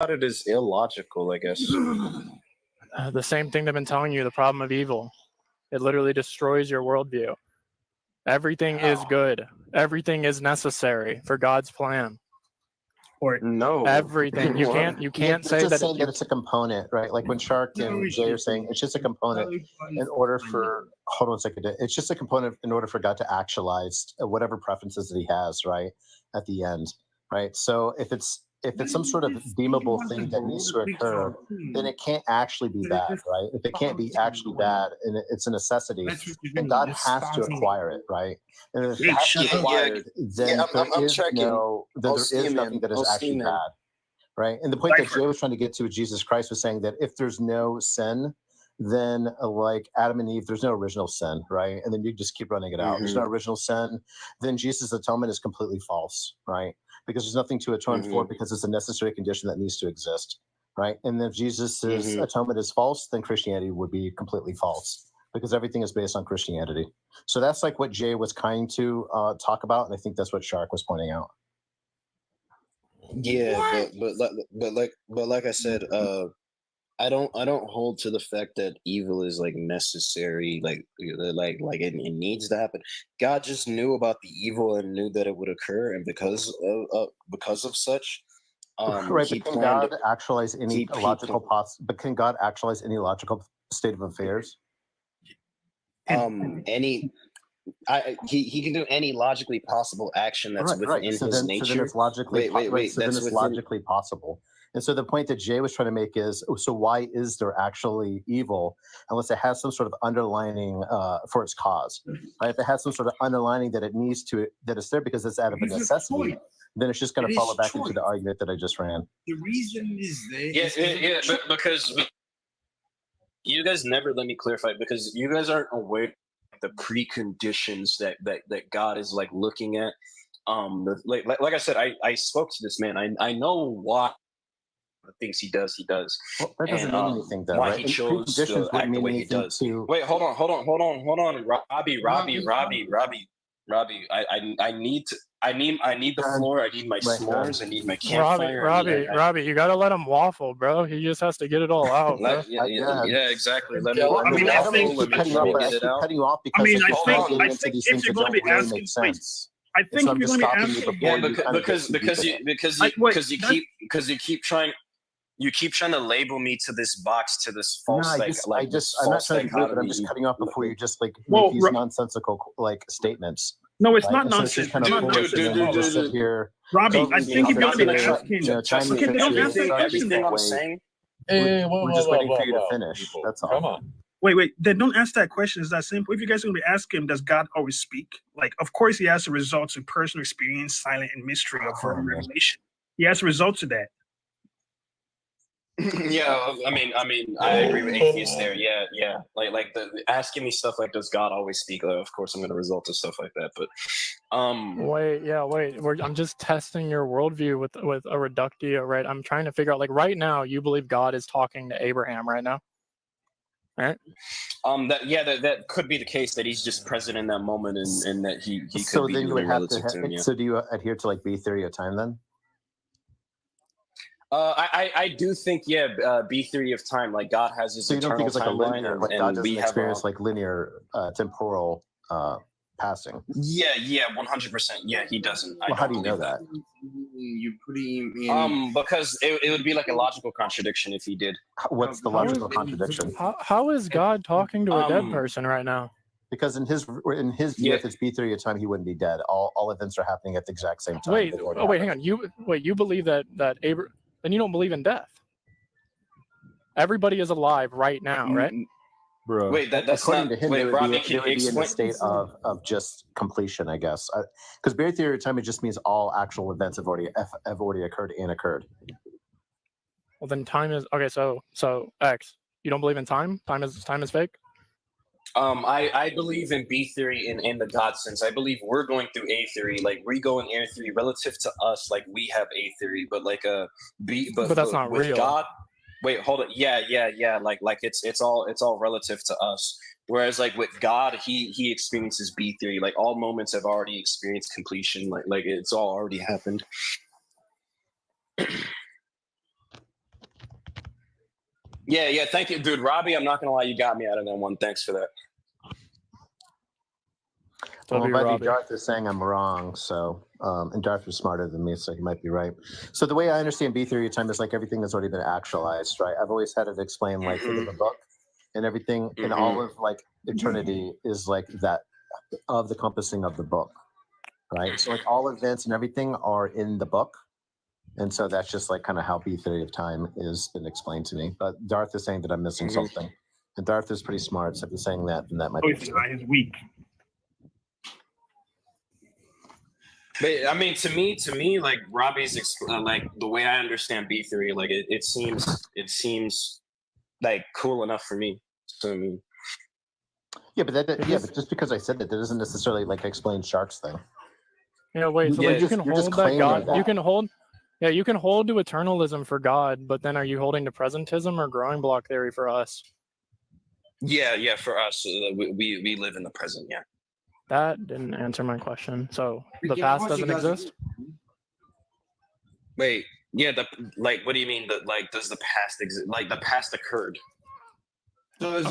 about it is illogical, I guess. The same thing they've been telling you, the problem of evil. It literally destroys your worldview. Everything is good. Everything is necessary for God's plan. Or No, everything. You can't say that that it's a component, right? Like when Shark and Jay are saying it's just a component in order for hold on a second. It's just a component in order for God to actualize whatever preferences that He has, right? At the end, right? So if it's some sort of deemable thing that needs to occur, then it can't actually be bad, right? If it can't be actually bad and it's a necessity, then God has to acquire it, right? And if it has to be acquired, then there is nothing that is actually bad, right? And the point that Jay was trying to get to with Jesus Christ was saying that if there's no sin, then like Adam and Eve, there's no original sin, right? And then you just keep running it out. There's no original sin. Then Jesus' atonement is completely false, right? Because there's nothing to atone for because it's a necessary condition that needs to exist, right? And if Jesus' atonement is false, then Christianity would be completely false because everything is based on Christianity. So that's like what Jay was kind to talk about, and I think that's what Shark was pointing out. Yeah, but like I said, I don't hold to the fact that evil is like necessary, like it needs to happen. God just knew about the evil and knew that it would occur, and because of such, right. But can God actualize any logical But can God actualize any logical state of affairs? He can do any logically possible action that's within his nature. So then it's logically logically possible. And so the point that Jay was trying to make is, so why is there actually evil unless it has some sort of underlining for its cause? Right? If it has some sort of underlining that it's there because it's out of a necessity, then it's just going to follow back into the argument that I just ran. The reason is there. But because you guys never let me clarify, because you guys aren't aware of the preconditions that God is like looking at. Like I said, I spoke to this man. I know why. The things he does. Well, that doesn't mean anything, though. Why right? he chose to act the way he does. Wait, hold on, Robbie. I need the floor. I need my s'mores. I need my campfire. Robbie, you gotta let him waffle, bro. He just has to get it all out. Yeah, exactly. Let me. I mean, I think cutting you off because I think if you're going to be asking, I think if you're going to be asking, because you keep trying to label me to this box, to this false I'm not trying to do it, but I'm just cutting off before you just like make these nonsensical like statements. No, it's not nonsense. Kind of just sit here. Robbie, I think if you're going to be asking, don't ask that everything I'm saying. We're just waiting for you to finish. That's all. Come on. Wait. Then don't ask that question. It's that simple. If you guys are going to be asking him, does God always speak? Like, of course, he has the results of personal experience, silent and mystery of revelation. He has the results of that. Yeah, I mean, I agree with Atheist there. Yeah. Like the asking me stuff like, does God always speak? Of course, I'm going to result to stuff like that. But wait. I'm just testing your worldview with a reductio, right? I'm trying to figure out, like, right now, you believe God is talking to Abraham right now, right? That could be the case, that he's just present in that moment, and that he could so be then you would have to. him, So do you adhere to like B theory of time then? I do think B theory of time, like God has his eternal timeline, like God doesn't experience like linear temporal passing. Yeah, 100%. Yeah, he doesn't. Well, how do you know that? You putting in because it would be like a logical contradiction if he did. What's the logical contradiction? How is God talking to a dead person right now? Because in his view, if it's B theory of time, he wouldn't be dead. All events are happening at the exact same time. Wait, hang on. You believe that Abraham? Then you don't believe in death. Everybody is alive right now, right? Bro. Wait, that's according not. to him, wait, they would Robbie, be in a state of just completion, I guess. Because B theory of time, it just means all actual events have already occurred and occurred. Well, then time is okay. So X, you don't believe in time? Time is fake. I believe in B theory in the God sense. I believe we're going through A theory, like we go in air theory relative to us, like we have A theory, but like but that's not with real. God. Wait, hold it. Yeah. Like it's all relative to us. Whereas like with God, he experiences B theory. Like all moments have already experienced completion. Like it's all already happened. Yeah, thank you, dude. Robbie, I'm not gonna lie, you got me out of that one. Thanks for that. Well, W. buddy, Robbie. Darth is saying I'm wrong, so and Darth is smarter than me, so he might be right. So the way I understand B theory of time is like everything has already been actualized, right? I've always had it explained like think of the book, and everything in all of like eternity is like that of the compassing of the book, right? So like all events and everything are in the book, and so that's just like kind of how B theory of time is been explained to me. But Darth is saying that I'm missing something, and Darth is pretty smart, so if he's saying that, then that might Oh, be he's true. not. He's weak. But I mean, to me, like Robbie's like the way I understand B theory, like it seems like cool enough for me. So I mean, Yeah, but but just because I said that doesn't necessarily like explain Shark's thing. Yeah, wait. So Yeah, like, you can you're just hold that claiming God. that. You can hold. Yeah, you can hold to eternalism for God, but then are you holding to presentism or growing block theory for us? yeah, for us, we live in the present. Yeah. That didn't answer my question. So the past doesn't exist? Wait, yeah, what do you mean? Like, does the past exist? Like, the past occurred. What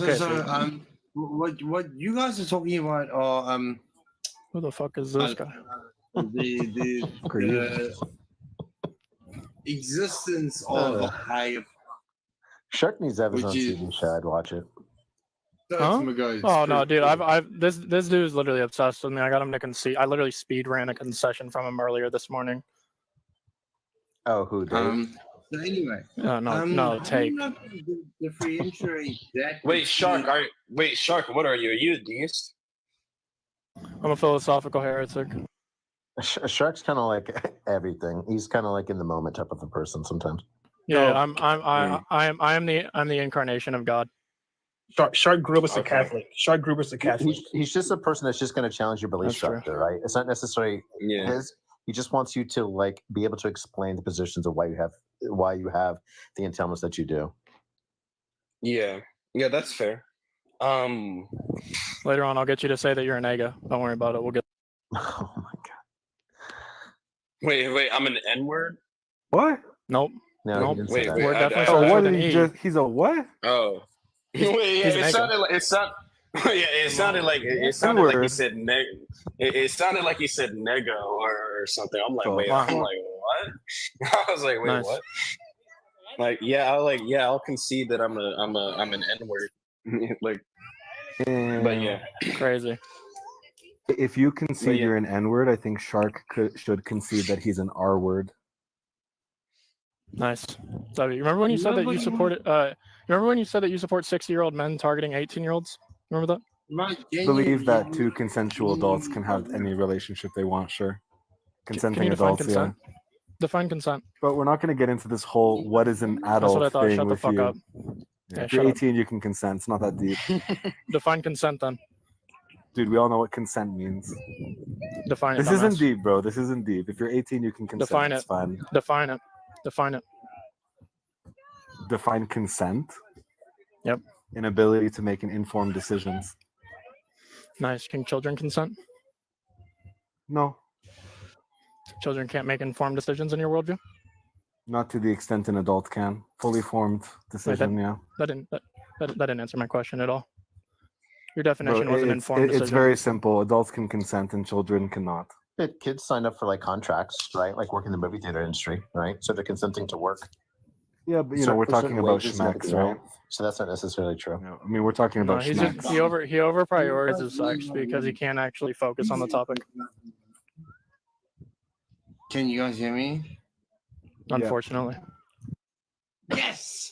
you guys are talking about are Who the fuck is this guy? the existence of a higher. Shark needs to have his own Which is- TV show. I'd watch it. Huh? Oh no, dude! This dude is literally obsessed with me. I got him to concede. I literally speed ran a concession from him earlier this morning. Oh, who did? So anyway, No, take. I'm not gonna differentiate that. Wait, Shark. Shark. What are you? Are you a deist? I'm a philosophical heretic. Shark's kind of like everything. He's kind of like in the moment type of a person sometimes. Yeah, I'm the incarnation of God. Shark grew up as a Okay. Catholic. Shark grew up as a Catholic. He's just a person that's just going to challenge your belief That's true. structure, right? It's not necessarily Yeah. his. He just wants you to like be able to explain the positions of why you have the entailments that you do. Yeah, that's fair. Later on, I'll get you to say that you're an ega. Don't worry about it. We'll get. Oh my god! Wait. I'm an N-word. What? Nope. No, Nope. he didn't say Wait, that. wait. We're definitely I- Oh, starting what with did an he E. just? He's a what? Oh. Yeah, he's an it nigga. sounded like it sounded like he N-word. said neg. It sounded like he said nega or something. I'm like, Oh, wait, wow. I'm like, what? I was like, wait, Nice. what? Like, I'll concede that I'm an N-word. Like, but yeah, Crazy. If you concede But yeah. you're an N-word, I think Shark should concede that he's an R-word. Nice. So you remember when you said that you supported? Remember when you said that you support 60-year-old men targeting 18-year-olds? Remember that? Believe that two consensual adults can have any relationship they want. Sure, Can consenting you define adults. consent? Define consent. But we're not going to get into this whole what is an That's what I adult thought. thing Shut the with fuck you. up. Yeah, Yeah, if you're shut up. 18, you can consent. It's not that deep. Define consent then. Dude, we all know what consent means. Define it. This dumbass. isn't deep, bro. This isn't deep. If you're 18, you can consent. Define It's it. fine. Define it. Define it. Define consent. Yep. Inability to make an informed decisions. Nice. Can children consent? No, Children can't make informed decisions in your worldview? not to the extent an adult can. Fully formed decision, yeah. That didn't answer my question at all. Your definition Bro, was an informed it's decision. very simple. Adults can consent and children cannot. Kids sign up for like contracts, right? Like work in the movie theater industry, right? So they're consenting to work. Yeah, but Certain- we're for talking certain about wages and schmecks, everything right? else. So that's not necessarily true. Yeah, I mean, we're talking No, about he's schmecks. just, he over prioritizes sex because he can't actually focus on the topic. Can you guys hear me? Unfortunately. Yes.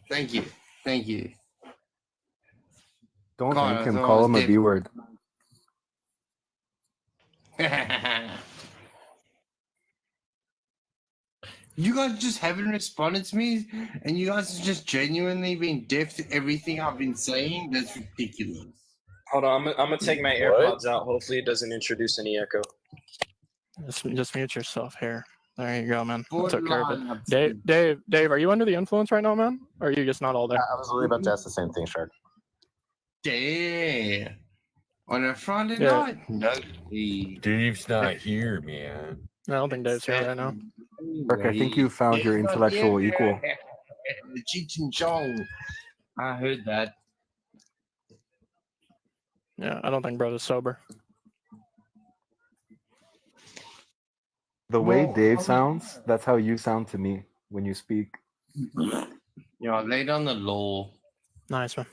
Thank you. Thank you. Don't God, thank him. I thought Call it him was a B word. You guys just haven't responded to me, and you guys have just genuinely been deaf to everything I've been saying. That's ridiculous. hold on. I'm gonna take my AirPods out. Hopefully, it doesn't introduce any echo. Just mute yourself here. There you go, man. I took care of Borderline it. Dave, are you under the influence right now, man? Or are you just not all there? I was really about to ask the same thing, Shark. Damn. On a Friday Yeah. night? No. Dave's not here, man. I don't think Dave's here right now. Mark, I think you found your intellectual equal. The Cheech and Chong. I heard that. Yeah, I don't think brother's sober. The way Well, Dave sounds, that's how you sound to me when you speak. Yeah, lay down the law. Nice man.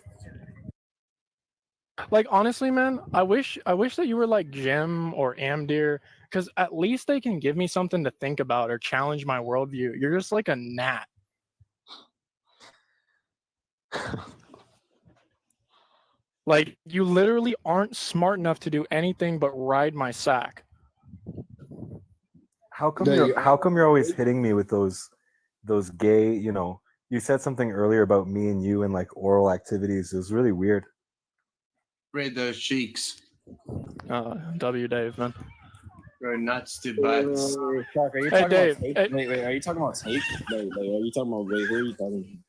Like honestly, man, I wish that you were like Jim or Amdir, because at least they can give me something to think about or challenge my worldview. You're just like a gnat. Like you literally aren't smart enough to do anything but ride my sack. How come you're always hitting me with those gay, you said something earlier about me and you and like oral activities. It was really weird. Spread those cheeks. W Dave, man. Go nuts to butts. Shark, are you Hey, talking Dave, about tape? hey- Wait, are you talking about tape? Are you talking about, wait, who are you talking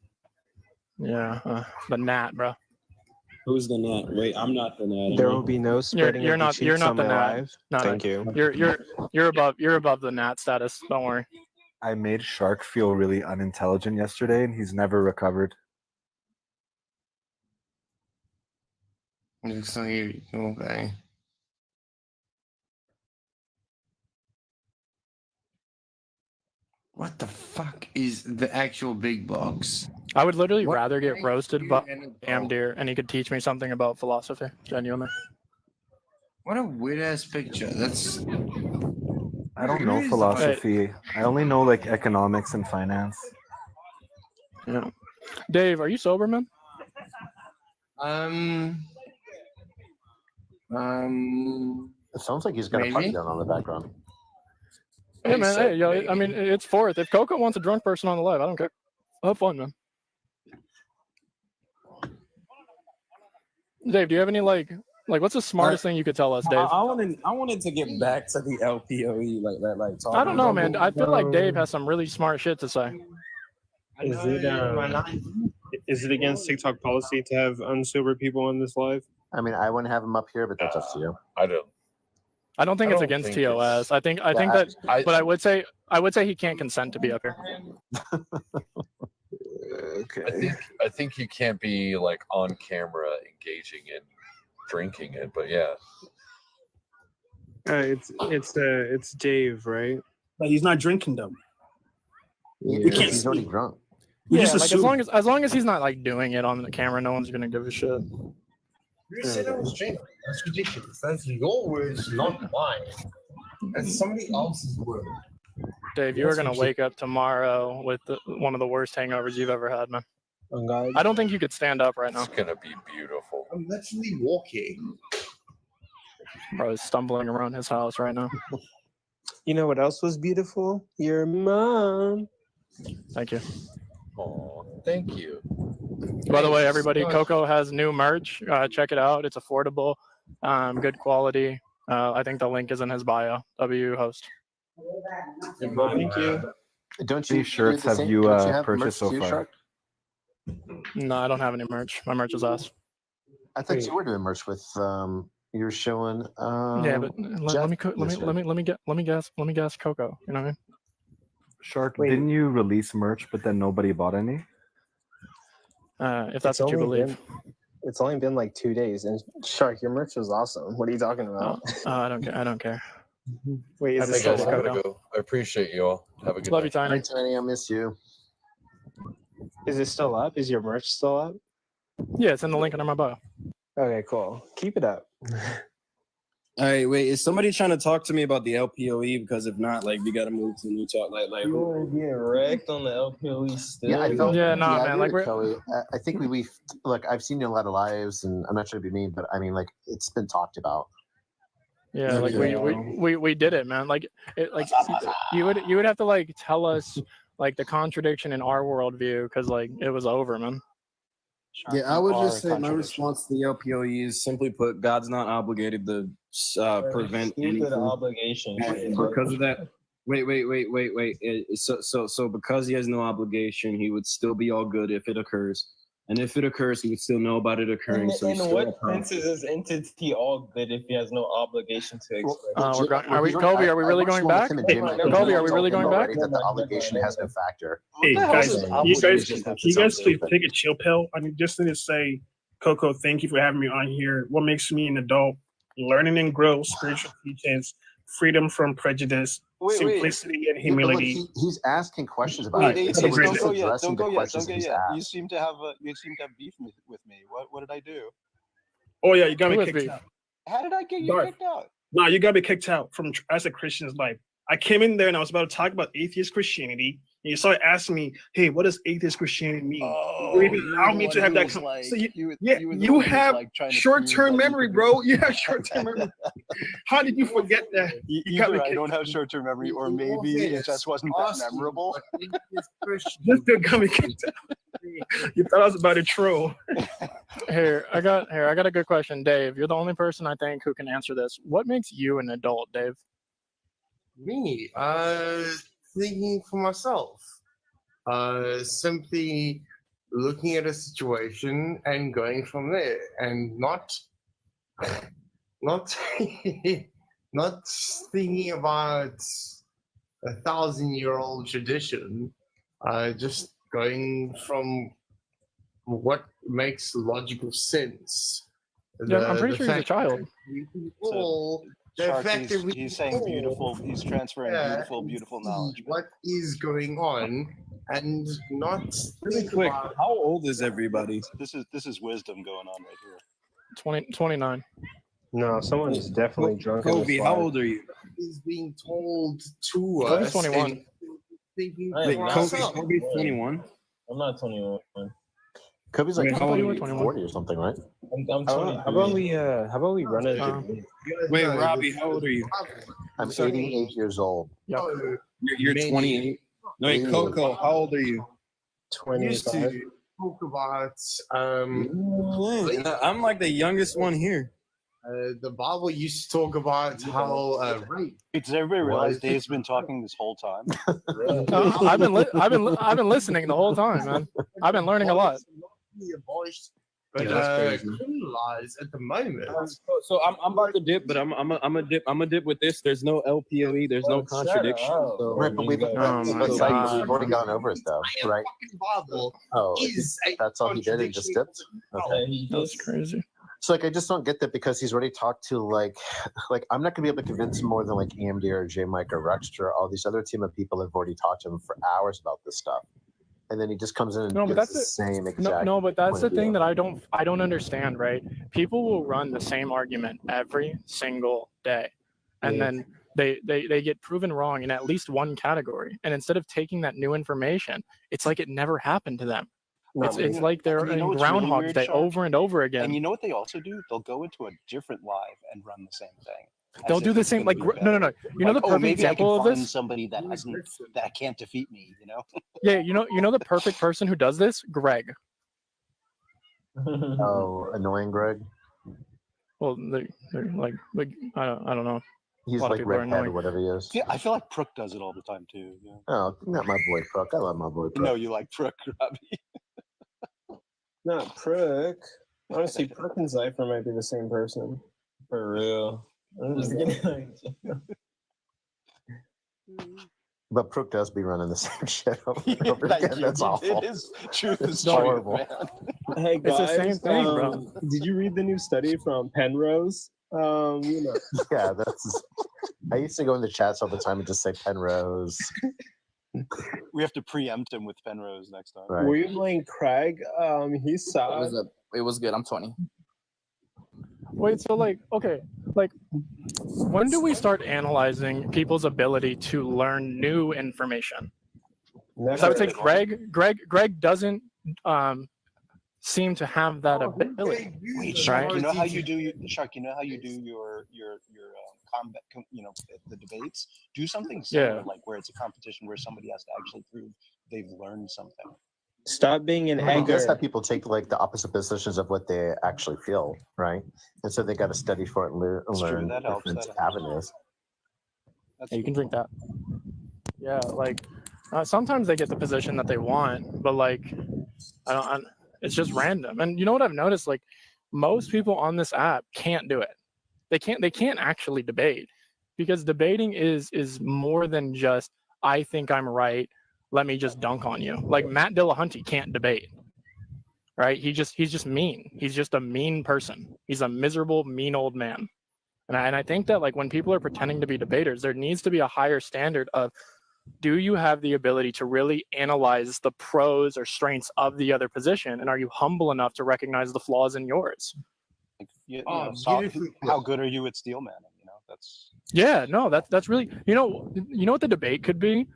about? Yeah, the gnat, bro. Who's the gnat? Wait, I'm not the gnat. There will be no spreading You're of the not cheeks on the my gnat. live. No, Thank you. You're above the gnat status. Don't worry. I made Shark feel really unintelligent yesterday, and he's never recovered. Looks like you okay. What the fuck is the actual big box? I would literally What rather get makes roasted you by an adult? Amdir, and he could teach me something about philosophy. Genuinely. What a weird ass picture. That's. I don't Who know is the philosophy. I only know like economics and finance. Yeah. Dave, are you sober, man? It sounds like he's got a party Maybe. going on in the background. Yeah, man. Hey, yo, I mean, it's fourth. If Coco wants a drunk person on the live, I don't care. Have fun, man. Dave, do you have any like what's the smartest thing you could tell us, Dave? I wanted to get back to the LPOE like talking I don't know, about man. I feel like Dave has some really smart shit to say. Is it against TikTok policy to have unsober people on this live? I mean, I wouldn't have him up here, but that's up to you. I don't. I don't think I it's don't against think TOS. it's- I think that, but I would say he can't consent to be up here. Okay. I think you can't be like on camera engaging in drinking it, but yeah. It's Dave, right? Like he's not drinking them. Yeah, can't he's already speak. drunk. We Yeah, just like assume. as long as he's not like doing it on the camera, no one's gonna give a shit. You said I was drinking. That's ridiculous. That's your words, not mine. That's somebody else's word. Dave, you are gonna wake up tomorrow with one of the worst hangovers you've ever had, man. I don't think you could stand up right now. It's gonna be beautiful. I'm literally walking. Bro is stumbling around his house right now. You know what else was beautiful? Your mom. Thank you. Oh, thank you. By the way, everybody, Coco has new merch. Check it out. It's affordable, good quality. I think the link is in his bio. W host. Thank you. Don't you? These shirts do the have same- you don't have purchased merch so too, far? Shark? No, I don't have any merch. My merch is ass. I thought you were doing merch with you were showing Yeah, but let me guess Coco. You know what I mean? Shark, Wait. didn't you release merch, but then nobody bought any? If that's what you believe. It's only been like 2 days, and Shark, your merch was awesome. What are you talking about? I don't care. I don't care. Wait, I is Hey it think guys, still I up? gotta go. I appreciate you all. Have a good Love you, night. Tiny. Hi, Tiny, I miss you. Is it still up? Is your merch still up? Yeah, it's in the link under my bio. Okay, cool. Keep it up. All right, wait. Is somebody trying to talk to me about the LPOE? Because if not, like, we gotta move to new talk. Like, You want to get wrecked on the LPOE still? Yeah, I felt. Yeah, nah, I man, agree like, with we're- Kelly. I think we look. I've seen you in a lot of lives, and I'm not sure it'd be me, but I mean, like, it's been talked about. Yeah, like Yeah. we did it, man. Like you would have to like tell us like the contradiction in our worldview because like it was over, man. Yeah, I would Our just say my contradiction. response to the LPOE is simply put, God's not obligated to prevent Stupid anything. obligation. And because of that, wait. So because he has no obligation, he would still be all good if it occurs. And if it occurs, he would still know about it occurring. So he's In still what a problem. sense is this entity all good if he has no obligation to express? We're going, are we, Kobe? Are we really going back? Kobe, are we really going back? That the obligation has no factor. Hey the hell guys, does can you obligation have to guys do please with it? take a chill pill? I mean, just to say, Coco, thank you for having me on here. What makes me an adult? Learning and growth, spiritual teachings, freedom from prejudice, simplicity and humility. Yeah, look, he's asking questions about Wait, it. Atheist, So we're don't just go yet. addressing Don't the go yet. questions Don't go he's yet. You asked. seem to have beef with me. What did I do? Oh yeah, you got Who me has kicked beef? out. How did I get you Darth. kicked out? No, you got me kicked out from as a Christian's life. I came in there and I was about to talk about atheist Christianity, and you started asking me, "Hey, what does atheist Christianity mean?" Oh, you even allowed me to have that. So you have short-term memory, bro. You have short-term memory. How did you forget that? Either I don't have short-term memory, or maybe it just wasn't that memorable. This dude got me kicked out. You thought I was about to troll. Here, I got a good question, Dave. You're the only person I think who can answer this. What makes you an adult, Dave? Me, thinking for myself. Simply looking at a situation and going from there, and not not thinking about 1,000-year-old tradition. Just going from what makes logical sense. Yeah, I'm pretty sure he's a child. He's saying beautiful. He's transferring beautiful knowledge. What is going on, and not Really quick, how old is everybody? This is wisdom going on right here. 29. No, someone is definitely drunk. Kobe, how old are you? Is being told to Kobe's us. 21. and thinking I am for not. ourselves. Kobe's 21. I'm not 21. Kobe's like Wait, how old are you? 40 or something, right? I'm 20. How about we run it? Wait, Robbie, how old are you? I'm 88 years old. Yep. You're 28. No, wait, Coco, how old are you? 25. Talk about I'm like the youngest one here. the Bible used to talk about how rape. Does everybody realize Dave's been talking this whole time? I've been listening the whole time, man. I've been learning a lot. Abolished, but criminalized at the moment. So I'm about to dip, but I'm a dip with this. There's no LPOE. There's no contradiction. So, Right, but we've already gone over it though, right? Bible That's all he did. He just dipped. Okay, That's crazy. So like, I just don't get that because he's already talked to like I'm not gonna be able to convince more than like AMD or J Mike or Rextra. All these other team of people have already talked to him for hours about this stuff. And then he just comes in and gives the same exact. No, but that's the thing view. that I don't understand, right? People will run the same argument every single day, and then they get proven wrong in at least one category. And instead of taking that new information, it's like it never happened to them. It's like they're in Groundhog Day over and over again. And you know what they also do? They'll go into a different live and run the same thing. They'll do the same, like, no. You know the perfect example of this? Somebody that can't defeat me, you know? Yeah, you know the perfect person who does this? Greg. Oh, annoying Greg. Well, they're like I don't know. He's like redhead or whatever he is. Yeah, I feel like Prook does it all the time too. Yeah. Oh, not my boy Prook. I love my boy Prook. No, you like Prook, Robbie. Not Prook. Honestly, Prook and Cypher might be the same person. For real. I'm just kidding. But Prook does be running the same shit over and over again. That's awful. It is truth is horrible. man. Hey guys, it's the same thing, bro. Did you read the new study from Penrose? Yeah, that's. I used to go in the chats all the time and just say Penrose. We have to preempt him with Penrose next time. Right. Were you playing Craig? He saw. It was good. I'm 20. Wait, so okay, when do we start analyzing people's ability to learn new information? So I would say Greg doesn't seem to have that ability. Wait, Shark, you know how you do your combat, the debates? Do something similar, like where it's a competition where somebody has to actually prove they've learned something. Stop being an I guess egger. that people take like the opposite positions of what they actually feel, right? And so they got to study for it and learn different avenues. Yeah, you can drink that. Yeah, sometimes they get the position that they want, but It's just random. And you know what I've noticed? Like most people on this app can't do it. They can't actually debate, because debating is more than just I think I'm right, let me just dunk on you. Like Matt Dillahunty can't debate. Right? He's just mean. He's just a mean person. He's a miserable, mean old man. And I think that like when people are pretending to be debaters, there needs to be a higher standard of, do you have the ability to really analyze the pros or strengths of the other position, and are you humble enough to recognize the flaws in yours? Like, so how good are you at steel manning? That's that's really you know what the debate could be.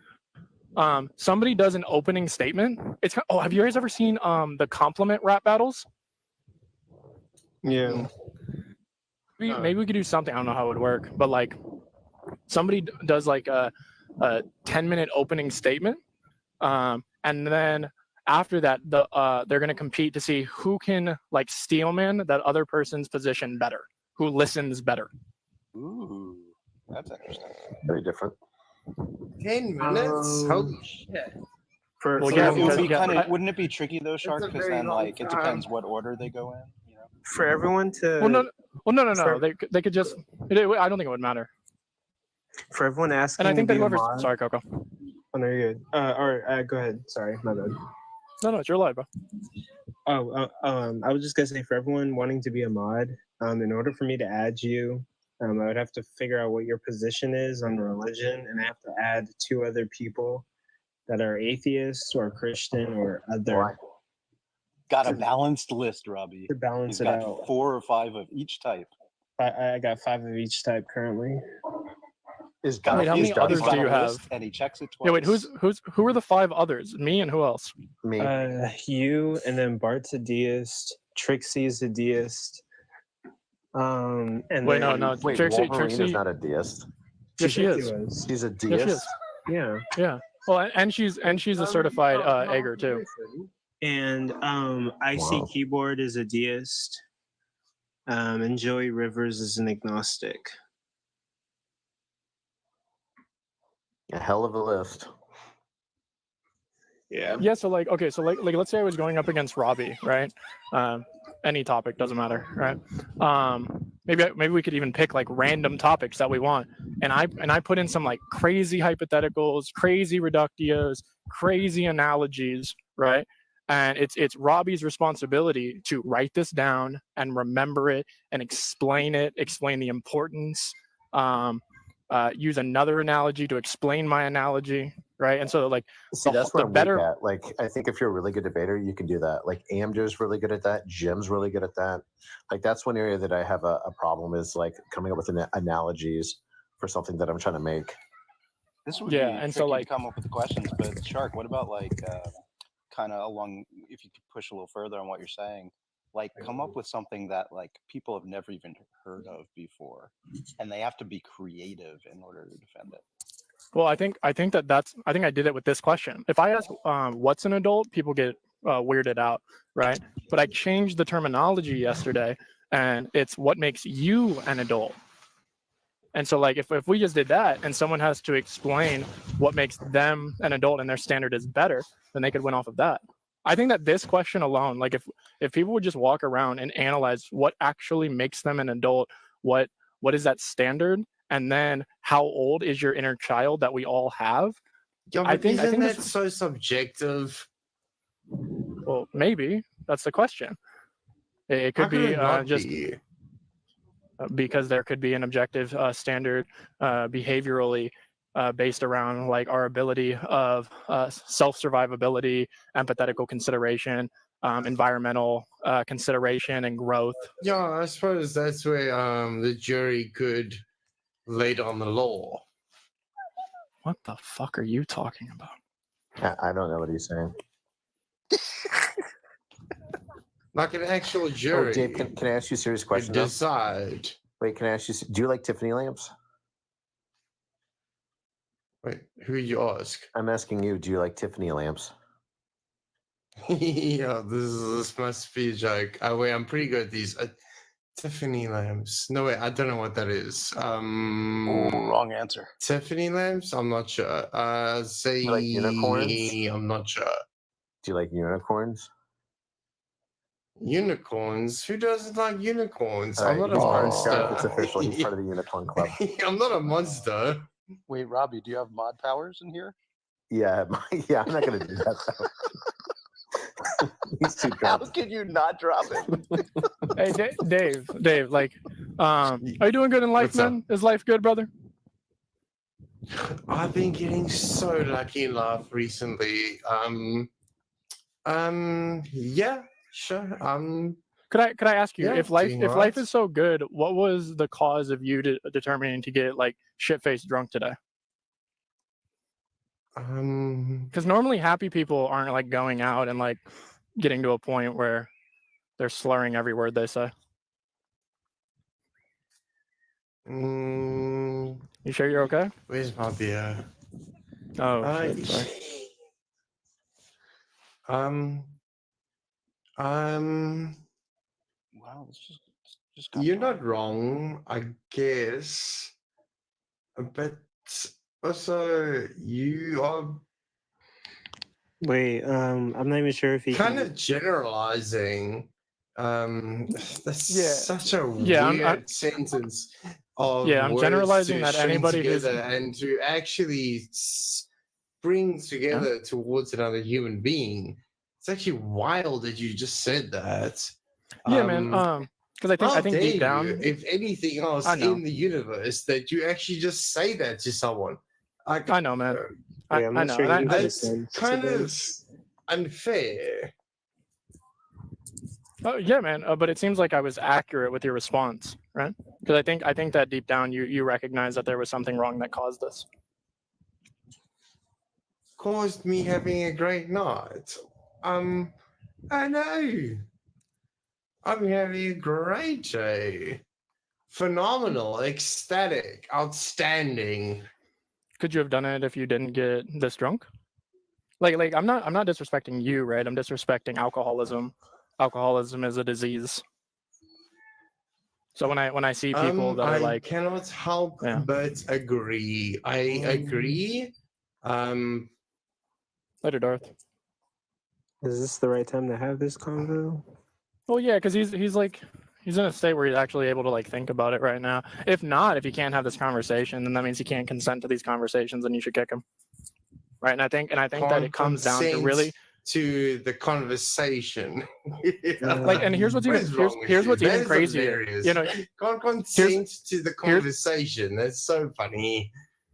Somebody does an opening statement. It's have you guys ever seen the compliment rap battles? Yeah. Maybe we could do something. I don't know how it would work, but like somebody does like a 10-minute opening statement, and then after that they're going to compete to see who can like steelman that other person's position better, who listens better. Ooh, that's interesting. Very different. 10 minutes? Holy shit. Wouldn't it be tricky though, Shark? Because then like it depends what order they go in. For everyone to no. They could just. I don't think it would matter. For everyone asking, and I think that whoever's mod, sorry, Coco. Oh no, you're good. Go ahead. Sorry, my bad. No, it's your live, bro. I was just gonna say, for everyone wanting to be a mod, in order for me to add you, I would have to figure out what your position is on religion, and I have to add 2 other people that are atheists or Christian or other. Got a balanced list, Robbie. To balance He's it got out. 4 or 5 of each type. I got 5 of each type currently. Wait, how many others do you have? And he checks it twice. Yeah, wait, who are the 5 others? Me and who else? Me. You, and then Bart's a deist. Trixie's a deist. And wait, then, no. Wait, Trixie is not a deist. Yeah, she is. She's a Yeah, she deist. is. Yeah. Well, and she's a certified Egger too. And IC Keyboard is a deist. And Joey Rivers is an agnostic. A hell of a list. Yeah. So like, okay, so like let's say I was going up against Robbie, right? Any topic doesn't matter, right? Maybe we could even pick like random topics that we want, and I put in some like crazy hypotheticals, crazy reductios, crazy analogies, right? And it's Robbie's responsibility to write this down and remember it and explain the importance. Use another analogy to explain my analogy, right? And so like that's where I'm weak at. Like I think if you're a really good debater, you can do that. Like Amder's really good at that. Jim's really good at that. Like that's one area that I have a problem is like coming up with analogies for something that I'm trying to make. This would be and so like to come up with the questions, but Shark, what about like kind of along, if you could push a little further on what you're saying, like come up with something that like people have never even heard of before, and they have to be creative in order to defend it. Well, I think I did it with this question. If I ask what's an adult, people get weirded out, right? But I changed the terminology yesterday, and it's what makes you an adult. And so like if we just did that and someone has to explain what makes them an adult and their standard is better, then they could win off of that. I think that this question alone, like if people would just walk around and analyze what actually makes them an adult, what is that standard, and then how old is your inner child that we all have? Yeah, but I think that's so subjective. Well, maybe that's the question. It could be just because there could be an objective standard behaviorally based around like our ability of self-survivability, empathetical consideration, environmental consideration, and growth. Yeah, I suppose that's where the jury could lay down the law. What the fuck are you talking about? I don't know what he's saying. Like an actual jury. Oh, Dave, can I ask you a serious question? Decide. Wait, can I ask you? Do you like Tiffany lamps? Wait, who you ask? I'm asking you. Do you like Tiffany lamps? Yeah, this must be a joke. Wait, I'm pretty good at these. Tiffany lamps. No, wait, I don't know what that is. Wrong answer. Tiffany lamps? I'm not sure. Say you like unicorns? I'm not sure. Do you like unicorns? Unicorns? Who doesn't like unicorns? All I'm right, not a he's part, monster. it's official. He's part of the unicorn club. I'm not a monster. Wait, Robbie, do you have mod powers in here? Yeah, yeah. I'm not gonna do that though. He's too How drunk. can you not drop it? Hey, Dave, like, are you doing good in life, What's up? man? Is life good, brother? I've been getting so lucky in life recently. Yeah, sure. Could I ask you Yeah, if life doing if all life right. is so good, what was the cause of you determining to get like shit-faced drunk today? Because normally happy people aren't like going out and like getting to a point where they're slurring every word they say. You sure you're okay? Where's my beer? Oh, shit, sorry. Wow, it's just You're not wrong, I guess, but also you are Wait, I'm not even sure if he kind can. of generalizing. That's Yeah. such a Yeah, weird sentence of Yeah, I'm words generalizing to that string anybody who's together and to actually bring together towards another human being. It's actually wild that you just said that. yeah, man. Because I think deep down, if anything else I know. in the universe, that you actually just say that to someone. I know, man. Yeah, I'm I not know. sure and he I That's understands kind of this. unfair. Oh yeah, man. But it seems like I was accurate with your response, right? Because I think that deep down you recognize that there was something wrong that caused this. Caused me having a great night. I know. I'm having a great day. Phenomenal, ecstatic, outstanding. Could you have done it if you didn't get this drunk? Like I'm not disrespecting you, right? I'm disrespecting alcoholism. Alcoholism is a disease. So when I see people that are I like, cannot help Yeah. but agree. I agree. Later, Darth. Is this the right time to have this convo? Well, yeah, because he's like he's in a state where he's actually able to like think about it right now. If not, if he can't have this conversation, then that means he can't consent to these conversations, and you should kick him. Right, and I think that it comes down to really to the conversation. like, and here's what's even crazier. You know, can't consent to the conversation. That's so funny.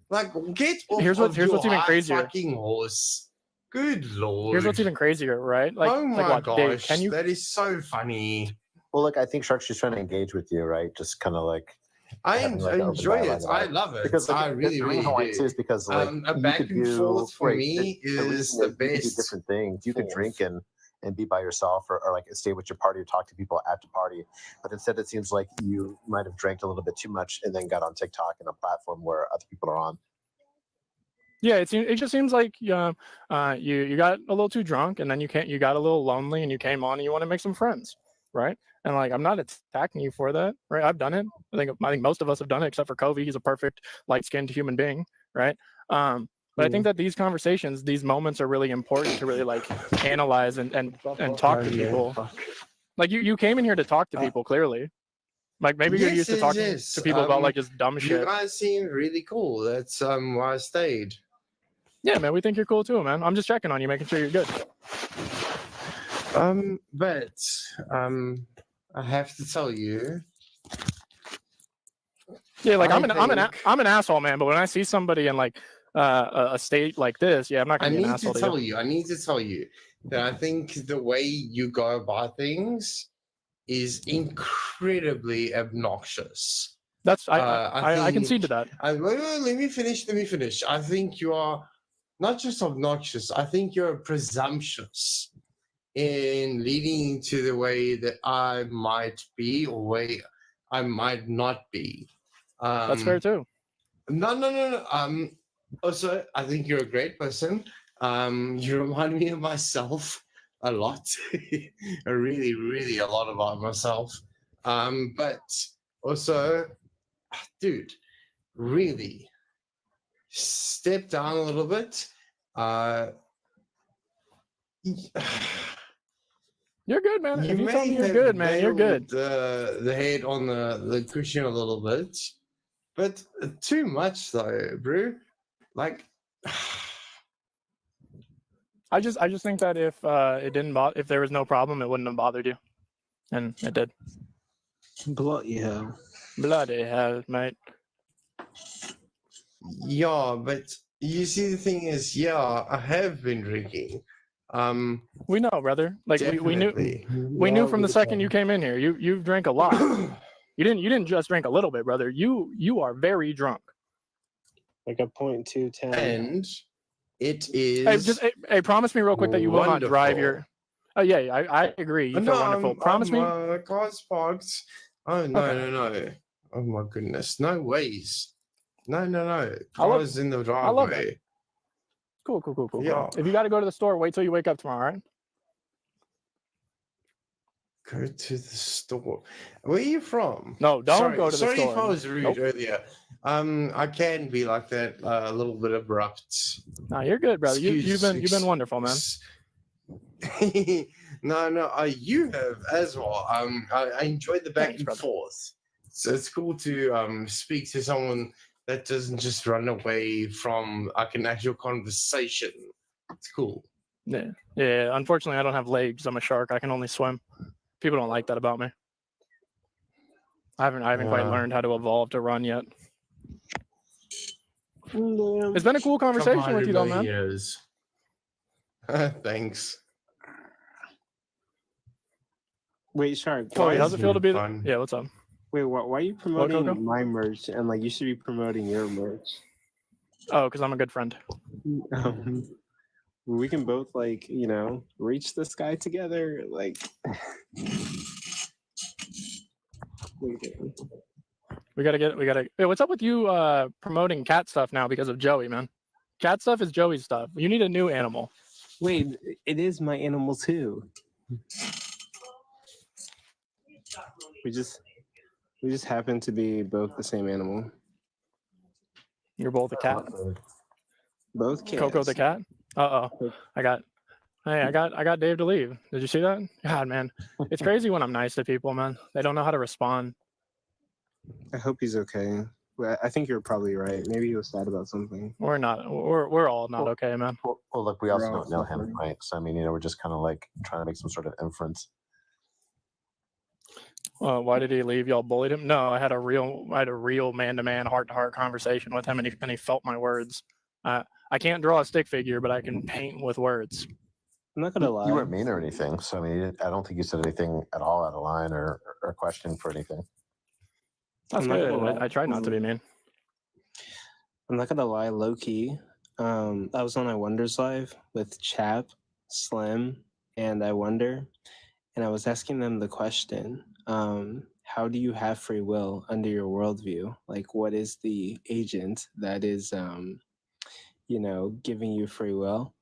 Like, get off here's of what's your even high crazier. fucking horse. Good lord. Here's what's even crazier, right? Like, oh my like, gosh, Dave, can you? that is so funny. Well, look, I think Shark's just trying to engage with you, right? Just kind of like. I having, like, an open enjoy dialogue it. about I love it. Because like, I really, the really reason why I do. say is because like A you back could and do forth for right, me the is reason the is you could do best. different things. You could drink and be by yourself or like stay with your party or talk to people at the party. But instead it seems like you might have drank a little bit too much and then got on TikTok and a platform where other people are on. Yeah, it just seems like you got a little too drunk, and then you got a little lonely, and you came on and you want to make some friends, right? And like, I'm not attacking you for that, right? I've done it. I think most of us have done it, except for Covey. He's a perfect light-skinned human being, right? But I think that these conversations, these moments, are really important to really like analyze and talk to people. Like you came in here to talk to people, clearly. Like maybe you're used to talking to people about like just dumb shit. You guys seem really cool. That's why I stayed. Yeah, man, we think you're cool too, man. I'm just checking on you, making sure you're good. But I have to tell you. Yeah, like I'm an asshole, man. But when I see somebody in like a state like this, yeah, I'm not gonna be an asshole to you. I need to tell you that I think the way you go about things is incredibly obnoxious. That's I concede to that. Let me finish. I think you are not just obnoxious. I think you're presumptuous in leading to the way that I might be or way I might not be. That's fair too. No. Also, I think you're a great person. You remind me of myself a lot. really a lot about myself. But also, dude, really step down a little bit. You're good, man. If you tell may me you're have good, man, you're good. nailed the head on the cushion a little bit, but too much though, bro. Like, I just think that if it didn't if there was no problem, it wouldn't have bothered you, and it did. Bloody hell. Bloody hell, mate. yeah, but you see, the thing is, yeah, I have been drinking. We know, brother. Like we knew from the second you came in here. You've drank a lot. You didn't just drink a little bit, brother. You are very drunk. Like a 0.210. And it is. Hey, promise me real quick that you will not drive your. Oh yeah, I agree. You feel wonderful. Promise me. The car's parked. Oh no! Oh my goodness! No ways! No! Car's in the driveway. I love that. Cool. Yeah. If you got to go to the store, wait till you wake up tomorrow, all right? Go to the store. Where are you from? No, don't go to the store. Sorry if I was rude earlier. I can be like that, a little bit abrupt. No, you're good, brother. You've been wonderful, man. No, you have as well. I enjoyed the back and forth. So it's cool to speak to someone that doesn't just run away from like an actual conversation. It's cool. Yeah. Unfortunately, I don't have legs. I'm a shark. I can only swim. People don't like that about me. I haven't quite learned how to evolve to run yet. It's been a cool conversation with you, though, man. Years. Thanks. Wait, Shark. Chloe, how's it feel to be there? Yeah, what's up? Wait, why are you promoting my merch and like you should be promoting your merch? Oh, because I'm a good friend. We can both reach the sky together. Like, we gotta. Hey, what's up with you promoting cat stuff now because of Joey, man? Cat stuff is Joey's stuff. You need a new animal. Wait, it is my animal too. We just happen to be both the same animal. You're both a cat. Both cats. Coco the cat. I got Dave to leave. Did you see that? God, man, it's crazy when I'm nice to people, man. They don't know how to respond. I hope he's okay. I think you're probably right. Maybe he was sad about something. We're not. We're all not okay, man. Well, look, we also don't know him, right? So I mean, we're just kind of like trying to make some sort of inference. Why did he leave? Y'all bullied him? No, I had a real man-to-man, heart-to-heart conversation with him, and he felt my words. I can't draw a stick figure, but I can paint with words. I'm not gonna lie. You weren't mean or anything, so I mean, I don't think you said anything at all out of line or questioned for anything. That's good. I tried not to be mean. I'm not gonna lie, low key. I was on I Wonders Live with Chap, Slim, and I Wonder, and I was asking them the question: how do you have free will under your worldview? Like, what is the agent that is, giving you free will?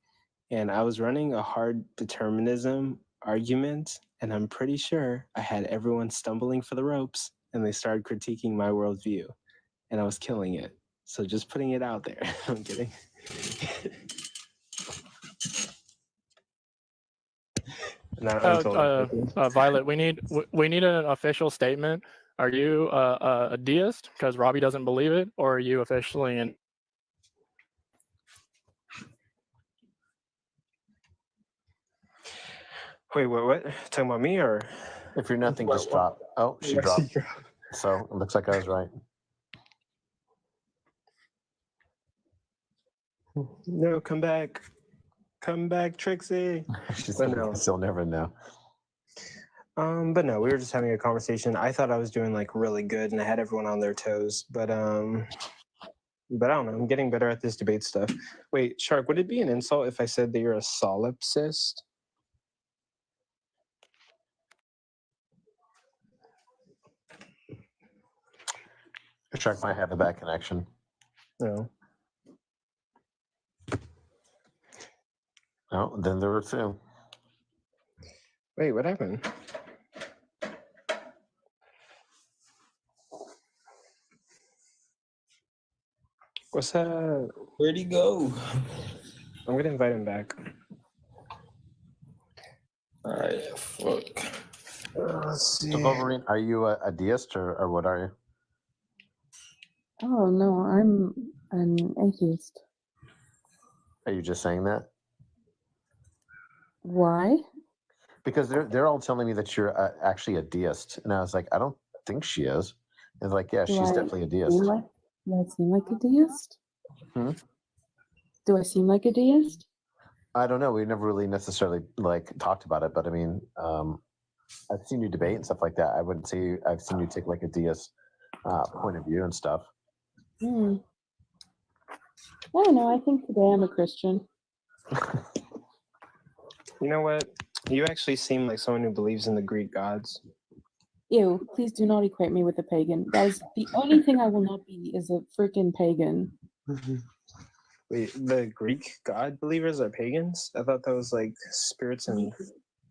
And I was running a hard determinism argument, and I'm pretty sure I had everyone stumbling for the ropes, and they started critiquing my worldview, and I was killing it. So just putting it out there. I'm kidding. Violet, we need an official statement. Are you a deist because Robbie doesn't believe it, or are you officially in? Wait, what? Talking about me or? If you're nothing, just drop. Oh, she dropped. So it looks like I was right. No, come back. Come back, Trixie. She'll never know. But no, we were just having a conversation. I thought I was doing like really good and I had everyone on their toes. But I don't know. I'm getting better at this debate stuff. Wait, Shark, would it be an insult if I said that you're a solipsist? Shark might have a bad connection. No. Oh, then there were two. Wait, what happened? What's that? Where'd he go? I'm gonna invite him back. Fuck. Let's see. So Wolverine, are you a deist or what are you? Oh no, I'm an atheist. Are you just saying that? Why? Because they're all telling me that you're actually a deist, and I was like, I don't think she is. And they're like, yeah, she's definitely a deist. Do I seem like a deist? Hmm? Do I seem like a deist? I don't know. We never really necessarily like talked about it, but I mean, I've seen you debate and stuff like that. I wouldn't say I've seen you take like a deist point of view and stuff. I don't know. I think today I'm a Christian. You know what? You actually seem like someone who believes in the Greek gods. Ew, please do not equate me with a pagan. That is the only thing I will not be is a freaking pagan. Wait, the Greek god believers are pagans? I thought that was like spirits and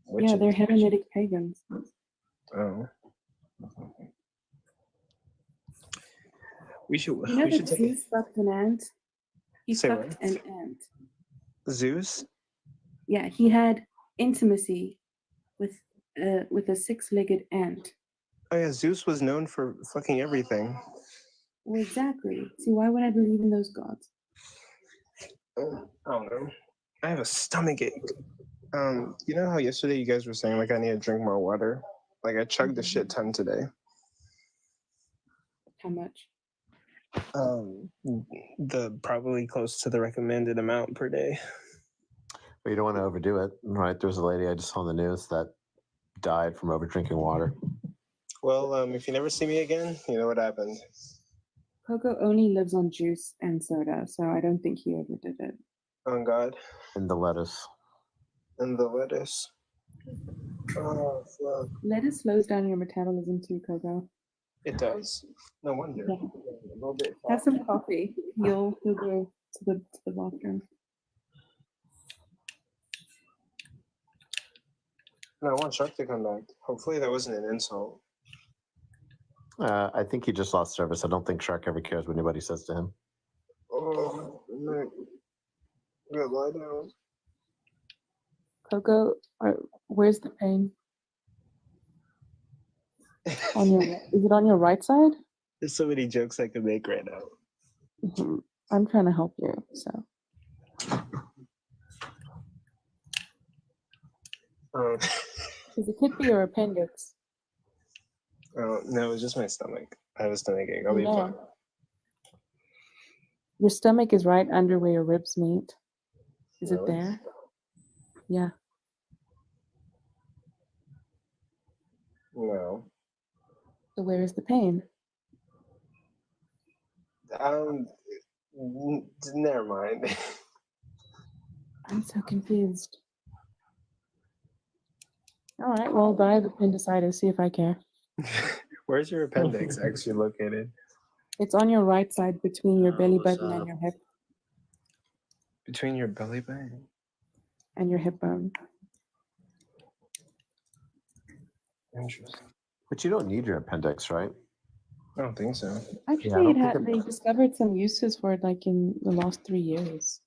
witches. Yeah, they're Hellenistic pagans. Oh. We should. You know we should that take Zeus fucked an ant? He Say fucked what? an ant. Zeus. Yeah, he had intimacy with a six-legged ant. Oh yeah, Zeus was known for fucking everything. Well, exactly. See, why would I believe in those gods? I don't know. I have a stomach ache. You know how yesterday you guys were saying like I need to drink more water? Like I chugged a shit ton today. How much? The probably close to the recommended amount per day. But you don't want to overdo it, right? There's a lady I just saw on the news that died from over drinking water. Well, if you never see me again, you know what happened. Coco only lives on juice and soda, so I don't think he ever did it. On God. And the lettuce. And the lettuce. Oh, fuck. Lettuce slows down your metabolism too, Coco. It does. No wonder. Yeah. A little bit. Have some coffee. You'll go to the bathroom. No, I want Shark to come back. Hopefully that wasn't an insult. I think he just lost service. I don't think Shark ever cares what anybody says to him. Oh, man. I gotta lie down. Coco, where's the pain? On your is it on your right side? There's so many jokes I could make right now. I'm trying to help you, so. Is it could be your appendix? Oh, no, it was just my stomach. I have a stomach ache. I'll be fine. Your stomach is right under where your ribs meet. Is it Really? there? Yeah. No. So where is the pain? Never mind. I'm so confused. All right, well, die of appendicitis. See if I care. Where's your appendix actually located? It's on your right side between your belly button and your hip Between your belly button and your hip bone. Interesting. But you don't need your appendix, right? I don't think so. Actually, they discovered some uses for it like in the last 3 years.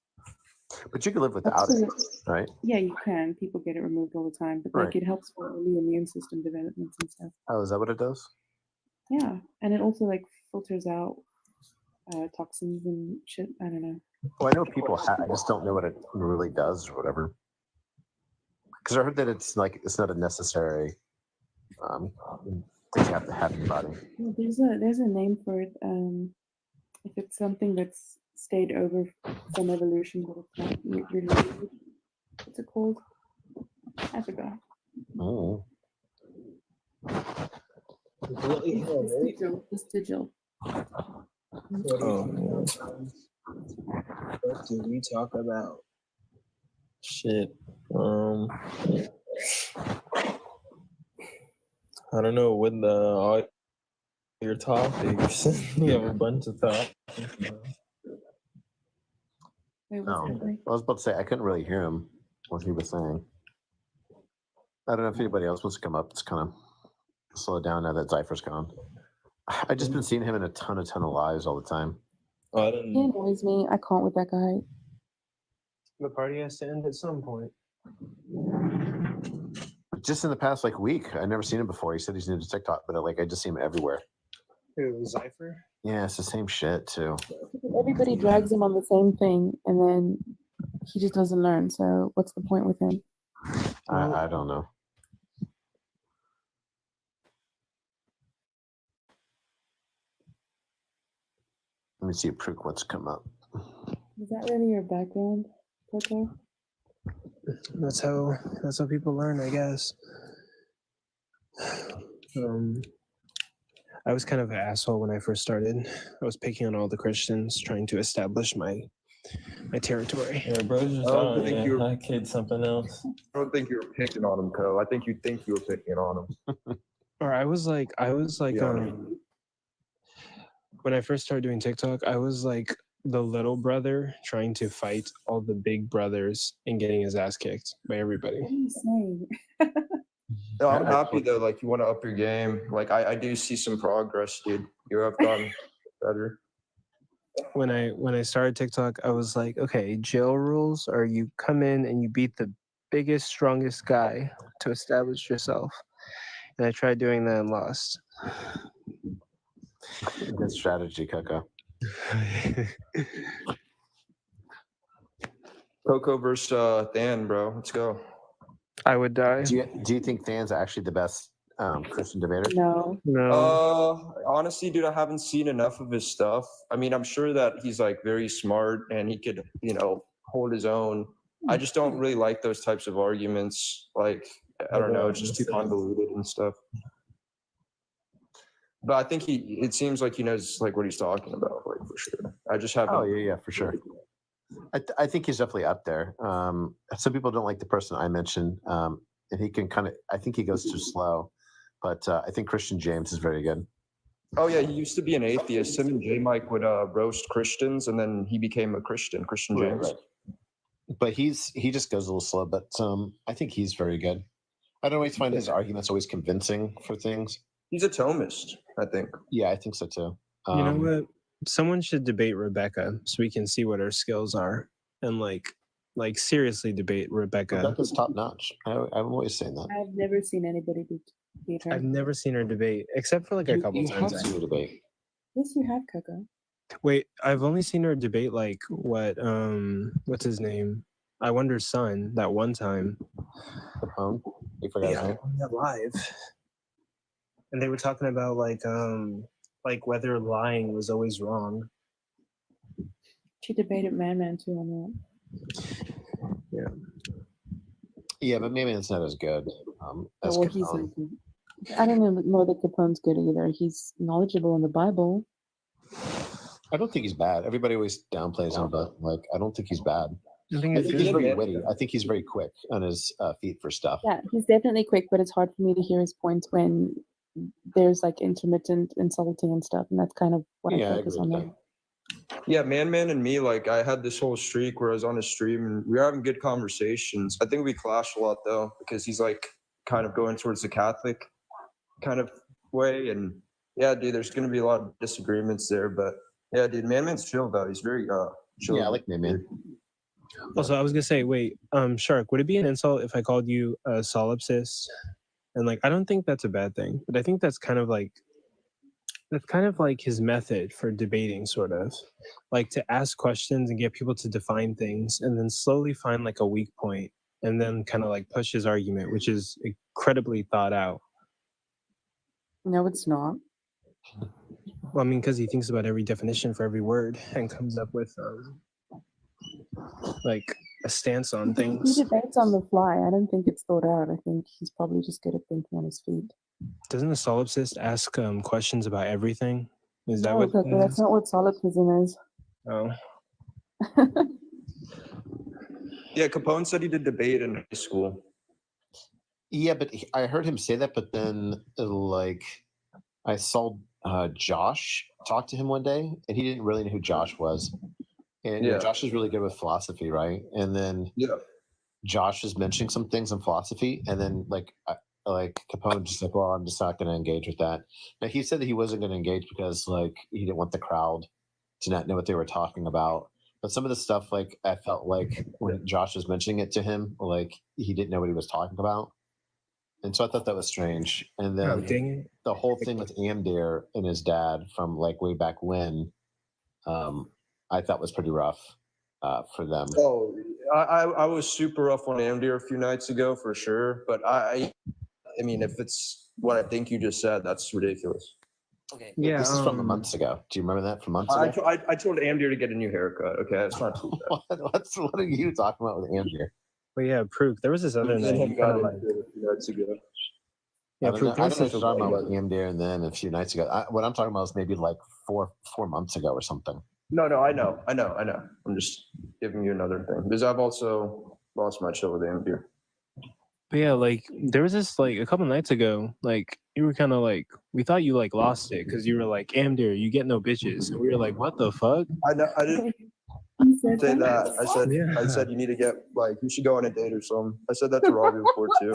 But you can live without it, right? Yeah, you can. People get it removed all the time, but like Right. it helps for early immune system development and stuff. Oh, is that what it does? Yeah, and it also like filters out toxins and shit. I don't know. Well, I know people have. I just don't know what it really does or whatever. Because I heard that it's not a necessary thing you have to have in your body. Well, there's a name for it. If it's something that's stayed over from evolution, but it's not really. What's it called? I forgot. Oh. Vestigial. Oh. What do we talk about? Shit. I don't know what all your topics. You have a bunch of topics. Wait, No, I was about to say I couldn't really hear him what he was saying. I don't know if anybody else wants to come up. It's kind of slow down now that Zypher's gone. I just been seeing him in a ton of lives all the time. Oh, I didn't. He annoys me. I can't with that guy. The party has to end at some point. Just in the past like week, I never seen him before. He said he's new to TikTok, but I just see him everywhere. Who, Cypher? Yeah, it's the same shit too. Everybody drags him on the same thing, and then he just doesn't learn. So what's the point with him? I don't know. Let me see if Prook wants to come up. Is that really your background, Coco? That's how people learn, I guess. I was kind of an asshole when I first started. I was picking on all the Christians, trying to establish my territory. Yeah, bro, just I kid something else. I don't think you were picking on him, Co. I think you were picking on him. Or I was like, Yeah. when I first started doing TikTok, I was like the little brother trying to fight all the big brothers and getting his ass kicked by everybody. What are you saying? No, I'm happy though. Like you want to up your game. Like I do see some progress, dude. You have gotten better. When I started TikTok, I was like, okay, jail rules are you come in and you beat the biggest, strongest guy to establish yourself. And I tried doing that and lost. Good strategy, Coco. Coco versus Than, bro. Let's go. I would die. Do you think Than's actually the best Christian debater? No. Honestly, dude, I haven't seen enough of his stuff. I mean, I'm sure that he's like very smart and he could, hold his own. I just don't really like those types of arguments. Like, I don't know, it's just too convoluted and stuff. But I think it seems like he knows like what he's talking about, like for sure. I just haven't. Oh yeah, for sure. I think he's definitely up there. Some people don't like the person I mentioned, and he can I think he goes too slow, but I think Christian James is very good. Oh yeah, he used to be an atheist. Him and J Mike would roast Christians, and then he became a Christian James. Right. But he just goes a little slow, but I think he's very good. I don't always find his arguments always convincing for things. He's a Thomist, I think. Yeah, I think so too. You know what? Someone should debate Rebecca so we can see what her skills are, and like seriously debate Rebecca. Rebecca's top notch. I'm always saying that. I've never seen anybody beat her. I've never seen her debate except for like a couple times. Have seen her debate. Yes, you have, Coco. Wait, I've only seen her debate like what's his name? I Wonder's son that one time. Capone? You forgot his name? Live. And they were talking about like whether lying was always wrong. She debated Man too on that. Yeah, but maybe it's not as good as Well, Capone. I don't know that Capone's good either. He's knowledgeable in the Bible. I don't think he's bad. Everybody always downplays him, but like I don't think he's bad. I I think he's very witty. I think he's very quick on his feet for stuff. Yeah, he's definitely quick, but it's hard for me to hear his points when there's like intermittent insulting and stuff, and that's kind of what I focus on there. Yeah, Man and me, like I had this whole streak where I was on his stream and we were having good conversations. I think we clash a lot though, because he's like kind of going towards the Catholic kind of way. And yeah, dude, there's gonna be a lot of disagreements there. But yeah, dude, Man's chill though. He's very chill. Yeah, I like Man. Also, I was gonna say, wait, Shark, would it be an insult if I called you a solipsist? And like, I don't think that's a bad thing, but I think that's kind of like his method for debating, sort of like to ask questions and get people to define things and then slowly find like a weak point and then kind of like push his argument, which is incredibly thought out. No, it's not. Well, I mean, because he thinks about every definition for every word and comes up with like a stance on things. He debates on the fly. I don't think it's thought out. I think he's probably just good at thinking on his feet. Doesn't a solipsist ask questions about everything? Is that No, what? Coco, that's not what solipsism is. Oh. Yeah, Capone said he did debate in high school. Yeah, but I heard him say that, but then like I saw Josh talk to him one day, and he didn't really know who Josh was. And you know, Josh is really good with philosophy, right? And then Josh was mentioning some things in philosophy, and then like Capone just like, well, I'm just not going to engage with that. Now he said that he wasn't going to engage because like he didn't want the crowd to not know what they were talking about. But some of the stuff, like I felt like when Josh was mentioning it to him, like he didn't know what he was talking about. And so I thought that was strange. And Oh, then dang it. the whole thing with Amdir and his dad from like way back when, I thought was pretty rough for them. Oh, I was super rough on Amdir a few nights ago for sure. But I mean, if it's what I think you just said, that's ridiculous. Okay. Yeah, This is from months ago. Do you remember that from months ago? I told Amdir to get a new haircut. Okay, that's not too bad. what are you talking about with Amdir? But yeah, Proof. There was this other Me and night. him got into it a few nights ago. Yeah, I don't Proof. know, I There don't know was what this. you're talking about with Amdir and then a few nights ago. What I'm talking about is maybe like four months ago or something. No, I know. I'm just giving you another thing because I've also lost my chill with Amdir. But yeah, like there was this like a couple nights ago, like you were kind of like we thought you like lost it because you were like Amdir, you get no bitches, and we were like, what the fuck? I didn't say that. I said you need to get like you should go on a date or something. I said that to Robbie before too.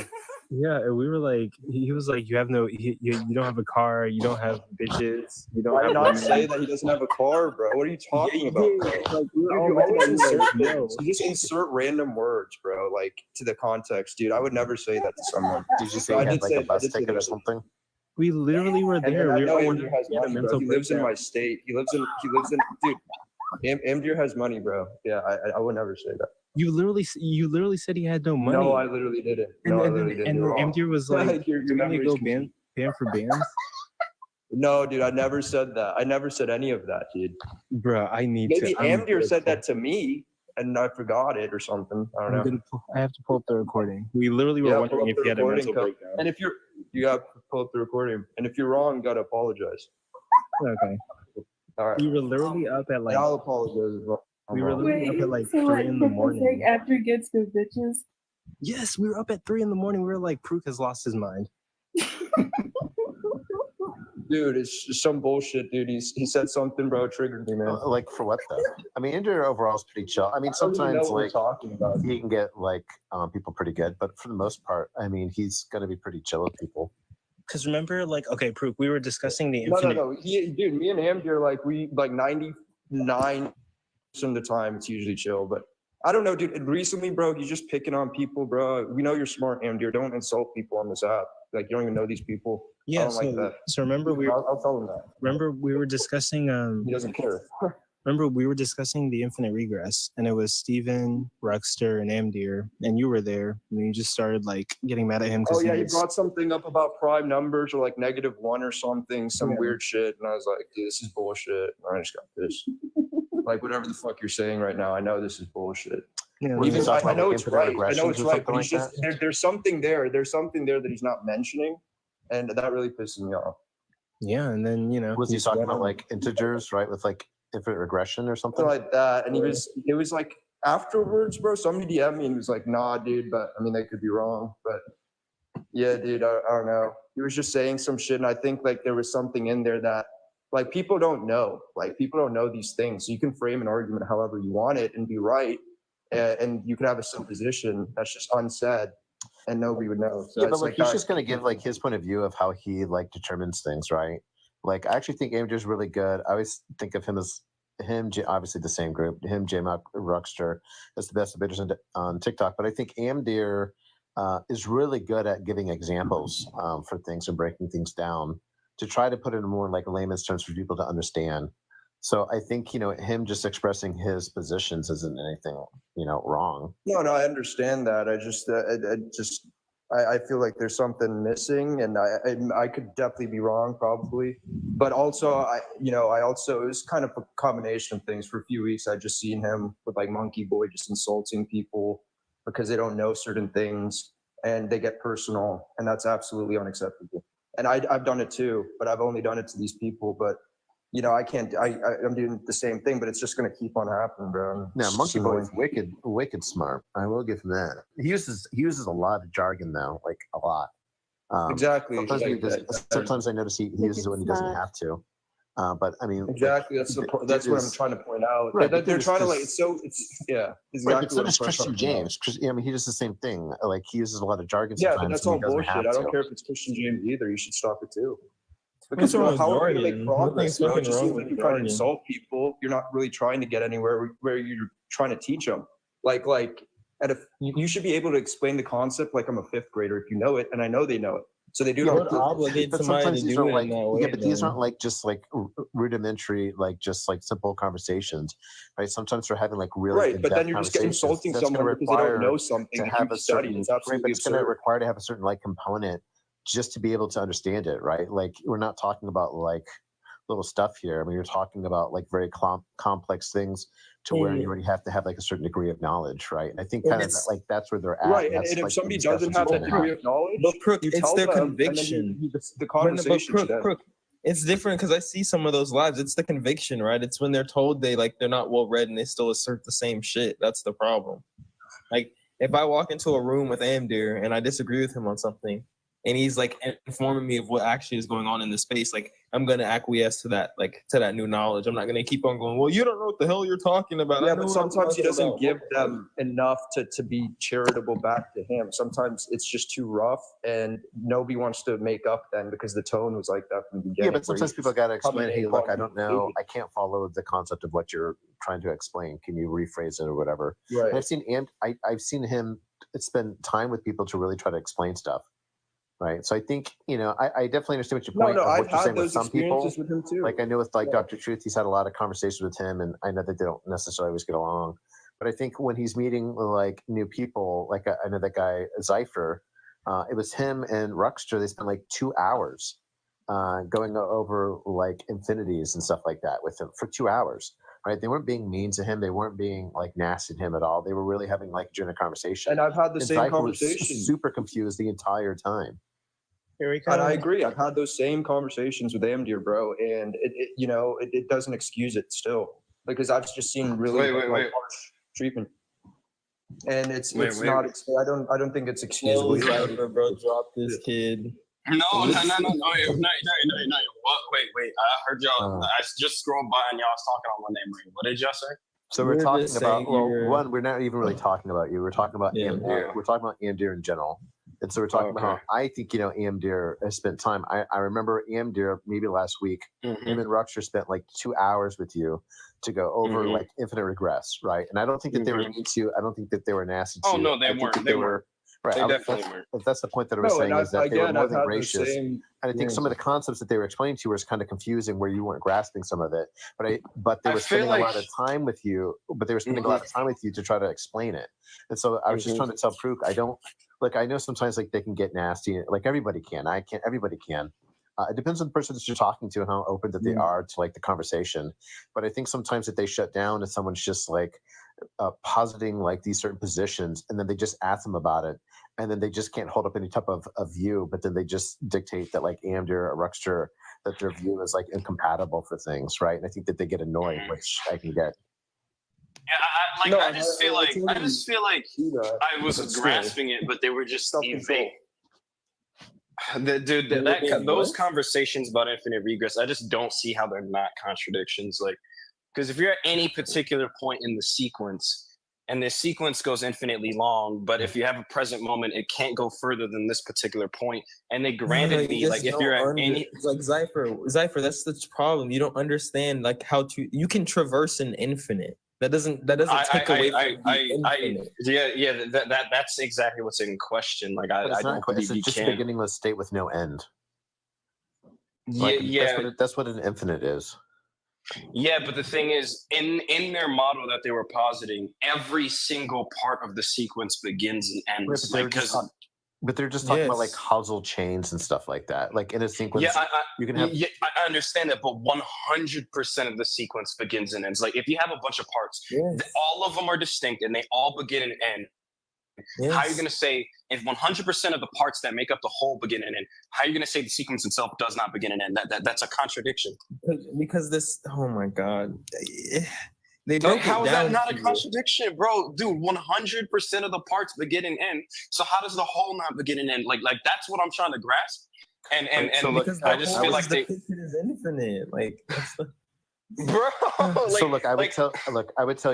Yeah, and we were like, he was like, you have no, you don't have a car, you don't have bitches, you don't Why have. not say that he doesn't have a car, bro? What are you talking about, bro? Like, we were all You looking always at you insert like, things. You just insert random words, bro, like to the context, dude. I would never say that to someone. Did you say you had like a bus ticket or something? We literally were there. And I We know were all Amdir has he had a money, bro. mental He lives in breakdown. my state. He lives in dude. Amdir has money, bro. Yeah, I would never say that. You literally said he had no money. No, I literally didn't. And, No, I and literally then, didn't. and You're then wrong. Amdir was like, Your do we need to go memory's band for bands? No, dude, I never said that. I never said any of that, dude. Bro, I need Maybe to. Amdir said that to me, and I forgot it or something. I don't know. I have to pull up the recording. We literally were Yeah, wondering pull up if the he had a recording, mental Coke. breakdown. And if you got to pull up the recording. And if you're wrong, you got to apologize. Okay. All right. We were literally up at like. I'll apologize. We were literally up at like so 3 in the morning. After he gets the bitches. Yes, we were up at 3 in the morning. We were like, Proof has lost his mind. Dude, it's just some bullshit, dude. He said something, bro. It triggered me, man. Like for what though? I mean, Andrew overall is pretty chill. I mean, I don't even sometimes know what we're like talking about. he can get like people pretty good, but for the most part, I mean, he's gonna be pretty chill with people. Because remember, like, okay, Proof, we were discussing the No, infinite. Dude, me and Amdir, like, we like 99% of the time, it's usually chill. But I don't know, dude. Recently, bro, he's just picking on people, bro. We know you're smart, Amdir. Don't insult people on this app. Like, you don't even know these people. I Yeah, don't like that. so remember I'll tell him that. remember we were discussing He doesn't care. remember we were discussing the infinite regress, and it was Steven, Ruxter, and Amdir, and you were there, and you just started like getting mad at him Oh because yeah, he brought something up about prime numbers or like -1 or something, some weird shit, and I was like, dude, this is bullshit. And I just got pissed. Like whatever the fuck you're saying right now, I know this is bullshit. Yeah, Even I know it's right. I know regressions it's or right, but something he's like just there's something there. There's something there that he's not mentioning, and that really pisses me off. Yeah, and then Was he just talking went about on. like integers, right? With like infinite regression or something? Something like that, and it was like afterwards, bro. Somebody DM'd me and was like, "Nah, dude," but I mean, they could be wrong, but yeah, dude, I don't know. He was just saying some shit, and I think like there was something in there that like people don't know. Like people don't know these things. So you can frame an argument however you want it and be right, and you can have a supposition that's just unsaid, and nobody would know. So Yeah, but it's like he's just gonna give like his point of view of how he like determines things, right? Like I actually think Amdir's really good. I always think of him as obviously the same group, him, J-Mac, Ruxter, as the best debaters on TikTok. But I think Amdir is really good at giving examples for things and breaking things down to try to put it in more like layman's terms for people to understand. So I think him just expressing his positions isn't anything wrong. No, I understand that. I feel like there's something missing, and I could definitely be wrong, probably. But also, it was kind of a combination of things. For a few weeks, I just seen him with like Monkey Boy just insulting people because they don't know certain things and they get personal, and that's absolutely unacceptable. And I've done it too, but I've only done it to these people. But I can't. I'm doing the same thing, but it's just going to keep on happening, bro. Now, Monkey Boy's wicked smart. I will give him that. He uses a lot of jargon though, like a lot. Exactly. Sometimes I notice he uses it when he doesn't have to. But I mean, exactly. That's what I'm trying to point out. Right, they're trying to Right, but so does Christian James. He does the same thing. Like he uses a lot of jargon. Yeah, but sometimes that's when all he doesn't bullshit. have I don't to. care if it's Christian James either. You should stop it too. Because What's wrong with how are you going to jargon? make progress? Nothing's Bro? It just wrong seems with like you're trying to jargon. insult people. You're not really trying to get anywhere where you're trying to teach them. Like you should be able to explain the concept like I'm a fifth grader if you know it, and I know they know it. So they do not obligate somebody to do it in that way. Yeah, but these aren't like just like rudimentary, like just like simple conversations, right? Sometimes we're having like really right, but then you're just insulting someone because they don't know something that you've studied. It's absolutely right, but it's going to require to have a certain like component just to be able to understand it, right? Like we're not talking about like little stuff here. I mean, you're talking about like very complex things to where you already have to have like a certain degree of knowledge, right? And I think kind of like that's where they're at. Right, and if somebody doesn't have that degree of knowledge, but Crook, you it's tell their them, conviction. And then the conversation. Crook, it's different because I see some of those lives. It's the conviction, right? It's when they're told they're not well read and they still assert the same shit. That's the problem. Like if I walk into a room with Amdir and I disagree with him on something, and he's like informing me of what actually is going on in the space, like I'm gonna acquiesce to that, like to that new knowledge. I'm not gonna keep on going, well, you don't know what the hell you're talking about. Yeah, but sometimes he doesn't give them enough to be charitable back to him. Sometimes it's just too rough, and nobody wants to make up then because the tone was like that from the beginning. Yeah, but sometimes people got to explain, hey, look, I don't know, I can't follow the concept of what you're trying to explain. Can you rephrase it or whatever? Right. And I've seen him spend time with people to really try to explain stuff. Right. So I think, I definitely understand what your point of what you're saying with some people. With him too. Like I know with like Dr. Truth, he's had a lot of conversations with him, and I know that they don't necessarily always get along. But I think when he's meeting like new people, like I know that guy Zypher, it was him and Ruxter. They spent like 2 hours going over like infinities and stuff like that with him for 2 hours. Right. They weren't being mean to him. They weren't being like nasty to him at all. They were really having like a genuine conversation. And I've had the same Zypher conversation. Was super confused the entire time. And I agree. I've had those same conversations with Amdir, bro, and it doesn't excuse it still, because I've just seen really harsh treatment, and it's not. I don't think it's excusable. Bro, drop this kid. No. Wait. I heard y'all. I just scrolled by and y'all was talking on one name. What did y'all say? So we're talking about one. We're not even really talking about you. We're talking about Amdir. We're talking about Amdir in general. And so we're talking about how I think, Amdir has spent time. I remember Amdir maybe last week, him and Ruxter spent like 2 hours with you to go over like infinite regress, right? And I don't think that they were mean to you. I don't think that they were nasty to you. Oh, no, they weren't. They were. Right. They definitely weren't. That's the point that I was saying, is that they were more than gracious. And I think some of the concepts that they were explaining to you was kind of confusing, where you weren't grasping some of it. But they were spending a lot of time with you. But they were spending a lot of time with you to try to explain it. And so I was just trying to tell Pruk, I know sometimes like they can get nasty, like everybody can. Everybody can. It depends on the person that you're talking to and how open that they are to like the conversation. But I think sometimes that they shut down and someone's just like positing like these certain positions, and then they just ask them about it, and then they just can't hold up any type of view, but then they just dictate that like Amdir or Ruxter, that their view is like incompatible for things, right? And I think that they get annoyed, which I can get. Yeah, I just feel like I was grasping it, but they were just evading. Those conversations about infinite regress, I just don't see how they're not contradictions. Like, because if you're at any particular point in the sequence, and this sequence goes infinitely long, but if you have a present moment, it can't go further than this particular point. And they granted me, like, if you're at any, like Zypher, that's the problem. You don't understand like how to. You can traverse an infinite. That doesn't take away from that's exactly what's in question. Like I don't believe it's just a beginningless state with no end. Like, that's what an infinite is. Yeah, but the thing is, in their model that they were positing, every single part of the sequence begins and ends. But they're just talking about like causal chains and stuff like that. Like in a sequence, you can have. Yeah, I understand that, but 100% of the sequence begins and ends. Like if you have a bunch of parts, all of them are distinct and they all begin and end. How are you going to say if 100% of the parts that make up the whole begin and end? How are you going to say the sequence itself does not begin and end? That's a contradiction. Because this, oh my god. How is that not a contradiction, bro? Dude, 100% of the parts begin and end. So how does the whole not begin and end? Like that's what I'm trying to grasp. And I just feel like the is infinite. Like, bro. So look, I would tell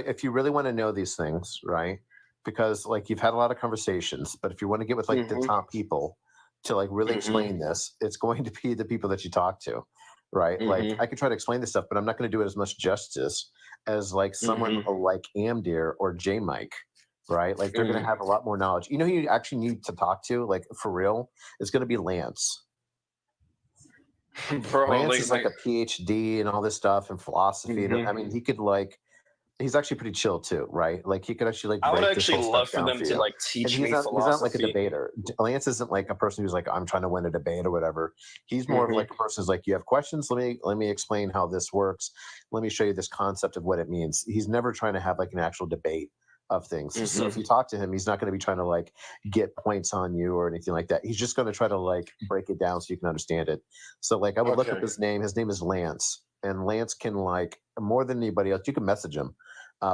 you, if you really want to know these things, right? Because like you've had a lot of conversations, but if you want to get with like the top people to like really explain this, it's going to be the people that you talk to, right? Like I could try to explain this stuff, but I'm not going to do it as much justice as like someone like Amdir or J Mike, right? Like they're going to have a lot more knowledge. You know who you actually need to talk to, like for real, is going to be Lance. Bro, Lance is like a PhD and all this stuff and philosophy. I mean, he could like, he's actually pretty chill too, right? Like he could actually like. I would break this actually whole love stuff for down them to you. like And teach me He's not like a philosophy. debater. Lance isn't like a person who's like, I'm trying to win a debate or whatever. He's more of like a person who's like, you have questions. Let me explain how this works. Let me show you this concept of what it means. He's never trying to have like an actual debate of things. So if you talk to him, he's not going to be trying to like get points on you or anything like that. He's just going to try to like break it down so you can understand it. So like I would look up his name. His name is Lance, and Lance can like more than anybody else. You can message him.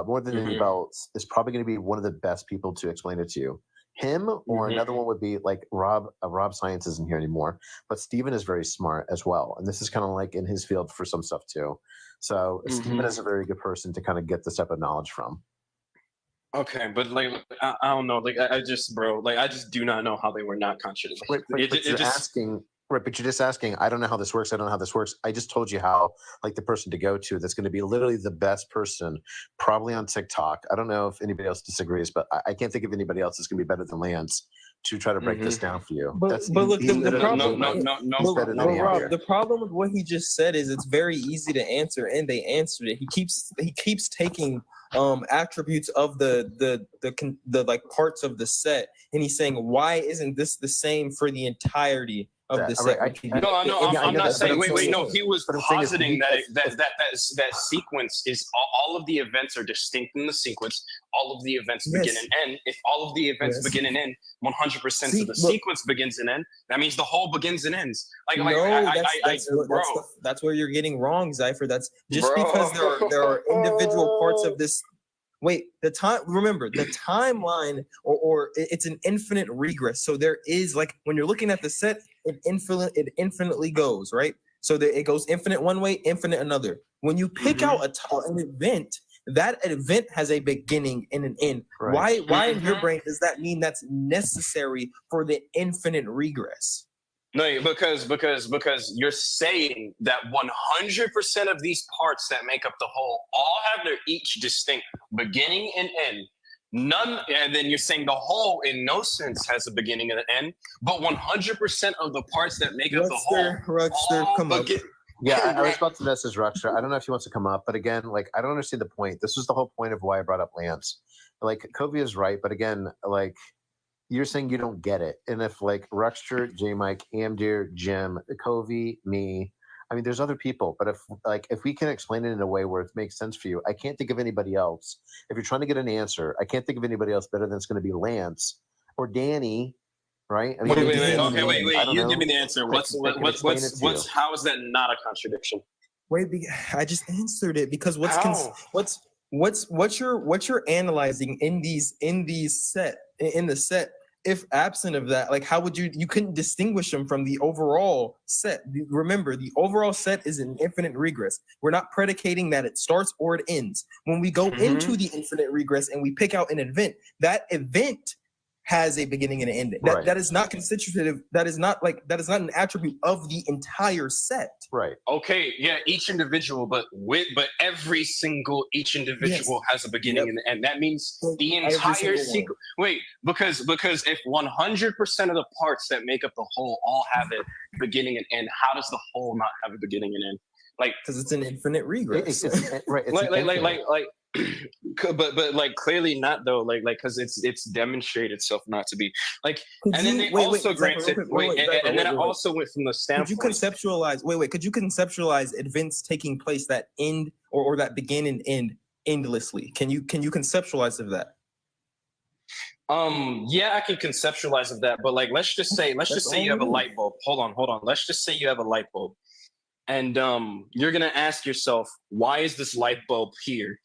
More than anybody else is probably going to be one of the best people to explain it to you. Him or another one would be like Rob. Rob Science isn't here anymore, but Steven is very smart as well, and this is kind of like in his field for some stuff too. So Steven is a very good person to kind of get this type of knowledge from. Okay, but like I don't know, like I just, bro, like I just do not know how they were not contradicting. But you're asking, right? But you're just asking. I don't know how this works. I don't know how this works. I just told you how, like the person to go to. That's going to be literally the best person, probably on TikTok. I don't know if anybody else disagrees, but I can't think of anybody else that's going to be better than Lance to try to break this down for you. But look, the problem, Rob, the problem with what he just said is it's very easy to answer, and they answered it. He keeps taking attributes of the like parts of the set, and he's saying, why isn't this the same for the entirety of the set? I'm not saying. Wait, no. He was positing that sequence is all of the events are distinct in the sequence. All of the events begin and end. If all of the events begin and end, 100% of the sequence begins and end. That means the whole begins and ends. That's where you're getting wrong, Zypher. That's just because there are individual parts of this. Wait, remember the timeline, or it's an infinite regress. So there is, like, when you're looking at the set, it infinitely goes, right? So that it goes infinite one way, infinite another. When you pick out an event, that event has a beginning and an end. Right. Why in your brain does that mean that's necessary for the infinite regress? No, because you're saying that 100% of these parts that make up the whole all have their each distinct beginning and end. None, and then you're saying the whole in no sense has a beginning and an end, but 100% of the parts that make up the whole. Ruxter, come up. Yeah, I was about to message Ruxter. I don't know if he wants to come up, but again, like I don't understand the point. This was the whole point of why I brought up Lance. Like Kobe is right, but again, like you're saying you don't get it. And if like Ruxter, J Mike, Amdir, Jim, Covey, me, I mean, there's other people, but if we can explain it in a way where it makes sense for you, I can't think of anybody else. If you're trying to get an answer, I can't think of anybody else better than it's going to be Lance or Danny, right? I mean, wait. You give me the answer. How is that not a contradiction? Wait, I just answered it because what you're analyzing in the set, if absent of that, like how would you couldn't distinguish them from the overall set. Remember, the overall set is an infinite regress. We're not predicating that it starts or it ends. When we go into the infinite regress and we pick out an event, that event has a beginning and an ending. That is not constitutive. That is not an attribute of the entire set. Right. Okay. Yeah. Each individual, but each individual has a beginning and an end. That means the entire sequence. Wait, because if 100% of the parts that make up the whole all have a beginning and end, how does the whole not have a beginning and end? Like, because it's an infinite regress. Right. But like clearly not though, like because it's demonstrated itself not to be like. And then they also granted and then I also went from the standpoint. Could you conceptualize events taking place that end or that begin and end endlessly? Can you conceptualize of that? Yeah, I can conceptualize of that, but like let's just say you have a light bulb. Hold on. Let's just say you have a light bulb, and you're gonna ask yourself, why is this light bulb here?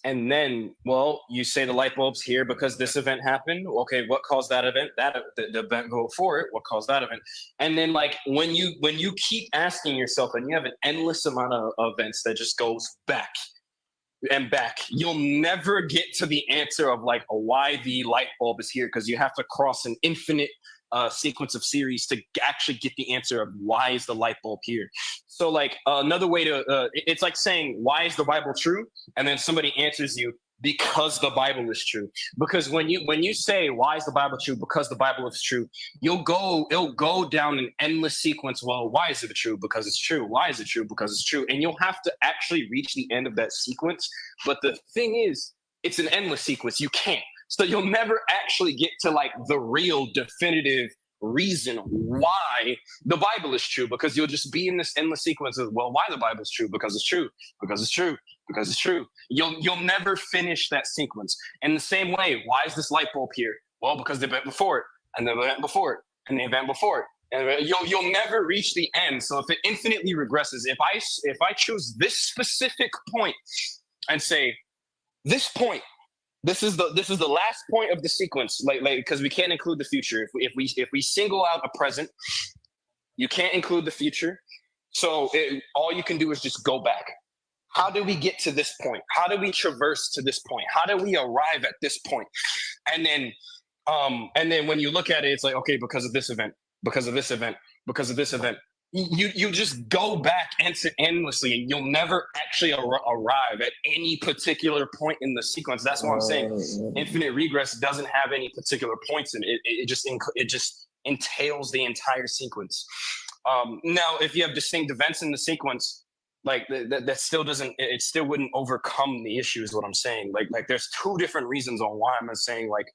And then, well, you say the light bulb's here because this event happened. Okay, what caused that event? The event before it. What caused that event? And then, like when you keep asking yourself, and you have an endless amount of events that just goes back and back, you'll never get to the answer of like why the light bulb is here, because you have to cross an infinite sequence of series to actually get the answer of why is the light bulb here. So like another way to it's like saying, why is the Bible true? And then somebody answers you, because the Bible is true. Because when you say, why is the Bible true? Because the Bible is true, it'll go down an endless sequence. Well, why is it true? Because it's true. Why is it true? Because it's true. And you'll have to actually reach the end of that sequence. But the thing is, it's an endless sequence. You can't. So you'll never actually get to like the real definitive reason why the Bible is true, because you'll just be in this endless sequence of, well, why the Bible is true? Because it's true. Because it's true. Because it's true. You'll never finish that sequence. In the same way, why is this light bulb here? Well, because the event before it, and the event before it, and the event before it. And you'll never reach the end. So if it infinitely regresses, if I choose this specific point and say, this point, this is the last point of the sequence, like because we can't include the future. If we single out a present, you can't include the future. So all you can do is just go back. How do we get to this point? How do we traverse to this point? How do we arrive at this point? And then when you look at it, it's like, okay, because of this event, because of this event, because of this event. You just go back endlessly, and you'll never actually arrive at any particular point in the sequence. That's what I'm saying. Infinite regress doesn't have any particular points in it. It just entails the entire sequence. Now, if you have distinct events in the sequence, like that still doesn't. It still wouldn't overcome the issue. Is what I'm saying. Like there's two different reasons on why I'm saying like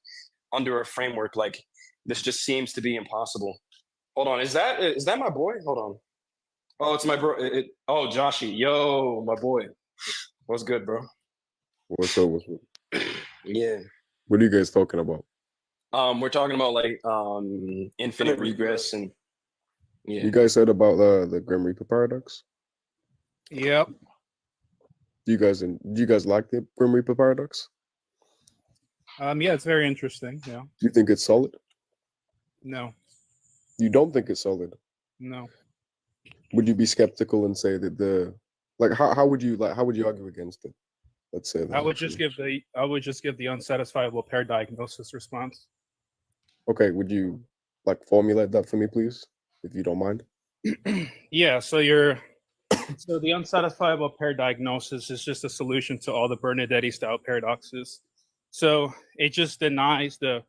under a framework like this just seems to be impossible. Hold on, is that my boy? Hold on. Oh, it's my bro. Oh, Joshy, yo, my boy. What's good, bro? What's up? What's up? Yeah. What are you guys talking about? We're talking about like infinite regress and yeah. You guys said about the Grim Reaper paradox. Yep. Do you guys like the Grim Reaper paradox? Yeah, it's very interesting. Yeah. Do you think it's solid? No. You don't think it's solid? No. Would you be skeptical and say that how would you argue against it? Let's say that. I would just give the unsatisfiable pair diagnosis response. Okay, would you formulate that for me, please, if you don't mind? Yeah, so the unsatisfiable pair diagnosis is just a solution to all the Bernadetti style paradoxes. So it just denies the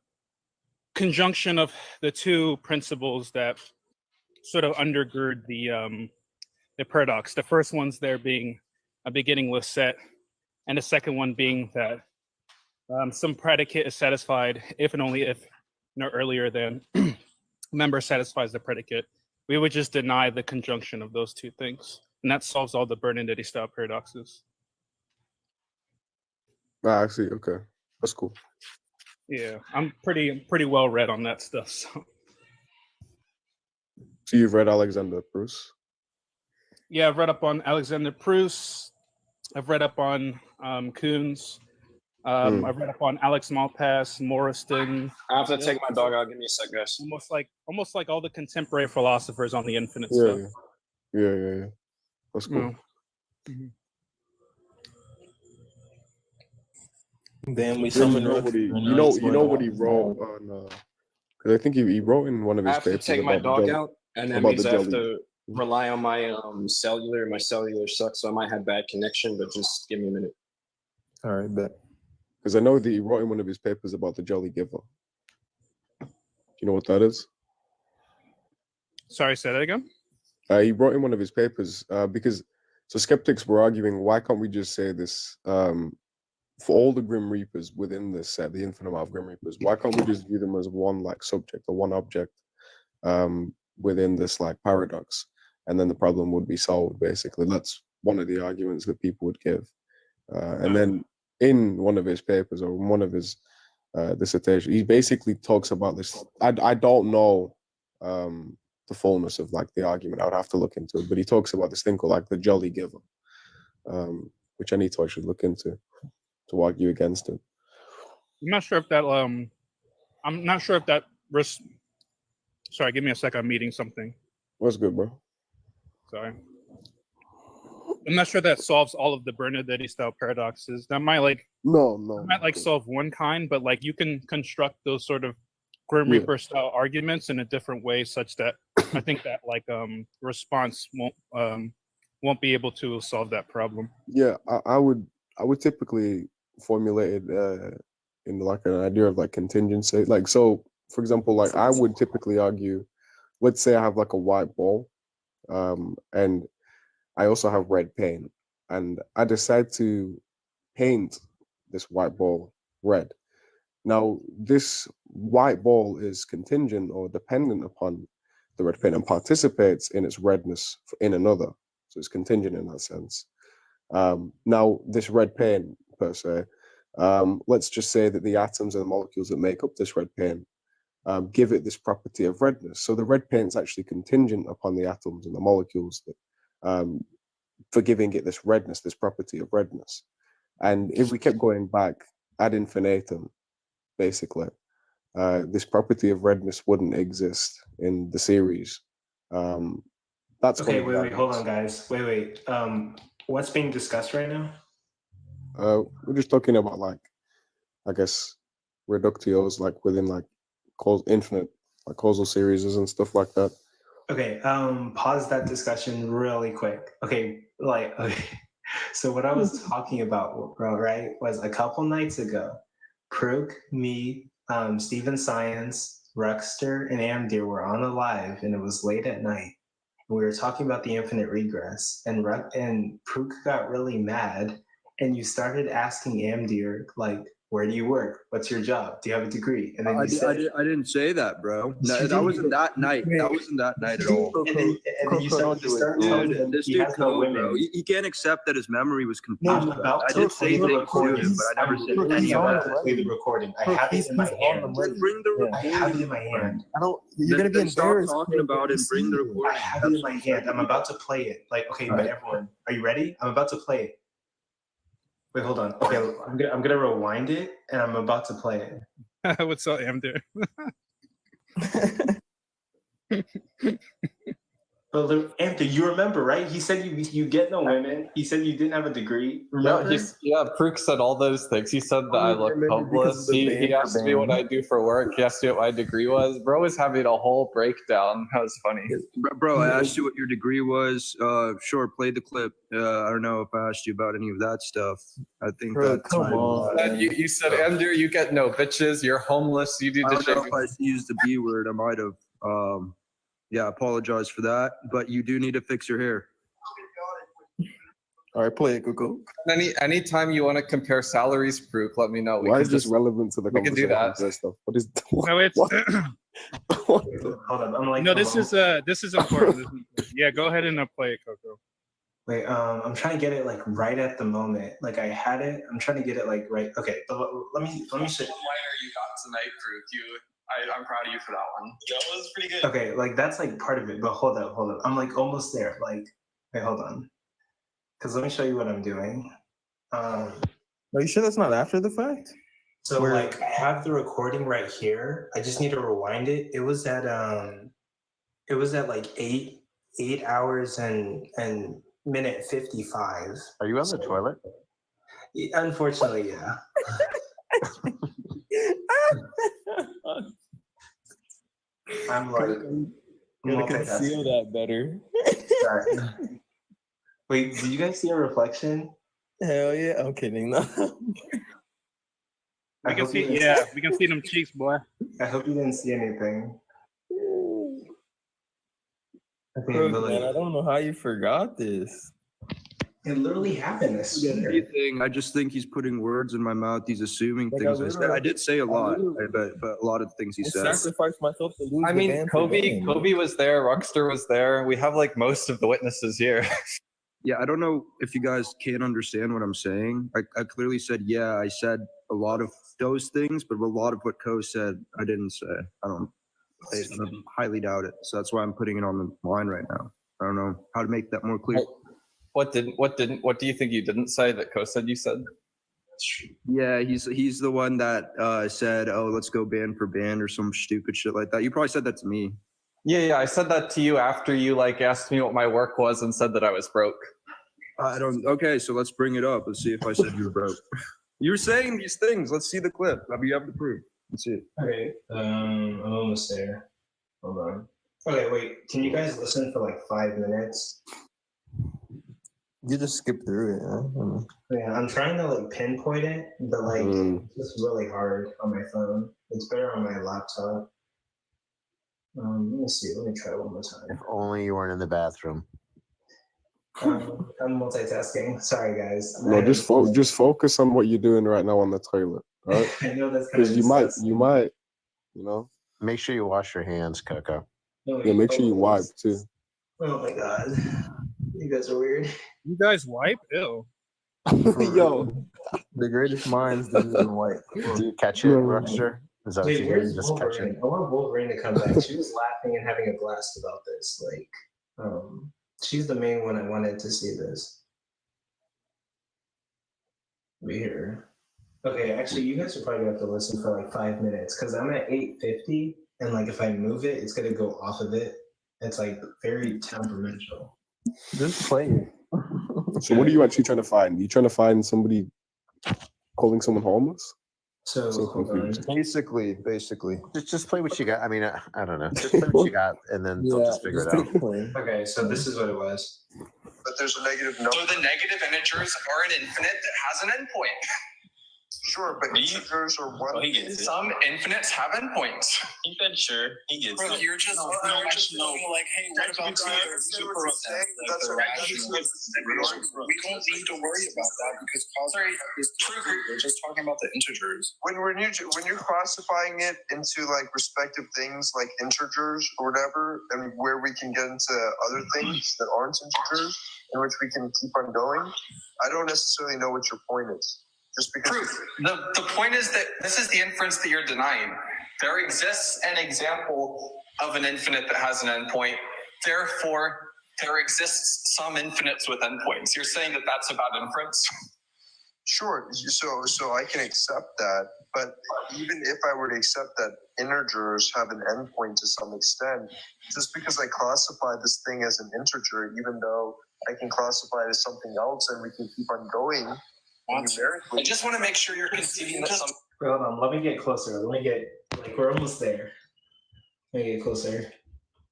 conjunction of the two principles that sort of undergird the paradox. The first one's there being a beginningless set, and the second one being that some predicate is satisfied if and only if no earlier than member satisfies the predicate. We would just deny the conjunction of those two things, and that solves all the Bernadetti style paradoxes. I see. Okay, that's cool. Yeah, I'm pretty well read on that stuff. So you've read Alexander Proust? Yeah, I've read up on Alexander Proust. I've read up on Kuhns. I've read up on Alex Malpass, Morriston. I have to take my dog out. Give me a sec, guys. Almost like all the contemporary philosophers on the infinite Yeah, stuff. yeah. That's cool. Mm-hmm. Then we Really, summon you know what he wrote on because I think he wrote in one of I his have to papers take my about dog the out, and that about means the I have jelly. to rely on my cellular. My cellular sucks, so I might have bad connection. But just give me a minute. All right, bet. Because I know that he wrote in one of his papers about the Jolly Giver. Do you know what that is? Sorry, say that again. He wrote in one of his papers because skeptics were arguing, why can't we just say this for all the Grim Reapers within this set, the infinite amount of Grim Reapers? Why can't we just view them as one subject or one object within this paradox, and then the problem would be solved? Basically, that's one of the arguments that people would give. And then in one of his papers or one of his dissertation, he basically talks about this. I don't know the fullness of the argument. I would have to look into it, but he talks about this thing called the Jolly Giver, which I need to actually look into to argue against it. I'm not sure if that Sorry, give me a sec. I'm meeting something. What's good, bro? Sorry. I'm not sure that solves all of the Bernadetti style paradoxes. That might solve one kind, but you can construct those sort of Grim Reaper style arguments in a different way, such that I think that response won't be able to solve that problem. Yeah, I would typically formulated in like an idea of like contingency. Like, so for example, like I would typically argue, let's say I have like a white ball, and I also have red paint, and I decide to paint this white ball red. Now, this white ball is contingent or dependent upon the red paint and participates in its redness in another. So it's contingent in that sense. Now, this red paint per se, let's just say that the atoms and the molecules that make up this red paint give it this property of redness. So the red paint is actually contingent upon the atoms and the molecules that, for giving it this redness, this property of redness. And if we kept going back ad infinitum, basically, this property of redness wouldn't exist in the series. That's Okay, one of the wait, hold on, arguments. guys. Wait. What's being discussed right now? We're just talking about like, I guess, reductios, like within like infinite like causal series and stuff like that. Okay, pause that discussion really quick. Okay. So what I was talking about, bro, right, was a couple nights ago, Krug, me, Steven Science, Ruxter, and Amdir were on a live, and it was late at night. We were talking about the infinite regress, and Krug got really mad, and you started asking Amdir, like, where do you work? What's your job? Do you have a degree? And then you said, I didn't say that, bro. No, You that did. wasn't that night. That wasn't that night at all. And then you started telling him This he dude, has no Coco, women. bro. He can't accept that his memory was No, confused. I'm about I to did play say the things to recording. him, but I never said any I'm of about that. to play the recording. I have it in my hand. Bring the recording. I have it in my hand. I don't. You're gonna be embarrassed. Stop talking about it and bring the recording. I have it in my hand. I'm about to play it. Like, okay, but everyone, are you ready? I'm about to play it. Wait, hold on. Okay, I'm gonna rewind it, and I'm about to play it. What's up, Amdir? But Anthony, you remember, right? He said you get no women. He said you didn't have a degree. Remember? Yeah, Prook said all those things. He said that I look hopeless. He asked me what I do for work. He asked me what my degree was. Bro was having a whole breakdown. That was funny. Bro, I asked you what your degree was. Sure, play the clip. I don't know if I asked you about any of that stuff. I think Bro, that's come on. And you said, Andrew, you get no bitches. You're homeless. You need I to don't know shave. if I used the B word. I might have. Yeah, I apologize for that. But you do need to fix your hair. All right, play it, Coco. Anytime you want to compare salaries, Prook, let me know. Why is this relevant to the we can do conversation? that. Stuff? What is? No, it's What? Hold on. I'm like, no. This is important. This is important. Yeah, go ahead and play it, Coco. Wait, I'm trying to get it like right at the moment. Like I had it. I'm trying to get it like right. Okay, but let me show. Liner you got tonight, Prook. I'm proud of you for that one. That was pretty good. Okay, like that's like part of it. But hold up. I'm like almost there. Like, wait, hold on. Because let me show you what I'm doing. Are you sure that's not after the fact? So like I have the recording right here. I just need to rewind it. It was at like 8 hours and minute 55. Are you on the toilet? Unfortunately, yeah. I'm like, gonna conceal that better. Sorry. Wait, do you guys see a reflection? Hell yeah! I'm kidding. No. We can see. Yeah, we can see them cheeks, boy. I hope you didn't see anything. Okay, Bro, man, I don't know how you forgot this. It literally happened. I swear. I just think he's putting words in my mouth. He's assuming things. I did say a lot, but a lot of things he I said. sacrificed myself to lose. I the mean, band for game. Kobe was there. Rockstar was there. We have like most of the witnesses here. Yeah, I don't know if you guys can understand what I'm saying. I clearly said, yeah, I said a lot of those things, but a lot of what Ko said, I didn't say. I highly doubt it. So that's why I'm putting it on the line right now. I don't know how to make that more clear. What do you think you didn't say that Ko said you said? Yeah, he's the one that said, oh, let's go band for band or some stupid shit like that. You probably said that to me. Yeah, I said that to you after you like asked me what my work was and said that I was broke. Okay, so let's bring it up. Let's see if I said you were broke. You were saying these things. Let's see the clip. You have the proof. Let's see it. Okay, I'm almost there. Hold on. Okay, wait. Can you guys listen for like 5 minutes? You just skip through it. Huh? Yeah, I'm trying to like pinpoint it, but like it's really hard on my phone. It's better on my laptop. Let me see. Let me try one more time. If only you weren't in the bathroom. I'm multitasking. Sorry, guys. No, just focus on what you're doing right now on the toilet, right? I know that's kind of Because you might, you know. Make sure you wash your hands, Coco. Yeah, make sure you wipe too. Oh my god, you guys are weird. You guys wipe? Ew. Yo, the greatest minds didn't even wipe. Do you catch it, Rookster? Is that what Wait, you do? where's You just catch Wolverine? it? I want Wolverine to come back. She was laughing and having a blast about this. Like, she's the main one I wanted to see this. Weird. Okay, actually, you guys are probably gonna have to listen for like 5 minutes because I'm at 850, and like if I move it, it's gonna go off of it. It's like very temperamental. Just play it. So what are you actually trying to find? Are you trying to find somebody calling someone homeless? So confused. Basically. Just play what you got. I mean, I don't know. Just play what you got, and then they'll just figure it out. Okay, so this is what it was. But there's a negative number. So the negative integers are an infinite that has an endpoint. Sure, but integers are one. Some infinites have endpoints. He said sure. He gets Bro, it. you're just like, hey, what about the super we don't need to worry about that because causation is true. We're just talking about the integers. When you're classifying it into like respective things like integers or whatever, and where we can get into other things that aren't integers, in which we can keep on going, I don't necessarily know what your point is. Just because proof. The point is that this is the inference that you're denying. There exists an example of an infinite that has an endpoint. Therefore, there exists some infinites with endpoints. You're saying that that's a bad inference? Sure. So I can accept that, but even if I were to accept that integers have an endpoint to some extent, just because I classify this thing as an integer, even though I can classify it as something else and we can keep on going. I just want to make sure you're conceding that some. Hold on, let me get closer. Let me get we're almost there. Let me get closer.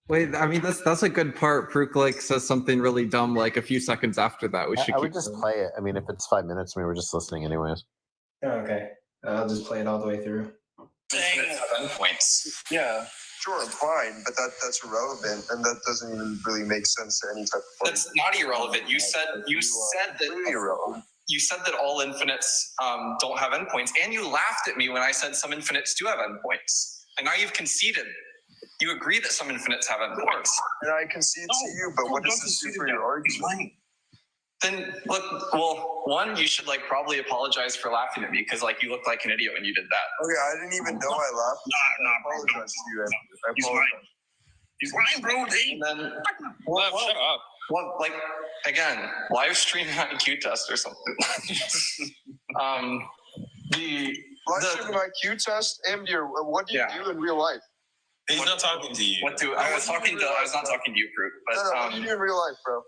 Wait, I mean that's a good part. Prook like says something really dumb like a few seconds after that. We should. I would just play it. I mean, if it's 5 minutes, we were just listening anyways. Oh, okay, I'll just play it all the way through. Endpoints. Yeah. Sure, fine, but that's irrelevant, and that doesn't even really make sense to any type of. That's not irrelevant. You said that. Really irrelevant. You said that all infinites don't have endpoints, and you laughed at me when I said some infinites do have endpoints. And now you've conceded. You agree that some infinites have endpoints. And I concede to you, but what does this do for your argument? Then look, well, one, you should probably apologize for laughing at me because you looked like an idiot when you did that. Okay, I didn't even know I laughed. I apologize to you. I apologize. He's lying, bro. And then, shut up. Well, again, live stream IQ test or something. Live stream an IQ test, Amdir. What do you do in real life? He's not talking to you. I was not talking to you, Prue. But no, what do you do in real life, bro?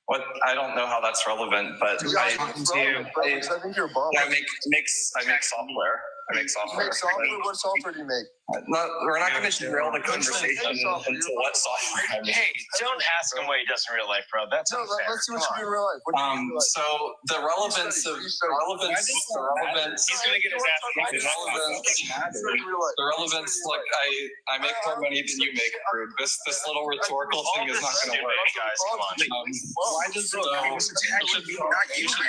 What I don't know how that's relevant, but I think you're a bum. I make software. I make software. You make software? What software do you make? We're not going to derail the conversation into what software I make. Hey, don't ask him what he does in real life, bro. That's unfair. Let's see what you do in real life. What do you do in real life? So the relevance of He's gonna get his ass kicked. The relevance. Look, I make more money than you make, Prue. This little rhetorical thing is not going to work, guys. Come on. You should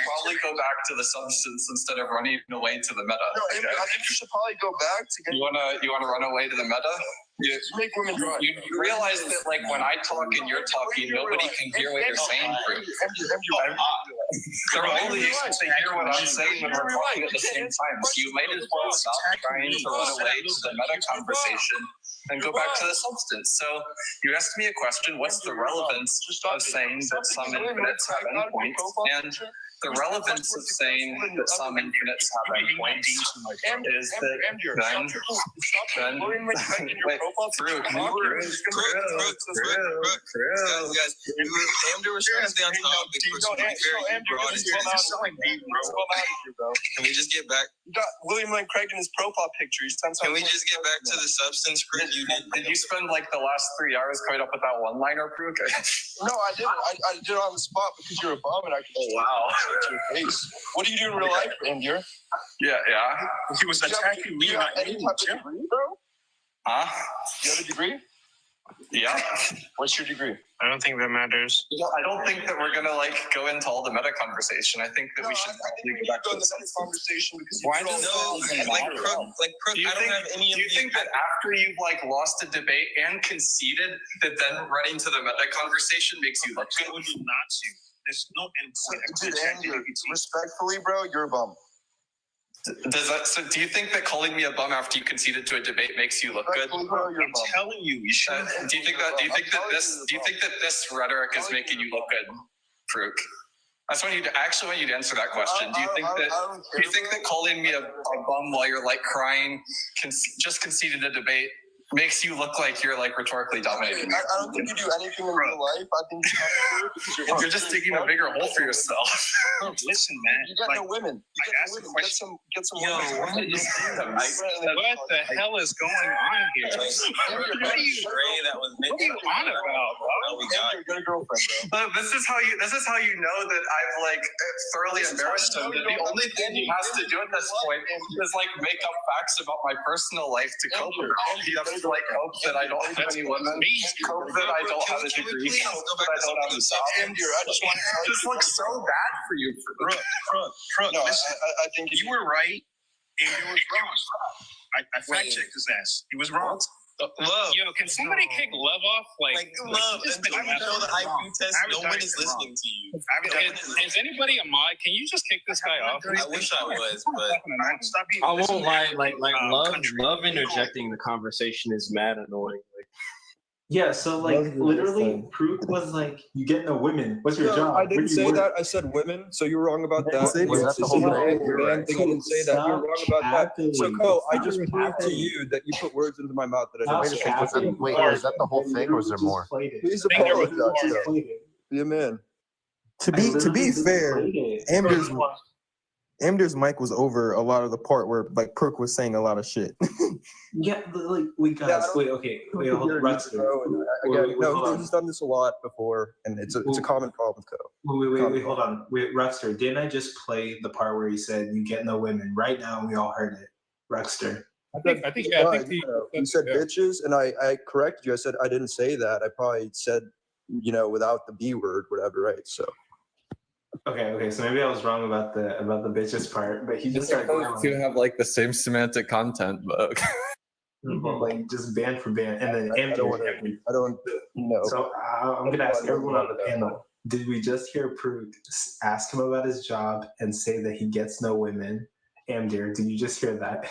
probably go back to the substance instead of running away to the meta. No, I think you should probably go back to get. You wanna run away to the meta? You make women drive. You realize that when I talk and you're talking, nobody can hear what you're saying, Prue. They're only able to hear what I'm saying when we're talking at the same time. So you might as well stop trying to run away to the meta conversation and go back to the substance. So you asked me a question, what's the relevance of saying that some infinites have endpoints? And the relevance of saying that some infinites have endpoints is that then wait, Prue, can you hear me? Guys, Amder was trying to stay on topic for some very broad. Can we just get back? You got William Lane Craig in his profile picture. Can we just get back to the substance? Did you spend like the last 3 hours coming up with that one-liner, Brooke? No, I didn't. I did it on the spot because you're a bum and I could just to your face. What do you do in real life, Andir? Yeah. He was attacking me, not you, Jim. Bro? Huh? Do you have a degree? Yeah. What's your degree? I don't think that matters. I don't think that we're gonna like go into all the meta conversation. I think that we should probably go back to the conversation because why does Crook, do you think that after you've like lost a debate and conceded that then running to the meta conversation makes you look good? Not to. There's no endpoint. Respectfully, bro, you're a bum. So do you think that calling me a bum after you conceded to a debate makes you look good? I'm telling you, you should. Do you think that this rhetoric is making you look good, Farouk? I actually want you to answer that question. Do you think that calling me a bum while you're like crying, just conceded a debate, makes you look like you're like rhetorically dominating? I don't think you do anything in real life. I think you're just digging a bigger hole for yourself. Listen, man. You got no women. You got no women. Get some women. What the hell is going on here? What are you on about, bro? Get a girlfriend, bro. This is how you know that I've like thoroughly embarrassed him. That the only thing he has to do at this point is like make up facts about my personal life to cope with. He has to like hope that I don't have any women, hope that I don't have a degree, hope that I don't have a job. This looks so bad for you. Crook, no, listen, I think you were right and you was wrong. I fact checked his ass. He was wrong. Love. Yo, can somebody kick Love off? Like Love, until you know the IQ test, no one is listening to you. Is anybody a mod? Can you just kick this guy off? I wish I was, but stop being. I won't lie. Like love interjecting the conversation is mad annoying. Like, yeah, so like literally, Proof was like, "You get no women. What's your job?" I didn't say that. I said women. So you're wrong about that. That's the whole thing. Man thing, I didn't say that. You're wrong about that. So, Co, I just proved to you that you put words into my mouth that I didn't say. Wait, is that the whole thing, or is there more? Please apologize. Be a man. To be fair, Amder's mic was over a lot of the part where like Perk was saying a lot of shit. Yeah, like we guys. Wait, hold on. No, he's done this a lot before, and it's a common problem with Co. Wait, hold on. Wait, Ruxter, didn't I just play the part where he said you get no women? Right now, we all heard it. Ruxter. I think you said bitches, and I corrected you. I said I didn't say that. I probably said, without the B word, whatever, right? So. Okay, so maybe I was wrong about the bitches part, but he just started those two have like the same semantic content, but like just band for band, and then I don't know. So I'm gonna ask everyone on the panel: did we just hear Prue ask him about his job and say that he gets no women? Amdir, did you just hear that?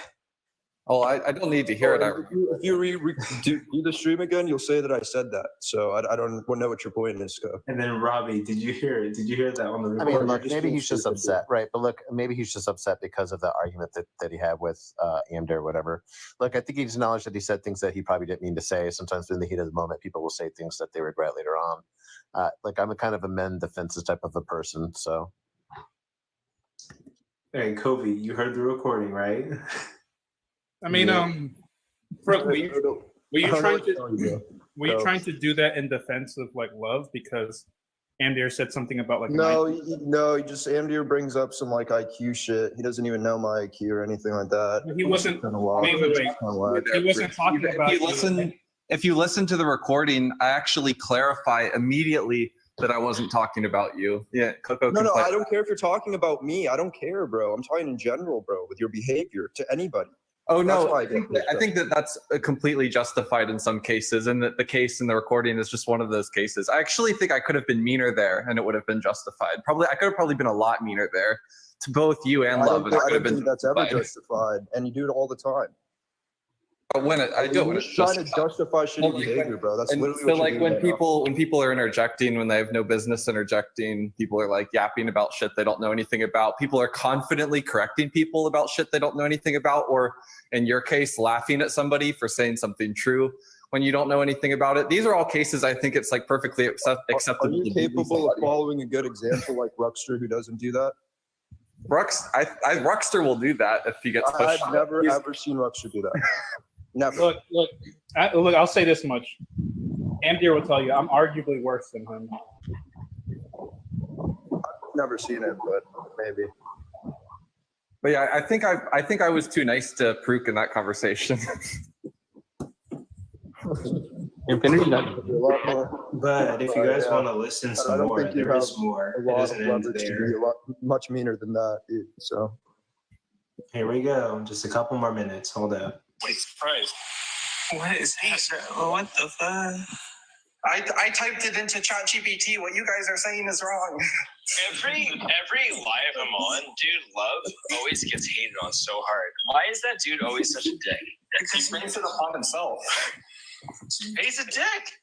Oh, I don't need to hear it. If you do the stream again, you'll say that I said that. So I don't know what your point is, Scott. And then Robbie, did you hear it? Did you hear that on the recording? I mean, look, maybe he's just upset, right? But look, maybe he's just upset because of the argument that he had with Amder or whatever. Look, I think he's acknowledged that he said things that he probably didn't mean to say. Sometimes in the heat of the moment, people will say things that they regret later on. Like I'm a kind of a men defenses type of a person, so. Hey, Kobe, you heard the recording, right? I mean, Brooke, were you trying to do that in defense of like Love because Amdir said something about like no, he just Amdir brings up some like IQ shit. He doesn't even know my IQ or anything like that. He wasn't. He wasn't talking about. If you listen to the recording, I actually clarify immediately that I wasn't talking about you. Yeah, Coco. No, I don't care if you're talking about me. I don't care, bro. I'm talking in general, bro, with your behavior to anybody. Oh no, I think that that's completely justified in some cases, and that the case in the recording is just one of those cases. I actually think I could have been meaner there, and it would have been justified. I could have probably been a lot meaner there to both you and Love. I don't think that's ever justified, and you do it all the time. But I do it when it's trying to justify shitty behavior, bro. That's literally what you're doing. When people are interjecting when they have no business interjecting, people are like yapping about shit they don't know anything about. People are confidently correcting people about shit they don't know anything about, or in your case, laughing at somebody for saying something true when you don't know anything about it. These are all cases I think it's like perfectly acceptable. Are you capable of following a good example like Ruxter, who doesn't do that? Ruxter will do that if he gets pushed. I've never ever seen Ruxter do that. Never. Look. I'll say this much. Amdir will tell you, I'm arguably worse than him. Never seen it, but maybe. But yeah, I think I was too nice to Prook in that conversation. Infinity a lot more. But if you guys want to listen I some don't more, think you there have is more. a It lot of doesn't end leverage to there. be a lot much meaner than that, dude. So Here we go. Just a couple more minutes. Hold up. Wait, surprise. What is that? What the fuck? I typed it into ChatGPT. What you guys are saying is wrong. Every live I'm on, dude, Love always gets hated on so hard. Why is that dude always such a dick? Because he brings it upon himself. He's a dick.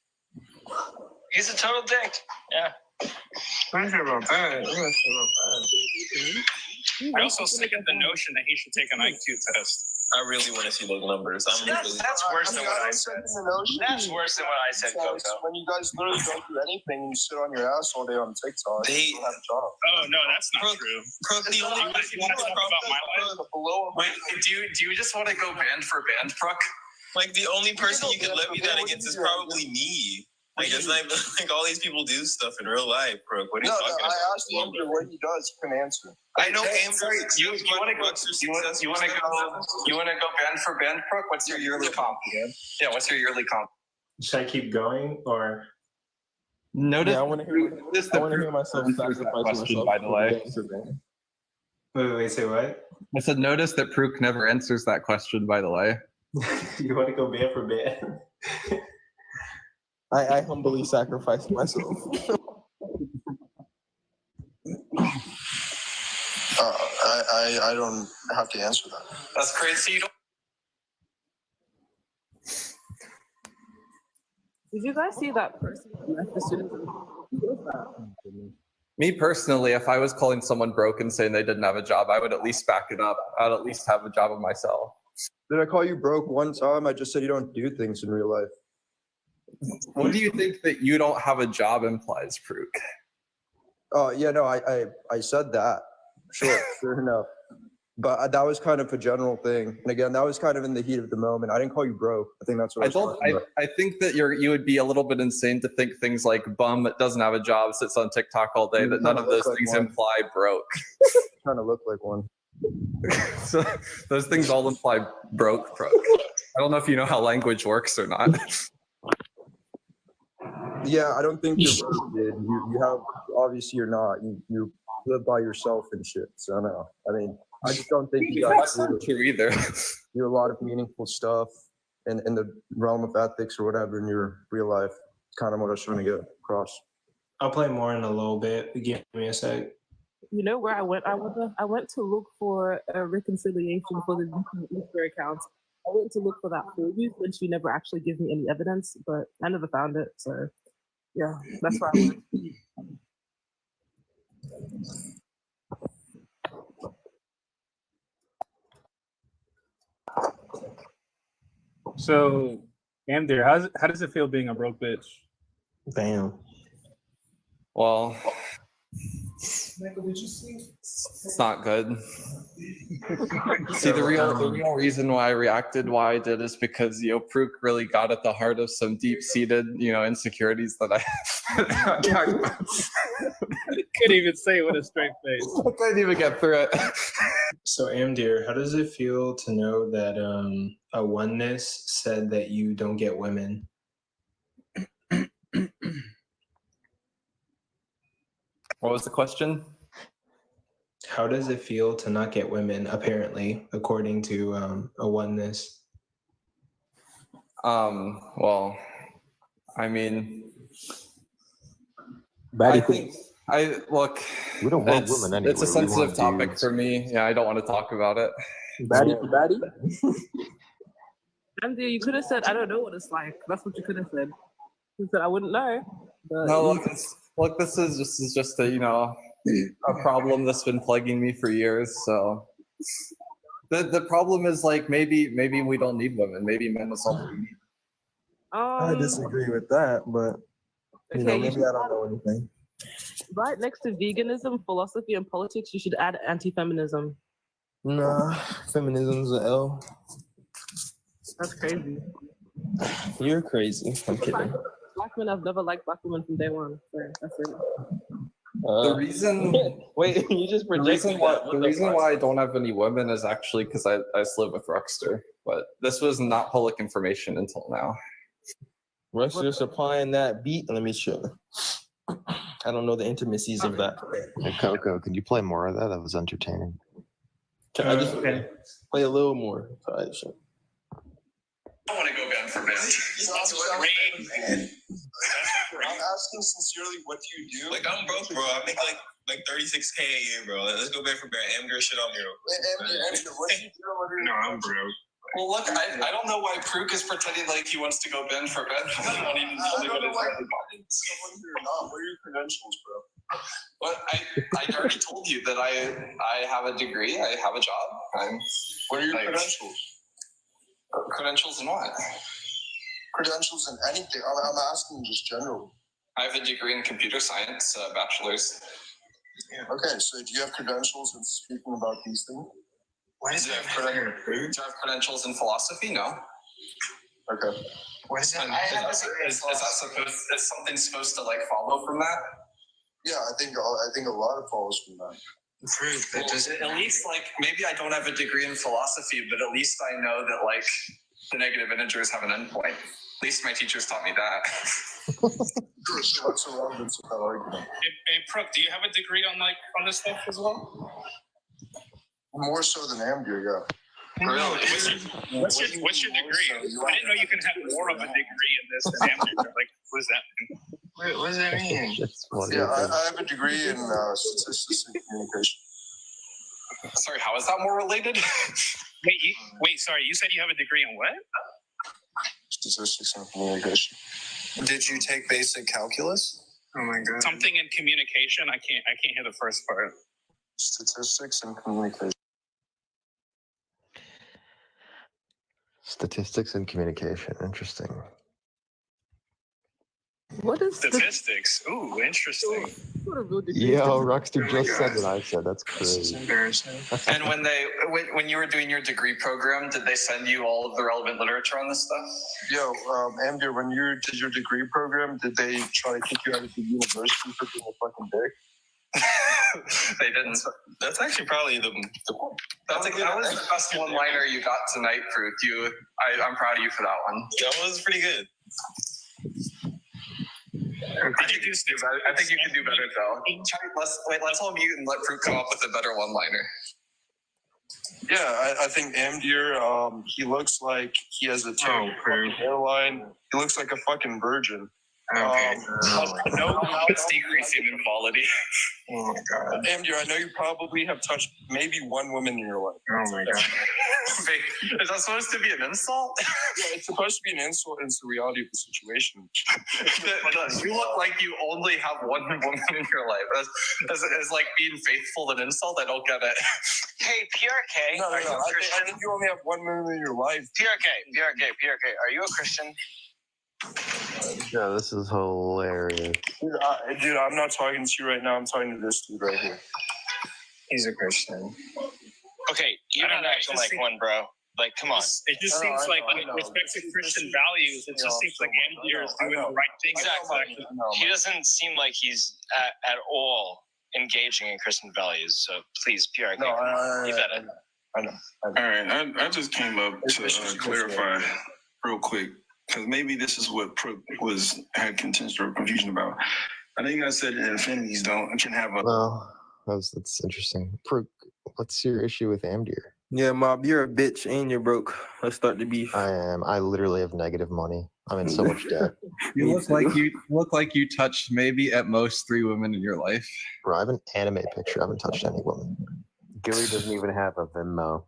He's a total dick. Yeah. I'm not sure about that. I also second the notion that he should take an IQ test. I really want to see those numbers. That's worse than what I said. That's worse than what I said, Coco. When you guys literally don't do anything, you sit on your ass all day on TikTok. They don't have a job. Oh no, that's not true. The only You want to talk about my life? Wait, do you just want to go band for band, Prook? like the only person you could levy that against is probably me. Like it's not like all these people do stuff in real life, bro. What are you talking about? I asked Andrew what he does. He can answer. I know You want to go band for band, Prook? What's your yearly comp? Yeah, what's your yearly comp? Should I keep going or? Notice. I want to hear myself sacrifice myself. By the way, Wait, say what? I said notice that Prook never answers that question. By the way, You want to go band for band? I humbly sacrificed myself. I don't have to answer that. That's crazy. You don't. Did you guys see that person who left the students? Who was that? me personally, if I was calling someone broke and saying they didn't have a job, I would at least back it up. I'd at least have a job of myself. Did I call you broke one time? I just said you don't do things in real life. What do you think that you don't have a job implies, Prook? Oh yeah, no, I said that. Sure enough. But that was kind of a general thing. And again, that was kind of in the heat of the moment. I didn't call you broke. I think that's what I think that you would be a little bit insane to think things like bum that doesn't have a job, sits on TikTok all day, that none of those things imply broke. Trying to look like one. So those things all imply broke. I don't know if you know how language works or not. Yeah, I don't think you're broke, dude. You have, obviously you're not. You live by yourself and shit. So I don't know. I mean, I just don't think you That's not true either. do a lot of meaningful stuff in the realm of ethics or whatever in your real life. It's kind of what I was trying to get across. I'll play more in a little bit. Give me a sec. You know where I went? I went to look for a reconciliation for the Easter accounts. I went to look for that for you, but she never actually gave me any evidence, but I never found it. So yeah, that's where I went. So, Amdir, how does it feel being a broke bitch? Damn. Well, it's not good. See, the real reason why I reacted why I did is because Prook really got at the heart of some deep-seated, insecurities that I couldn't even say it with a straight face. I couldn't even get through it. So, Amdir, how does it feel to know that a oneness said that you don't get women? What was the question? How does it feel to not get women, apparently, according to a oneness? Well, I mean, I think look. We don't want women anyway. It's a sensitive topic for me. Yeah, I don't want to talk about it. Baddie. Amdir, you could have said, "I don't know what it's like." That's what you could have said. You said, "I wouldn't know." But No, look, this is just a a problem that's been plaguing me for years. So the problem is maybe we don't need women. Maybe men is all we need. I disagree with that, but maybe I don't know anything. Right next to veganism, philosophy, and politics, you should add anti-feminism. Nah, feminism's an L. That's crazy. You're crazy. I'm kidding. Black men have never liked black women from day one. So that's it. The reason wait, you just the reason why I don't have any women is actually because I just live with Ruxter. But this was not public information until now. Ruxter supplying that beat. Let me show. I don't know the intimacies of that. Hey, Coco, could you play more of that? That was entertaining. Can I just play a little more? Sorry, sure. I want to go band for band. I'm asking sincerely, what do you do? Like, I'm broke, bro. I make like 36K a year, bro. Let's go band for band. Amger, shit on me real quick. What do you do? No, I'm broke. Well, look, I don't know why Pruk is pretending like he wants to go bend for bend. I don't even tell me what his What are your credentials, bro? But I already told you that I have a degree. I have a job. What are your credentials? Credentials in what? Credentials in anything. I'm asking just generally. I have a degree in computer science, bachelor's. Okay, so do you have credentials in speaking about these things? What is that? Do I have credentials in philosophy? No. Okay. What is that? Is that supposed? Is something supposed to like follow from that? Yeah, I think a lot of follows from that. Well, at least like maybe I don't have a degree in philosophy, but at least I know that like the negative integers have an endpoint. At least my teachers taught me that. Sure, so what's the relevance of that argument? Hey, Pruk, do you have a degree on this stuff as well? More so than Amger, yeah. Really? What's your degree? I didn't know you can have more of a degree in this than Amger. Like, what does that mean? What does that mean? Yeah, I have a degree in statistics and communication. Sorry, how is that more related? Wait, sorry, you said you have a degree in what? Statistics and communication. Did you take basic calculus? Oh my god. Something in communication. I can't hear the first part. Statistics and communication. Statistics and communication. Interesting. What is statistics? Ooh, interesting. What a real degree. Yo, Ruxter just said what I said. That's crazy. Embarrassing. And when you were doing your degree program, did they send you all of the relevant literature on this stuff? Yo, Amger, when you did your degree program, did they try to kick you out of the university for being a fucking dick? They didn't. That's actually probably the that was the best one-liner you got tonight, Pruk. I'm proud of you for that one. That was pretty good. I think you can do better though. Let's all mute and let Pruk come up with a better one-liner. Yeah, I think Amdir, he looks like he has a terrible fucking hairline. He looks like a fucking virgin. Okay. It's decreasing in quality. Oh my god. Amdir, I know you probably have touched maybe one woman in your life. Oh my god. Is that supposed to be an insult? Yeah, it's supposed to be an insult. It's the reality of the situation. You look like you only have one woman in your life. Is like being faithful an insult? I don't get it. Hey, PRK. No, I think you only have one woman in your life. PRK. Are you a Christian? Yeah, this is hilarious. Dude, I'm not talking to you right now. I'm talking to this dude right here. He's a Christian. Okay, you're not acting like one, bro. Like, come on. It just seems like with respect to Christian values, it just seems like Amdir is doing the right thing. Exactly. He doesn't seem like he's at all engaging in Christian values. So please, PRK, leave that in. I know. All right, I just came up to clarify real quick, because maybe this is what Pruk had contention or confusion about. I think I said infinities can have a. Well, that's interesting. Pruk, what's your issue with Amdir? Yeah, Mob, you're a bitch and you're broke. Let's start the beef. I am. I literally have negative money. I'm in so much debt. You look like you touched maybe at most 3 women in your life. Bro, I have an anime picture. I haven't touched any woman. Gilly doesn't even have a Venmo.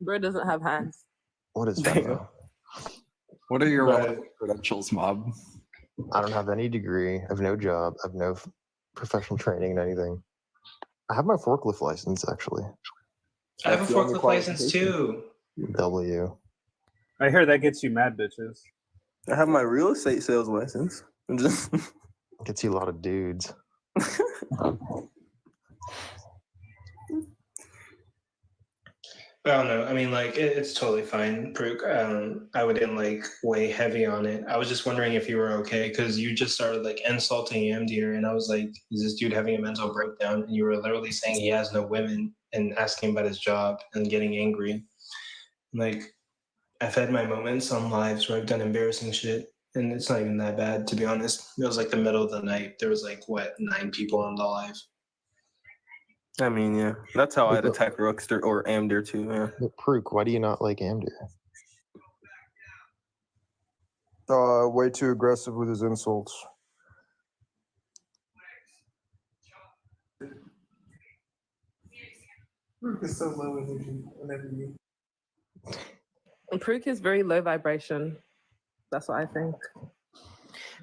Bro doesn't have hands. What is Venmo? What are your credentials, Mob? I don't have any degree. I have no job. I have no professional training in anything. I have my forklift license, actually. I have a forklift license too. W. I hear that gets you mad, bitches. I have my real estate sales license. Gets you a lot of dudes. I don't know. I mean, like, it's totally fine, Brooke. I wouldn't like weigh heavy on it. I was just wondering if you were okay because you just started like insulting Amdir, and I was like, is this dude having a mental breakdown? And you were literally saying he has no women and asking about his job and getting angry. Like, I've had my moments on lives where I've done embarrassing shit, and it's not even that bad, to be honest. It was like the middle of the night. There was like, what, 9 people on the live. I mean, yeah, that's how I'd But- attack Rookster or Amdir too. Yeah. But Pruk, why do you not like Amdir? Way too aggressive with his insults. It's so low energy whenever you. And Pruk is very low vibration. That's what I think.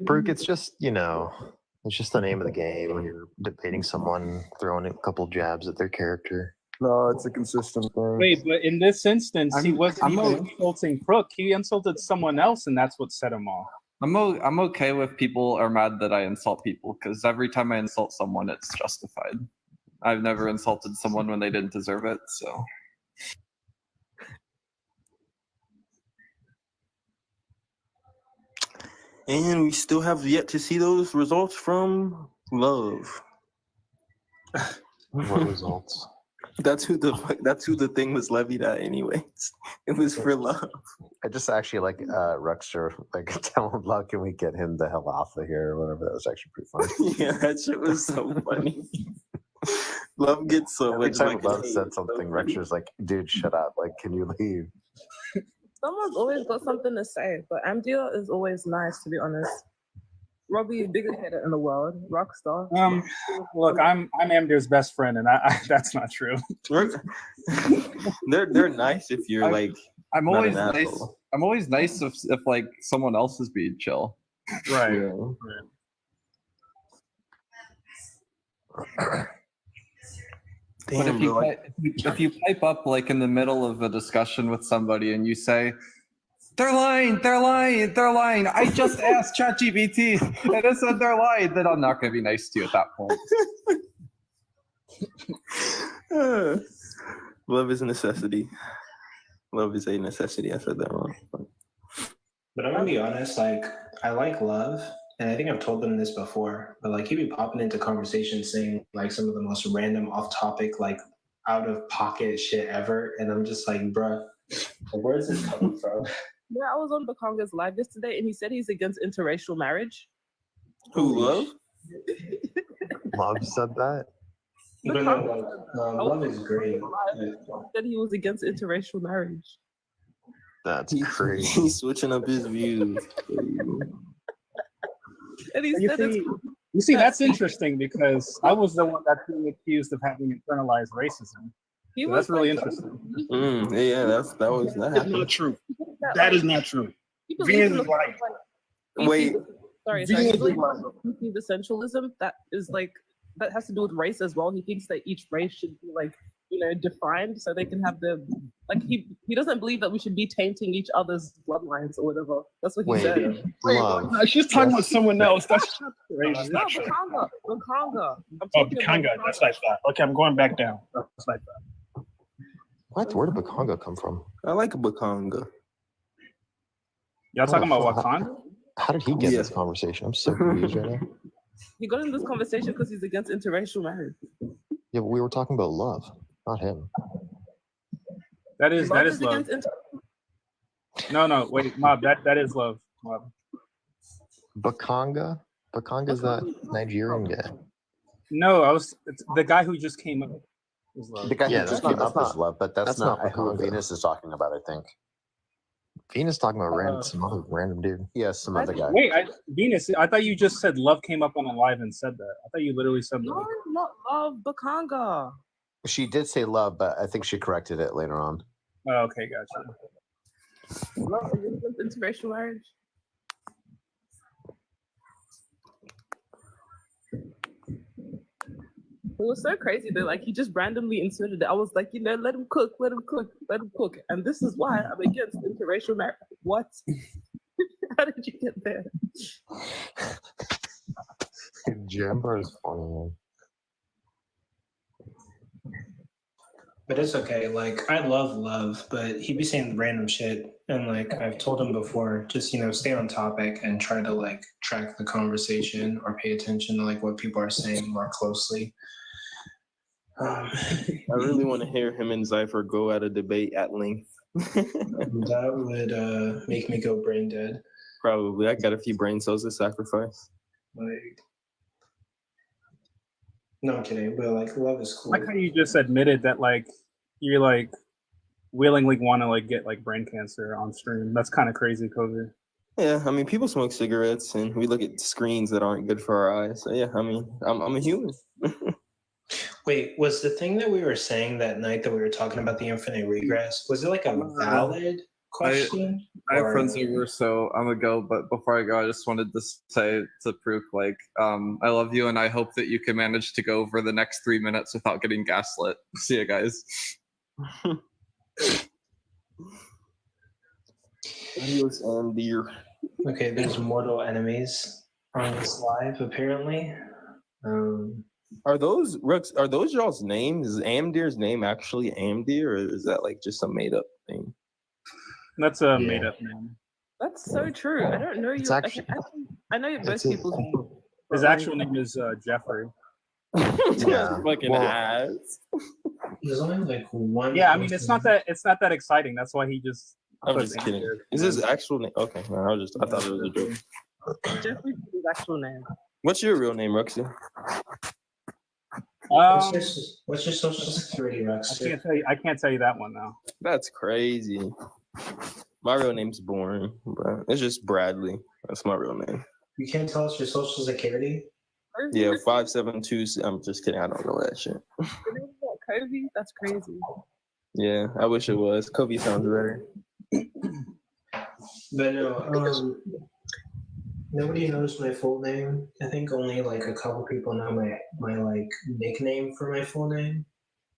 Pruk, it's just, it's just the name of the game when you're debating someone, throwing a couple jabs at their character. No, it's a consistent thing. Wait, but in this instance, he wasn't I'm even insulting Crook. He insulted someone else, and that's what set him off. I'm okay with people are mad that I insult people because every time I insult someone, it's justified. I've never insulted someone when they didn't deserve it, so. And we still have yet to see those results from Love. What results? That's who the thing was levied at, anyways. It was for Love. I just actually like Ruxter, like tell him, "Love, can we get him the hell off of here?" or whatever. That was actually pretty funny. Yeah, that shit was so funny. Love gets so Every much. time like, Love said something, Ruxter's like, "Dude, shut up! Like, can you leave?" Someone's always got something to say, but Amdir is always nice, to be honest. Robbie, biggest hater in the world, Rockstar. Look, I'm Amdir's best friend, and I that's not true. they're nice if you're like. I'm not always an nice. asshole. I'm always nice if like someone else is being chill. Right. Yeah. But if you pipe up like in the middle of a discussion with somebody and you say, they're lying, I just asked ChatGPT and it said they're lying, then I'm not going to be nice to you at that point. Love is a necessity. Love is a necessity. I said that wrong. But I'm gonna be honest, like, I like Love, and I think I've told them this before, but like, he'd be popping into conversations saying like some of the most random, off-topic, like out of pocket shit ever, and I'm just like, bruh, where is this coming from? Yeah, I was on Bakonga's live yesterday, and he said he's against interracial marriage. Who, Love? Love said that? But no, Love is great. He said he was against interracial marriage. That's crazy. He's switching up his views. And he said it's You see, that's interesting because I was the one that's being accused of having internalized racism. So that's really interesting. Yeah, that That's not true. That is not true. Venus is right. Wait. Sorry. Venus He's like, is right. the essentialism that is like that has to do with race as well. He thinks that each race should be like, defined so they can have the he doesn't believe that we should be tainting each other's bloodlines or whatever. That's what he said. No, she's talking about someone else. That's crazy. It's No, not true. Bakanga. Oh, Bakanga. That's like that. Okay, I'm going back down. That's like that. What? Where did Bakanga come from? I like Bakanga. Y'all talking about Wakanda? How did he get in this conversation? I'm so confused right now. He got in this conversation because he's against interracial marriage. Yeah, but we were talking about Love, not him. That is love. No, wait, Mob, that is love. Mob. Bakanga? Bakanga's that Nigerian guy. No, it's the guy who just came up. Is love. The guy Yeah, who just that's came up not- is Love, but that's that's not not who Bakanga. Venus is talking about, I think. Venus talking about some other random dude. Yes, some other guy. Wait, Venus, I thought you just said love came up on a live and said that. I thought you literally said No, that. not love, Bakanga. She did say Love, but I think she corrected it later on. Oh, okay, gotcha. Love is against interracial marriage. It was so crazy though, like he just randomly inserted it. I was like, let him cook. And this is why I'm against interracial marriage. What? How did you get there? Jambar is funny, man. But it's okay. Like, I love love, but he be saying random shit. And like I've told him before, just stay on topic and try to like track the conversation or pay attention to like what people are saying more closely. I really want to hear him and Zypher go at a debate at length. That would make me go brain dead. Probably. I got a few brain cells to sacrifice. Like, no, I'm kidding, but like love is cool. Like how you just admitted that like you like willingly want to like get like brain cancer on stream. That's kind of crazy, Coco. Yeah, I mean, people smoke cigarettes, and we look at screens that aren't good for our eyes. So yeah, I mean, I'm a human. Wait, was the thing that we were saying that night that we were talking about the infinite regress, was it like a valid question? I have Or- friends over, so I'm gonna go. But before I go, I just wanted to say to Pruk, like, I love you, and I hope that you can manage to go over the next 3 minutes without getting gaslit. See you guys. Adios, dear. Okay, there's mortal enemies on this live, apparently. Are those Rooks? Are those y'all's names? Is Amdir's name actually Amdir, or is that like just a made up thing? That's a made up name. That's so true. I don't know It's you. actually- I know most people's name. His actual name is Jeffrey. Yeah. Fucking Well, ass. There's only like one. Yeah, I mean it's not that exciting. That's why he just. I'm puts just kidding. Amdir. Is his actual name? Okay, no, I thought it was a joke. Jeffrey's his actual name. What's your real name, Roxy? What's your social security, Rex? I can't tell you that one now. That's crazy. My real name's boring, but it's just Bradley. That's my real name. You can't tell us your social security? Yeah, 572. I'm just kidding. I don't know that shit. Kobe? That's crazy. Yeah, I wish it was. Kobe sounds better. But no, nobody knows my full name. I think only like a couple people know my like nickname for my full name.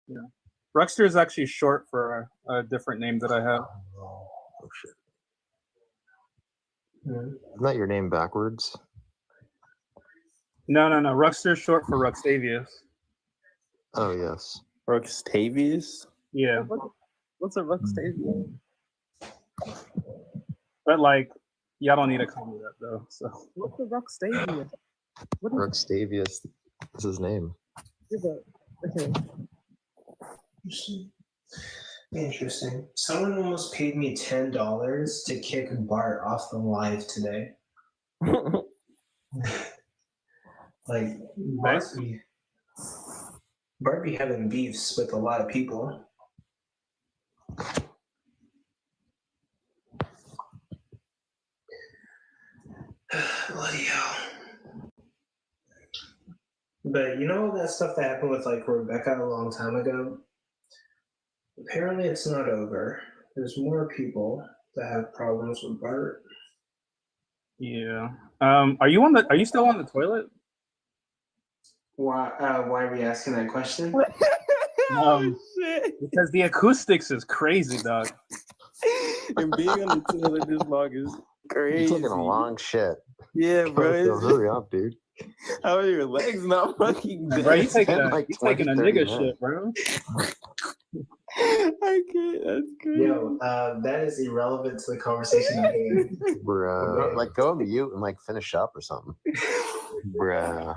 Yeah, Ruxter is actually short for a different name that I have. Oh shit. Mm. Isn't that your name backwards? No. Ruxter is short for Ruxtavius. Oh yes. Ruxtavius? Yeah. What's a Ruxtavius? But like, y'all don't need to call me that though. So. What's a Ruxtavius? What is Ruxtavius is his name. Okay. Interesting. Someone almost paid me $10 to kick Bart off the live today. Like Bart be having beefs with a lot of people. Bloody hell. But you know that stuff that happened with like Rebecca a long time ago? Apparently it's not over. There's more people that have problems with Bart. Yeah. Are you still on the toilet? Why are we asking that question? Because the acoustics is crazy, dog. And being on the toilet this long is crazy. You're taking a long shit. Yeah, bro. Hurry up, dude. How are your legs not fucking dead? Bro, you taking a nigga minutes. shit, bro. I can't. That's crazy. Yo, that is irrelevant to the conversation. Bruh. Like go on mute and like finish up or something. Bruh.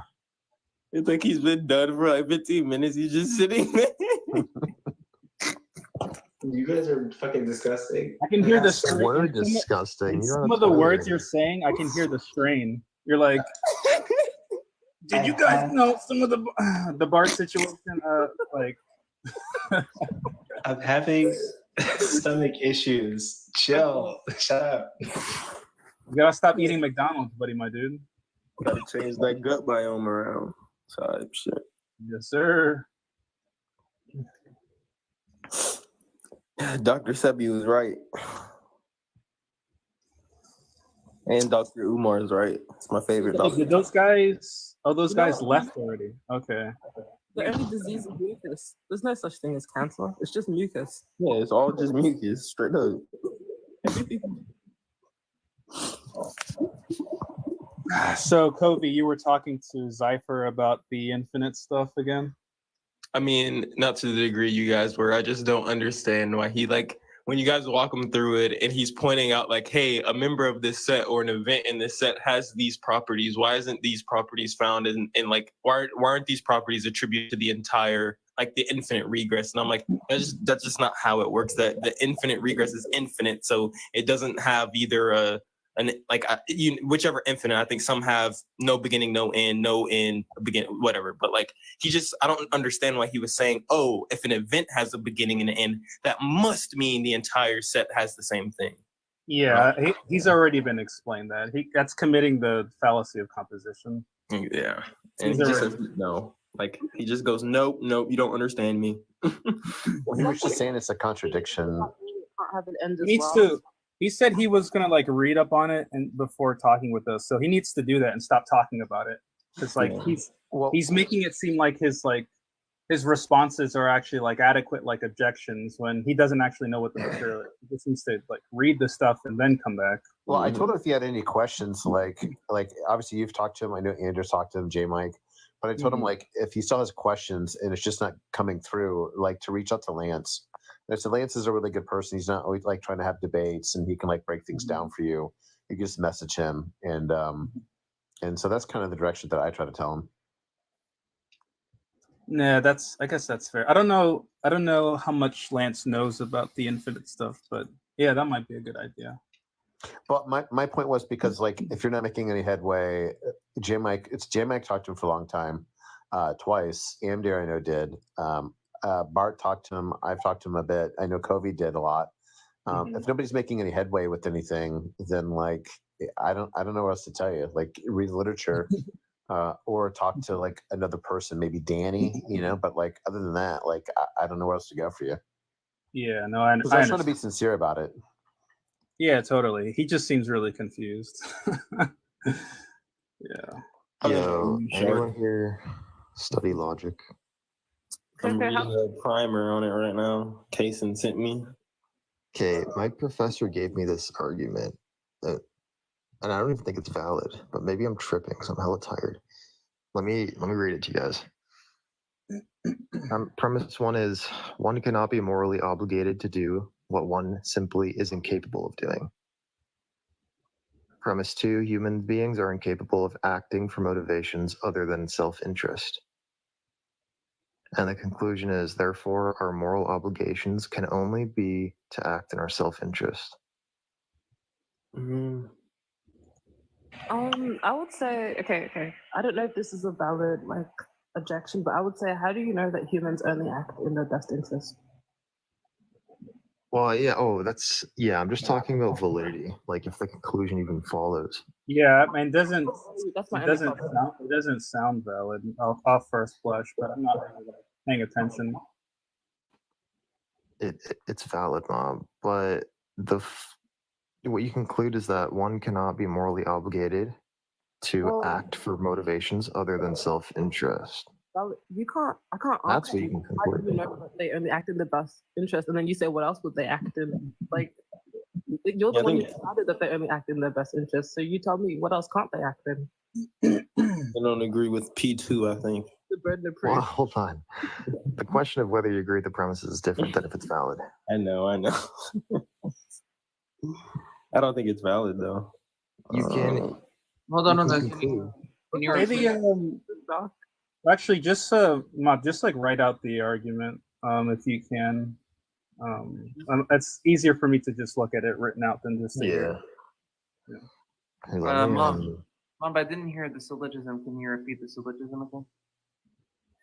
It's like he's been done for like 15 minutes. He's just sitting there. You guys are fucking disgusting. I can hear the strain. We're disgusting. You're Some on of the toilet. words you're saying, I can hear the strain. You're like, did you guys know some of the bar situation? Like, I'm having stomach issues. Chill. Shut up. you gotta stop eating McDonald's, buddy, my dude. Gotta change that gut biome around. Type shit. Yes, sir. Dr. Sebi was right. And Dr. Umar is right. It's my favorite doctor. Did those guys? Oh, those guys left already. Okay. The only disease is mucus. There's no such thing as cancer. It's just mucus. Yeah, it's all just mucus, straight up. So, Kobe, you were talking to Zypher about the infinite stuff again? I mean, not to the degree you guys were. I just don't understand why he like when you guys walk him through it and he's pointing out like, hey, a member of this set or an event in this set has these properties. Why isn't these properties found in like why aren't these properties attributed to the entire like the infinite regress? And I'm like, that's just not how it works. That the infinite regress is infinite, so it doesn't have either whichever infinite. I think some have no beginning, no end, begin, whatever. But like I don't understand why he was saying, oh, if an event has a beginning and an end, that must mean the entire set has the same thing. Yeah, he's already been explained that. That's committing the fallacy of composition. Yeah, and he just says no. Like he just goes, nope, you don't understand me. Well, he was just saying it's a contradiction. Can't have an end as He needs well. to. He said he was gonna like read up on it and before talking with us, so he needs to do that and stop talking about it. It's like he's making it seem like his responses are actually like adequate like objections when he doesn't actually know what the material is. He just needs to like read the stuff and then come back. Well, I told him if he had any questions, like obviously you've talked to him. I know Andrew's talked to him, J Mike. But I told him like if he still has questions and it's just not coming through, like to reach out to Lance. And I said Lance is a really good person. He's not always like trying to have debates, and he can like break things down for you. You can just message him, and so that's kind of the direction that I try to tell him. Nah, I guess that's fair. I don't know how much Lance knows about the infinite stuff, but yeah, that might be a good idea. But my point was because like if you're not making any headway, J Mike talked to him for a long time, twice. Amdir I know did. Bart talked to him. I've talked to him a bit. I know Covey did a lot. If nobody's making any headway with anything, then like I don't know what else to tell you. Like read literature, or talk to like another person, maybe Danny. But like other than that, like I don't know where else to go for you. Yeah, no, I was trying to be sincere about it. Yeah, totally. He just seems really confused. Yeah. Yo, anyone here study logic? I'm reading a primer on it right now. Kaysen sent me. Okay, my professor gave me this argument, and I don't even think it's valid, but maybe I'm tripping because I'm hella tired. Let me read it to you guys. Premise one is one cannot be morally obligated to do what one simply is incapable of doing. Premise two, human beings are incapable of acting for motivations other than self-interest. And the conclusion is, therefore, our moral obligations can only be to act in our self-interest. I would say, okay. I don't know if this is a valid like objection, but I would say, how do you know that humans only act in their best interest? Well, yeah. I'm just talking about validity. Like if the conclusion even follows. Yeah, I mean, it doesn't problem. sound valid off first blush, but I'm not really like, paying attention. It's valid, Mom. But what you conclude is that one cannot be morally obligated to act for motivations other than self-interest. I can't That's ask what you you, can how conclude. do you know that they only act in the best interest? And then you say, what else would they act in? Like, you're the one who decided that they only act in their best interest. So you tell me, what else can't they act in? I don't agree with P2, I think. The burden of proof. Well, hold on. The question of whether you agree with the premises is different than if it's valid. I know. I don't think it's valid though. You can. Hold on. Can you Maybe actually just like write out the argument if you can. It's easier for me to just look at it written out than just Yeah. Mom, but I didn't hear the syllogism. Can you repeat the syllogism again?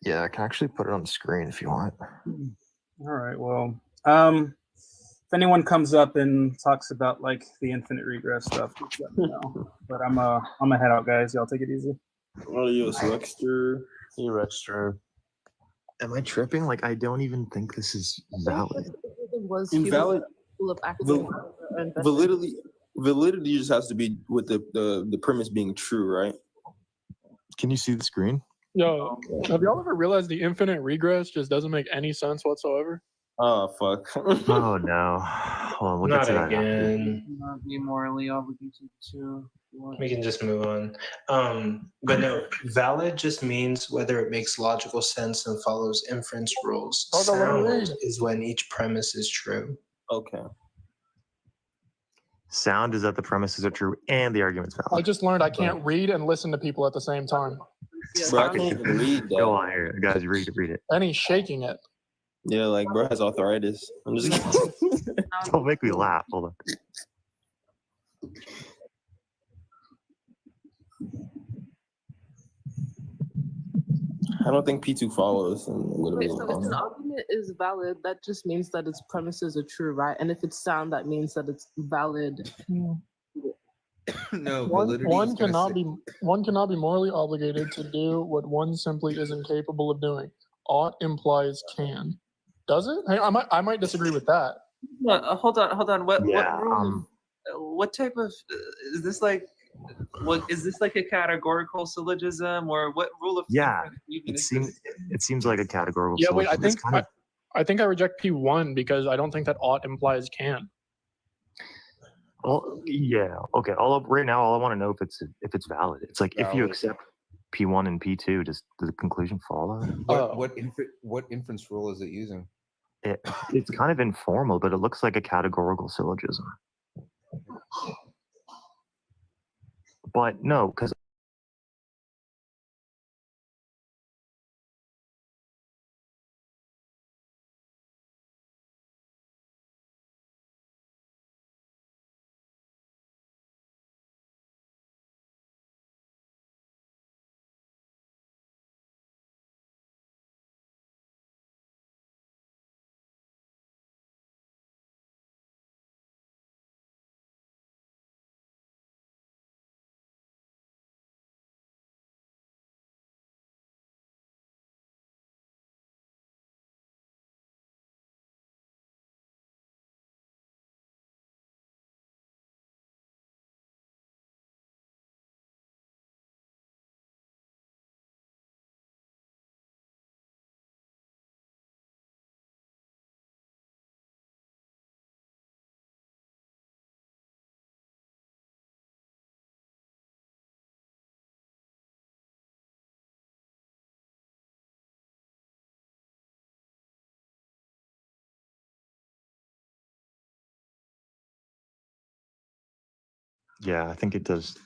Yeah, I can actually put it on the screen if you want. All right. Well, if anyone comes up and talks about like the infinite regress stuff, just let me know. But I'm gonna head out, guys. Y'all take it easy. Adios, Rexter. See you, Rexter. Am I tripping? Like, I don't even think this is valid. Invalid. Validity. Validity just has to be with the premise being true, right? Can you see the screen? Yo, have y'all ever realized the infinite regress just doesn't make any sense whatsoever? Oh fuck. Oh no. Well, we'll get to that. Not be morally obligated to. We can just move on. But no, valid just means whether it makes logical sense and follows inference rules. Coco, let me Sound read. is when each premise is true. Okay. Sound is that the premises are true and the argument's I valid. just learned I can't read and listen to people at the same time. Bro, I can't even read that. Go on here, guys. Read it. And he's shaking it. Yeah, like bro has arthritis. I'm just Don't make me laugh. Hold on. I don't think P2 follows. I'm gonna be Wait, so if an argument is valid, that just means that its premises are true, right? And if it's sound, that means that it's valid. No, One cannot be morally obligated to do what one simply isn't capable of doing. Ought implies can. Does it? Hey, I might disagree with that. Hold on. What Yeah, rule? What type of is this like? What is this like a categorical syllogism or what rule of? Yeah, even it seems like a categorical. Yeah, wait. I solution. It's think kind of- I think I reject P1 because I don't think that ought implies can. yeah. Okay. Right now, all I want to know if it's valid. It's like if you Valid. accept P1 and P2, does the conclusion follow? What inference rule is it using? It's kind of informal, but it looks like a categorical syllogism. But no, because yeah, I think it does.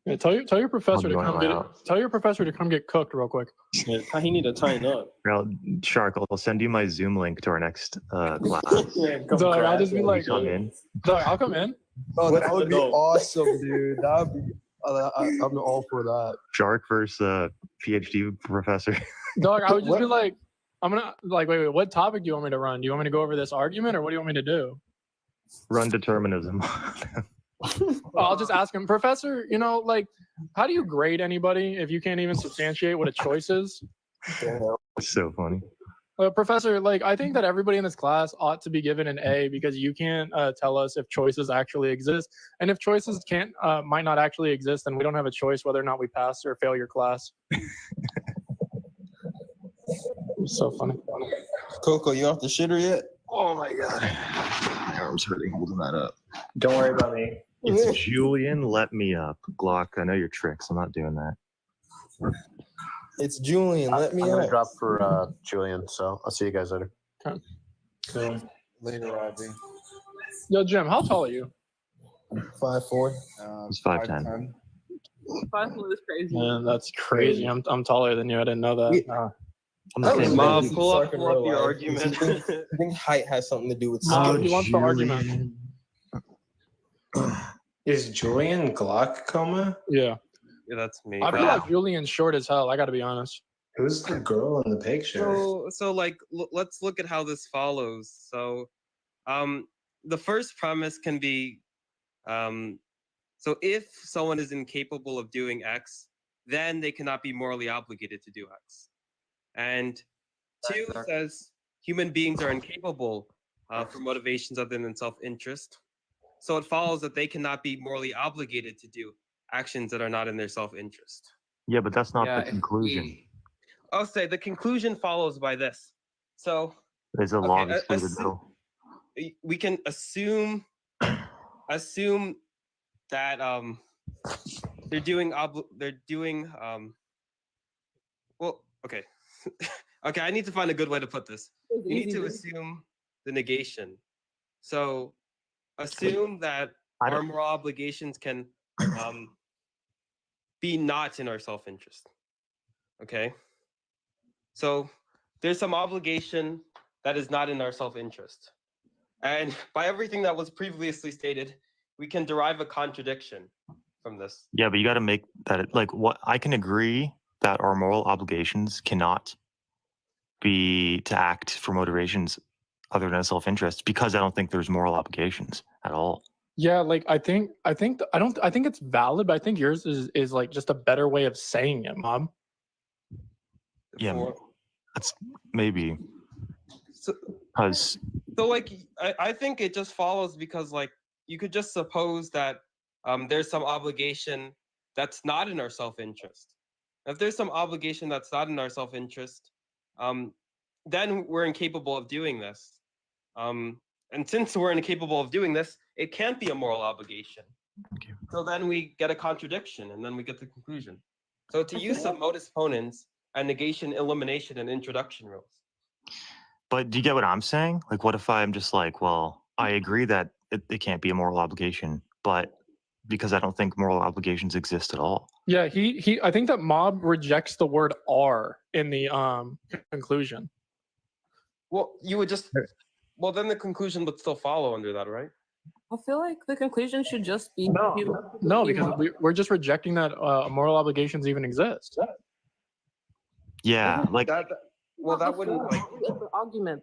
Yeah, tell your professor to going come my get house. tell your professor to come get cooked real quick. Yeah, he need to tighten up. Well, Shark, I'll send you my Zoom link to our next class. Dog, I'll just be Will you like, come in? Dog, I'll come in. Oh, that would be awesome, dude. That would be. I'm all for that. Shark versus PhD professor. Dog, I would just be like, I'm gonna like, wait, what topic do you want me to run? Do you want me to go over this argument, or what do you want me to do? Run determinism. I'll just ask him, Professor. Like, how do you grade anybody if you can't even substantiate what a choice is? It's so funny. Professor, like, I think that everybody in this class ought to be given an A because you can't tell us if choices actually exist. And if choices might not actually exist, then we don't have a choice whether or not we pass or fail your class. It's so funny. Coco, you off the shitter yet? Oh my god. My arm's hurting holding that up. Don't worry about me. It's Julian, let me up. Glock, I know your tricks. I'm not doing that. It's Julian, let me I'm gonna up. drop for Julian, so I'll see you guys later. Cool. Later, Ivy. Yo, Jim, how tall are you? 5'4". It's 5'10". 5 is crazy. Man, that's crazy. I'm taller than you. I didn't know that. Mom, pull up your argument. I think height has something to do with He wants the argument. Is Julian glaucoma? Yeah. Yeah, that's me. I feel like Julian's short as hell. I got to be honest. Who's the girl in the picture? So like, let's look at how this follows. So, the first premise can be, so if someone is incapable of doing X, then they cannot be morally obligated to do X. And 2 says human beings are incapable for motivations other than self-interest. So it follows that they cannot be morally obligated to do actions that are not in their self-interest. Yeah, but that's not the conclusion. I'll say the conclusion follows by this. So There's a law of excluded middle. we can assume that they're doing well, okay. Okay, I need to find a good way to put this. You need to assume the negation. So assume that our moral obligations can be not in our self-interest. Okay? So there's some obligation that is not in our self-interest. And by everything that was previously stated, we can derive a contradiction from this. Yeah, but you got to make that like what I can agree that our moral obligations cannot be to act for motivations other than self-interest because I don't think there's moral obligations at all. Yeah, like I think it's valid, but I think yours is like just a better way of saying it, Mom. Yeah, that's maybe because So like I think it just follows because like you could just suppose that there's some obligation that's not in our self-interest. If there's some obligation that's not in our self-interest, then we're incapable of doing this. And since we're incapable of doing this, it can't be a moral obligation. So then we get a contradiction, and then we get the conclusion. So to use some modus ponens and negation, elimination, and introduction rules. But do you get what I'm saying? Like, what if I'm just like, well, I agree that it can't be a moral obligation, but because I don't think moral obligations exist at all. Yeah, I think that Mob rejects the word "are" in the conclusion. Well, you would just well then the conclusion would still follow under that, right? I feel like the conclusion should just be No, because we're just rejecting that moral obligations even exist. Yeah, like that. Well, that wouldn't like the argument.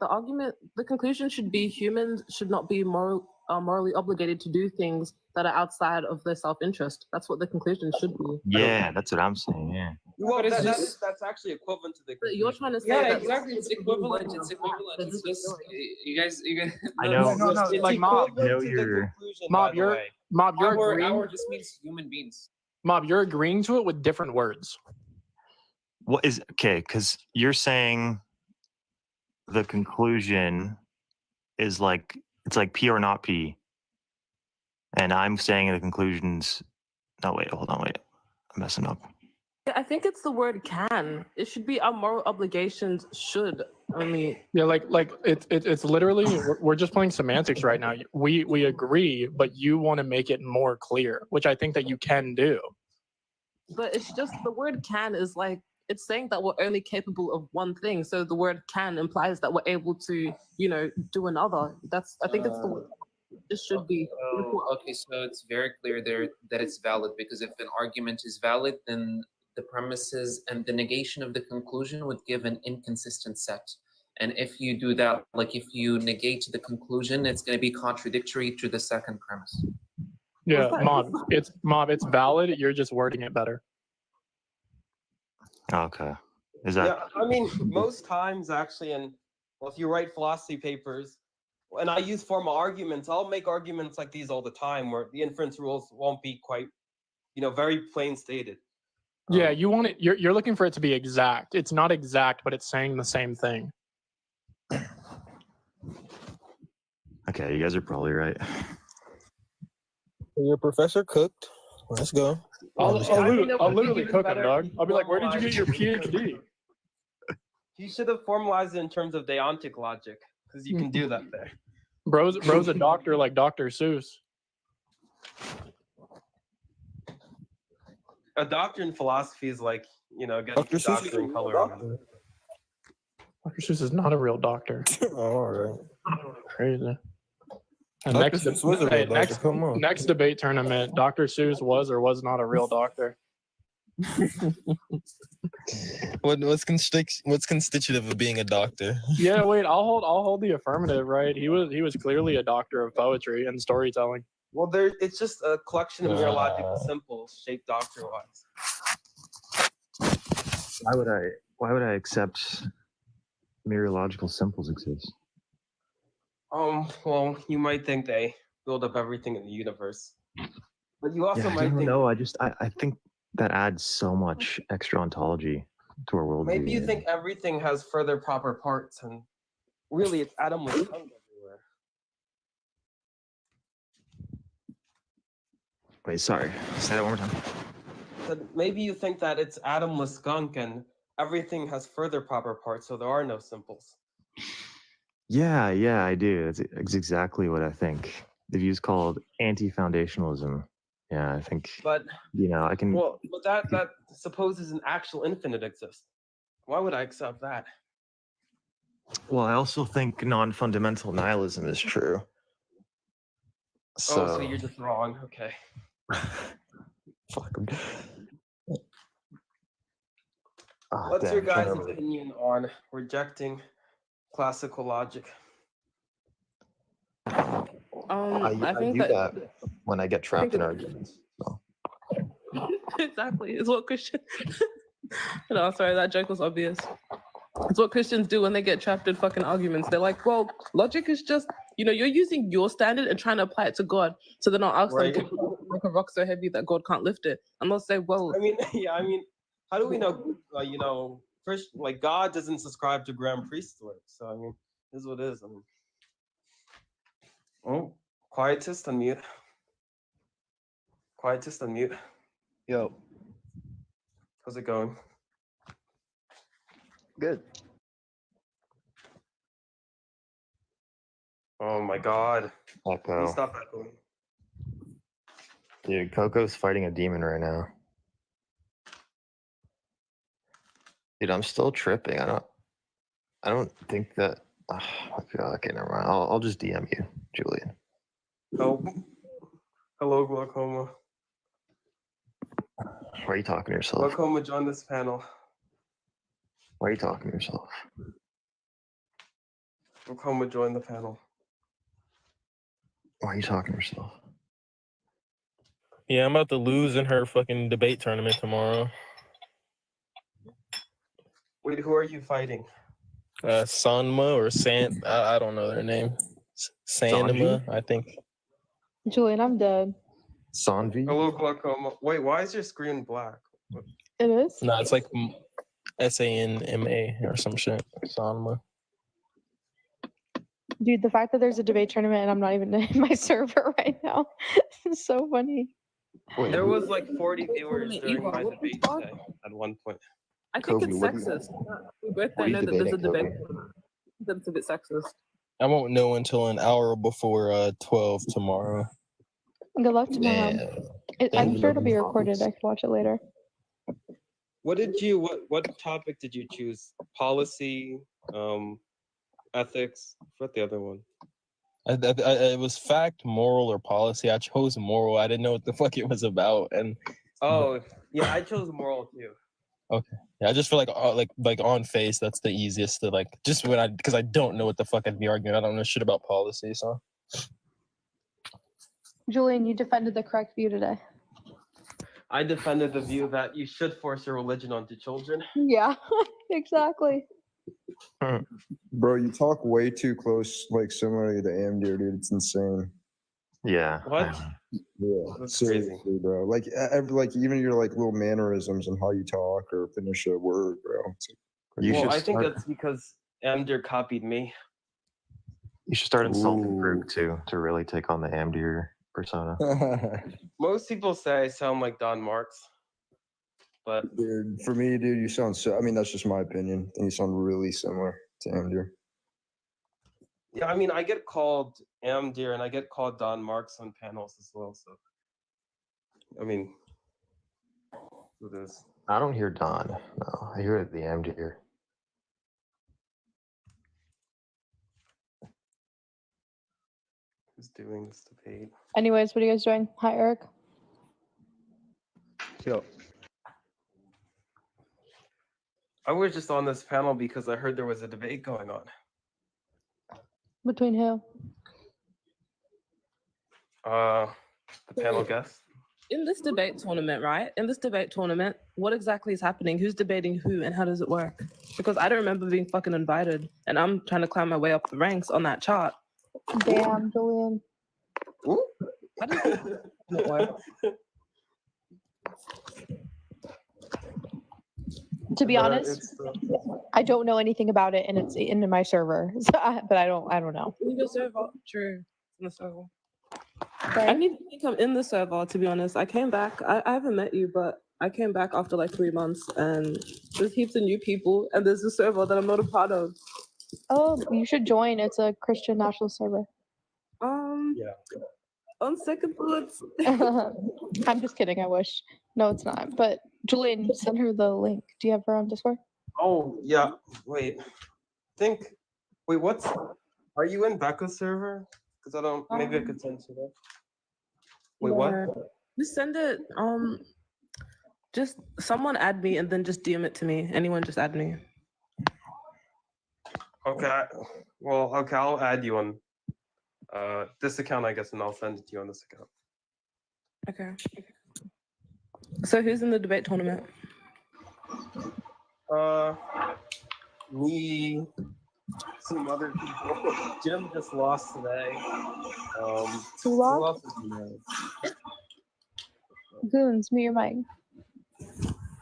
The conclusion should be humans should not be morally obligated to do things that are outside of their self-interest. That's what the conclusion should be. Yeah, that's what I'm saying. Yeah. Well, that's actually equivalent to the. You're trying to say Yeah, that exactly. It's equivalent. It's equivalent. It's just you guys. I know. No, like Mob. I know you're. Mob, you're agreeing. Our just means human beings. Mob, you're agreeing to it with different words. What is okay? Because you're saying the conclusion is like it's like P or not P, and I'm saying the conclusions. No, wait, hold on, wait, I'm messing up. I think it's the word "can." It should be our moral obligations should only. Yeah, like it's literally we're just playing semantics right now. We agree, but you want to make it more clear, which I think that you can do. But it's just the word "can" is like it's saying that we're only capable of one thing. So the word "can" implies that we're able to, do another. I think it's the word. It should be. Okay, so it's very clear there that it's valid because if an argument is valid, then the premises and the negation of the conclusion would give an inconsistent set. And if you do that, like if you negate the conclusion, it's going to be contradictory to the second premise. Yeah, Mob, it's valid. You're just wording it better. Okay. Is that? Yeah, I mean, most times actually, and well, if you write philosophy papers, and I use formal arguments, I'll make arguments like these all the time, where the inference rules won't be quite, very plain stated. Yeah, you want it. You're looking for it to be exact. It's not exact, but it's saying the same thing. Okay, you guys are probably right. Your professor cooked. Let's go. I'll literally cook him, dog. I'll be like, where did you get your PhD? You should have formalized it in terms of deontic logic, because you can do that there. Bro's a doctor like Dr. Seuss. A doctor in philosophy is like, getting a doctor in color. Dr. Seuss is not a real doctor. All right. Crazy. And Dr. Seuss was a real doctor. Come on. Next debate tournament, Dr. Seuss was or was not a real doctor. What's constitutive of being a doctor? Yeah, wait, I'll hold the affirmative, right? He was clearly a doctor of poetry and storytelling. Well, it's just a collection of neurological symbols shaped doctor-wise. Why would I accept mereological symbols exist? Well, you might think they build up everything in the universe, but you also might think. No, I think that adds so much extra ontology to our world. Maybe you think everything has further proper parts, and really it's atomless tongue everywhere. Wait, sorry. Say that one more time. That maybe you think that it's atomless skunk and everything has further proper parts, so there are no simples. Yeah, I do. It's exactly what I think. The view's called anti-foundationalism. Yeah, I think. But I can. well, but that supposes an actual infinite exists. Why would I accept that? Well, I also think non-fundamental nihilism is true. So you're just wrong. Okay. Fuck. What's your guys' opinion on rejecting classical logic? I think do that- that when I get trapped in arguments. Exactly. It's what Christian. No, sorry, that joke was obvious. It's what Christians do when they get trapped in fucking arguments. They're like, well, logic is just, you're using your standard and trying to apply it to God. So then I'll ask them to make a rock so heavy that God can't lift it. And they'll say, well. I mean, how do we know, first, like, God doesn't subscribe to grand priesthood. So, I mean, this is what it is. Oh, quietist unmute. Quietist unmute. Yo. How's it going? Good. Oh my God. Echo. Please stop echoing. Dude, Coco's fighting a demon right now. Dude, I'm still tripping. I don't think that. Okay, never mind. I'll just DM you, Julian. Oh. Hello, Glaucoma. Why are you talking to yourself? Glaucoma, join this panel. Why are you talking to yourself? Glaucoma, join the panel. Why are you talking to yourself? Yeah, I'm about to lose in her fucking debate tournament tomorrow. Wait, who are you fighting? Sanma or San, I don't know their name. Sanima, I think. Julian, I'm dead. Sanvi? Hello, Glaucoma. Wait, why is your screen black? It is? No, it's like SANMA or some shit. Sanma. Dude, the fact that there's a debate tournament and I'm not even in my server right now is so funny. There was like 40 viewers during my debate today at one point. I think Kobe, it's what do sexist. We both what are you know that there's a debating, debate. That's a bit sexist. I won't know until an hour before 12 tomorrow. Good luck tomorrow. I'm sure it'll be recorded. I can watch it later. What topic did you choose? Policy, ethics? What the other one? It was fact, moral, or policy. I chose moral. I didn't know what the fuck it was about, and Yeah, I chose moral too. okay, yeah, I just feel like on face that's the easiest to just because I don't know what the fuck I'd be arguing. I don't know shit about policy, so. Julian, you defended the correct view today. I defended the view that you should force your religion onto children. Yeah, exactly. Bro, you talk way too close, like similarly to Amdir, dude. It's insane. Yeah. What? Yeah, That's seriously, bro. Like, even your like little mannerisms and how you talk or finish a word, bro. I think that's because Amdir copied me. You should start insulting Brooke too to really take on the Amdir persona. Most people say I sound like Don Marks, but Dude, for me, dude, you sound so. I mean, that's just my opinion. I think you sound really similar to Amdir. yeah, I mean, I get called Amdir and I get called Don Marks on panels as well. So, I mean, it is. I don't hear Don. No, I hear the Amdir. Who's doing this debate? Anyways, what are you guys doing? Hi, Eric. Yo. I was just on this panel because I heard there was a debate going on. Between who? The panel guest. In this debate tournament, right? In this debate tournament, what exactly is happening? Who's debating who and how does it work? Because I don't remember being fucking invited and I'm trying to climb my way up the ranks on that chart. Damn, Julian. How does it work? To be honest, I don't know anything about it, and it's in my server. So but I don't know. In the server, true. In the server. I Right? need to think I'm in the server, to be honest. I came back. I haven't met you, but I came back after like 3 months, and there's heaps of new people, and there's a server that I'm not a part of. Oh, you should join. It's a Christian national server. Yeah. On second thoughts. I'm just kidding. I wish. No, it's not. But Julian, send her the link. Do you have her on Discord? Oh yeah. Wait. Wait. What's? Are you in Becca's server? Because I don't. Maybe I could send you that. Wait. What? Just send it. Just someone add me and then just DM it to me. Anyone just add me. Okay. Well. Okay. I'll add you on this account, I guess, and I'll send it to you on this account. Okay. So who's in the debate tournament? Me. Some other people. Jim just lost today. Who lost? else is in there? Goons, mute your mic.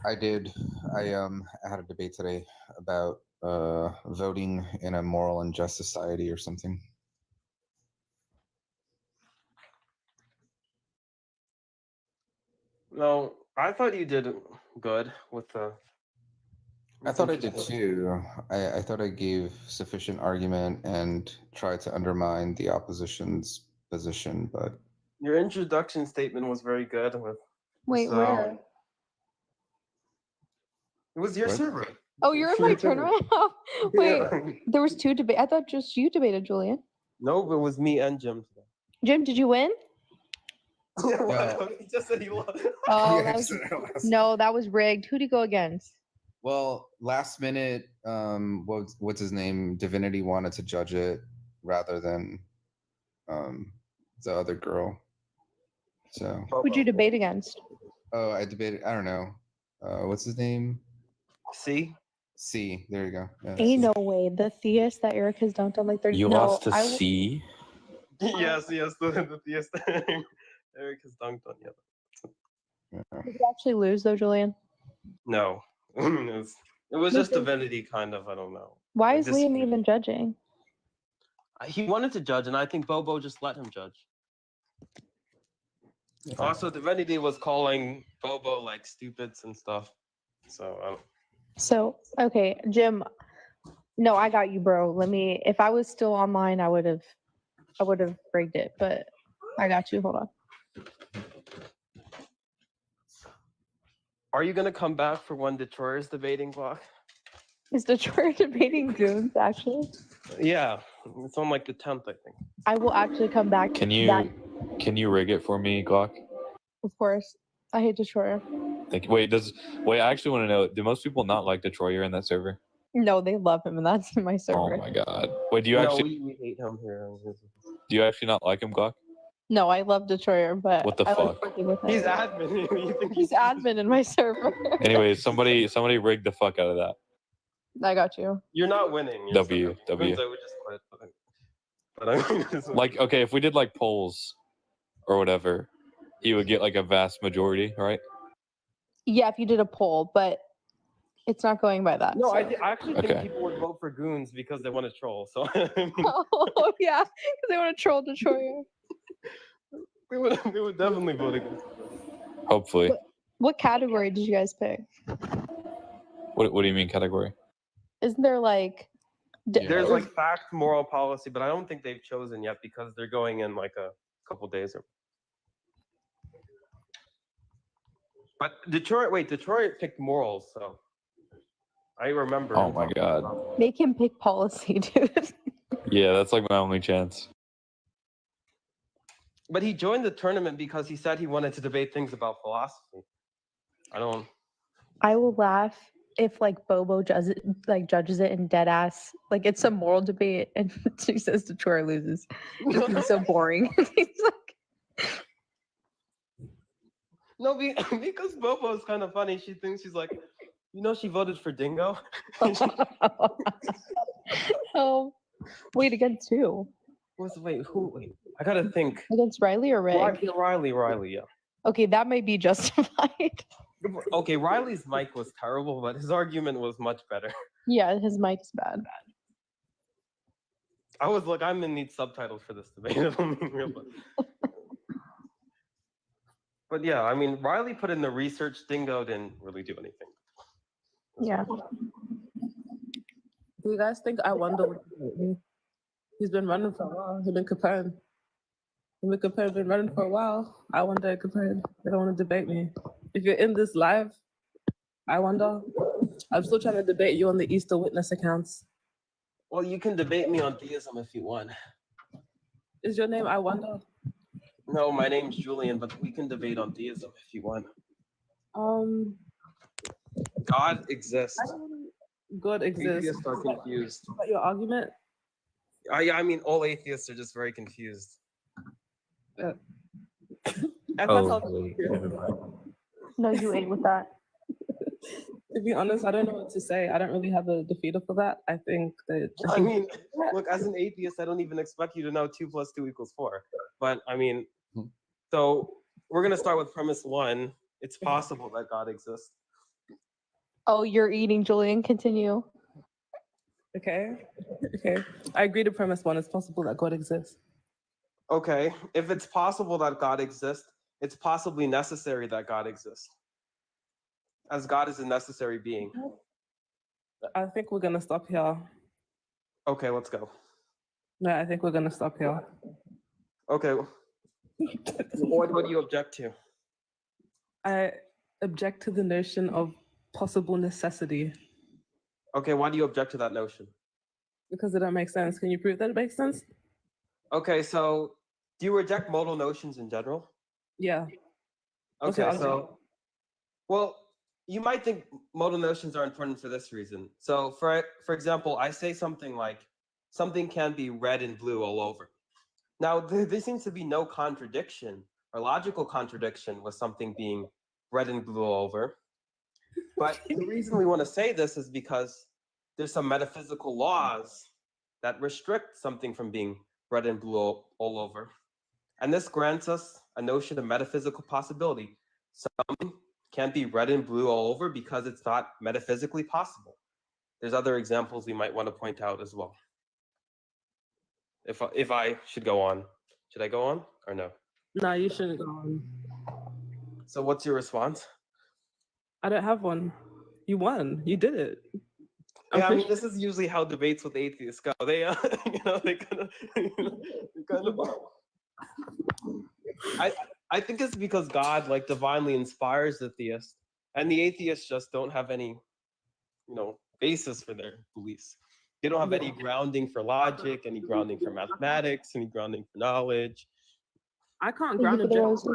I did. I had a debate today about voting in a moral and just society or something. No, I thought you did good with the. I thought I did too. I thought I gave sufficient argument and tried to undermine the opposition's position, but Your introduction statement was very good. Wait, so- where? It was your What? server. Oh, you're in my tournament? Wait, there was 2 debate. I thought just you debated, Julian. No, it was me and Jim today. Jim, did you win? He just said he lost. Oh, Yeah, that I was, said I lost. no, that was rigged. Who'd he go against? well, last minute, what's his name? Divinity wanted to judge it rather than the other girl. So Who'd you debate against? oh, I debated. I don't know. What's his name? C. C. There you go. Yeah, Ain't C. no way. The theist that Eric has dunked on like 30. You no, lost to I, C. yes, the theist. Eric has dunked on you. Did you actually lose though, Julian? No, it was just divinity, kind of. I don't know. Why I is Liam even judging? He wanted to judge, and I think Bobo just let him judge. Also, Divinity was calling Bobo like stupids and stuff. So, So, okay, Jim. No, I got you, bro. If I was still online, I would have rigged it, but I got you. Hold on. are you gonna come back for when Detroit is debating block? Is Detroit debating Goons actually? Yeah, it's on like the 10th, I think. I will actually come back. Can you rig it for me, Glock? Of course. I hate Detroit. Thank you. Wait, I actually want to know, do most people not like Detroyer in that server? No, they love him, and that's my server. Oh my god. Wait, do you No, actually we hate him here. do you actually not like him, Glock? No, I love Detroit, but What the I like fuck? working with him. He's admin. You think He's admin in my server. Anyways, somebody rigged the fuck out of that. I got you. You're not winning. You're W. I would just quit. But I mean, Like, okay, if we did like polls or whatever, he would get like a vast majority, right? Yeah, if you did a poll, but it's not going by that. No, so. I actually think Okay. people would vote for Goons because they want to troll. So Oh yeah, because they want to troll Detroit. they would definitely vote against. Hopefully. What category did you guys pick? What do you mean category? Isn't there like? There's like fact, moral, policy, but I don't think they've chosen yet because they're going in like a couple days. But Detroit picked morals, so I remember. Oh my god. Make him pick policy, dude. Yeah, that's like my only chance. But he joined the tournament because he said he wanted to debate things about philosophy. I will laugh if like Bobo judges it in dead ass. Like it's a moral debate and she says Detroit loses. It's so boring. He's like, No, because Bobo is kind of funny. She thinks she's like, she voted for Dingo. oh, wait, against who? Wait, I gotta think. Against Riley or Ray? Riley, yeah. Okay, that may be justified. Okay, Riley's mic was terrible, but his argument was much better. Yeah, his mic's bad. I was like, I'm gonna need subtitles for this debate. If I'm being real, But yeah, I mean, Riley put in the research. Dingo didn't really do anything. Yeah. Do you guys think I wonder would debate me? He's been running for a while. He's been comparing. Been running for a while. I wonder comparing. They don't want to debate me. If you're in this live, I wonder. I'm still trying to debate you on the Easter Witness accounts. Well, you can debate me on theism if you want. Is your name I wonder? No, my name's Julian, but we can debate on theism if you want. God exists. God exists. Atheists are confused. About your argument? I mean, all atheists are just very confused. I Oh, thought wait. No, you ate with that. To be honest, I don't know what to say. I don't really have a defeater for that. I think that. I mean, look, as an atheist, I don't even expect you to know 2 + 2 = 4. But I mean, so we're gonna start with premise 1. It's possible that God exists. Oh, you're eating, Julian. Continue. Okay. I agree to premise 1. It's possible that God exists. Okay, if it's possible that God exists, it's possibly necessary that God exists, as God is a necessary being. I think we're gonna stop here. Okay, let's go. No, I think we're gonna stop here. Okay. What do you object to? I object to the notion of possible necessity Okay, why do you object to that notion? because it don't make sense. Can you prove that it makes sense? Okay, so do you reject modal notions in general? Yeah. What's Okay, your so, argument? well, you might think modal notions are important for this reason. So, for example, I say something like, something can be red and blue all over. Now, there seems to be no contradiction or logical contradiction with something being red and blue all over. But the reason we want to say this is because there's some metaphysical laws that restrict something from being red and blue all over. And this grants us a notion of metaphysical possibility. Something can't be red and blue all over because it's not metaphysically possible. There's other examples we might want to point out as well. If I should go on. Should I go on or no? No, you shouldn't go on. So what's your response? I don't have one. You won. You did it. Yeah, I mean, this is usually how debates with atheists go. They, they kind of. I think it's because God, like, divinely inspires the theist, and the atheists just don't have any, basis for their beliefs. They don't have any grounding for logic, any grounding for mathematics, any grounding for knowledge. I can't ground objectively.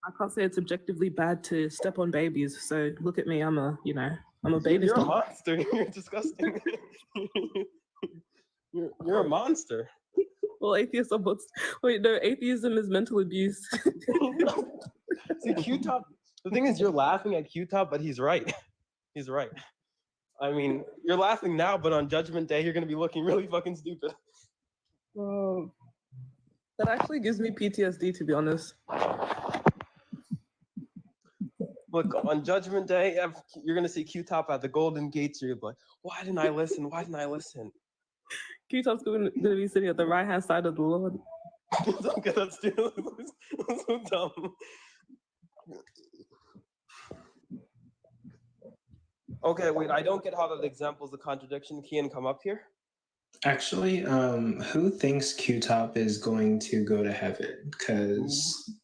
I can't say it's objectively bad to step on babies. So look at me. I'm a baby. You're a monster. You're disgusting. You're a monster. Well, atheists are books. Wait, no, atheism is mental abuse. See, Q-Top, the thing is, you're laughing at Q-Top, but he's right. He's right. I mean, you're laughing now, but on Judgment Day, you're going to be looking really fucking stupid. That actually gives me PTSD, to be honest. Look, on Judgment Day, you're going to see Q-Top at the Golden Gates. You're like, why didn't I listen? Why didn't I listen? Q-Top's going to be sitting at the right-hand side of the Lord. Okay, that's so dumb. Okay, wait, I don't get how that example is a contradiction. Kian, come up here. Actually, who thinks Q-Top is going to go to heaven? Because...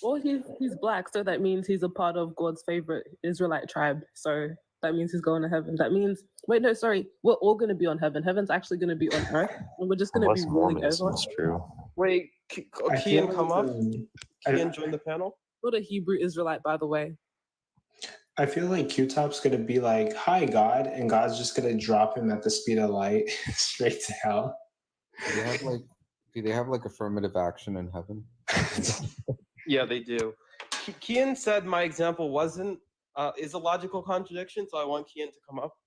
Well, he's black, so that means he's a part of God's favorite Israelite tribe. So that means he's going to heaven. That means, wait, no, sorry, we're all going to be on heaven. Heaven's actually going to be on earth, and we're just going to be ruling over. That's true. Wait, Kian, come up. Kian, join the panel. Not a Hebrew Israelite, by the way. I feel like Q-Top's going to be like, hi, God, and God's just going to drop him at the speed of light straight to hell. Do they have like affirmative action in heaven? Yeah, they do. Kian said my example is a logical contradiction, so I want Kian to come up.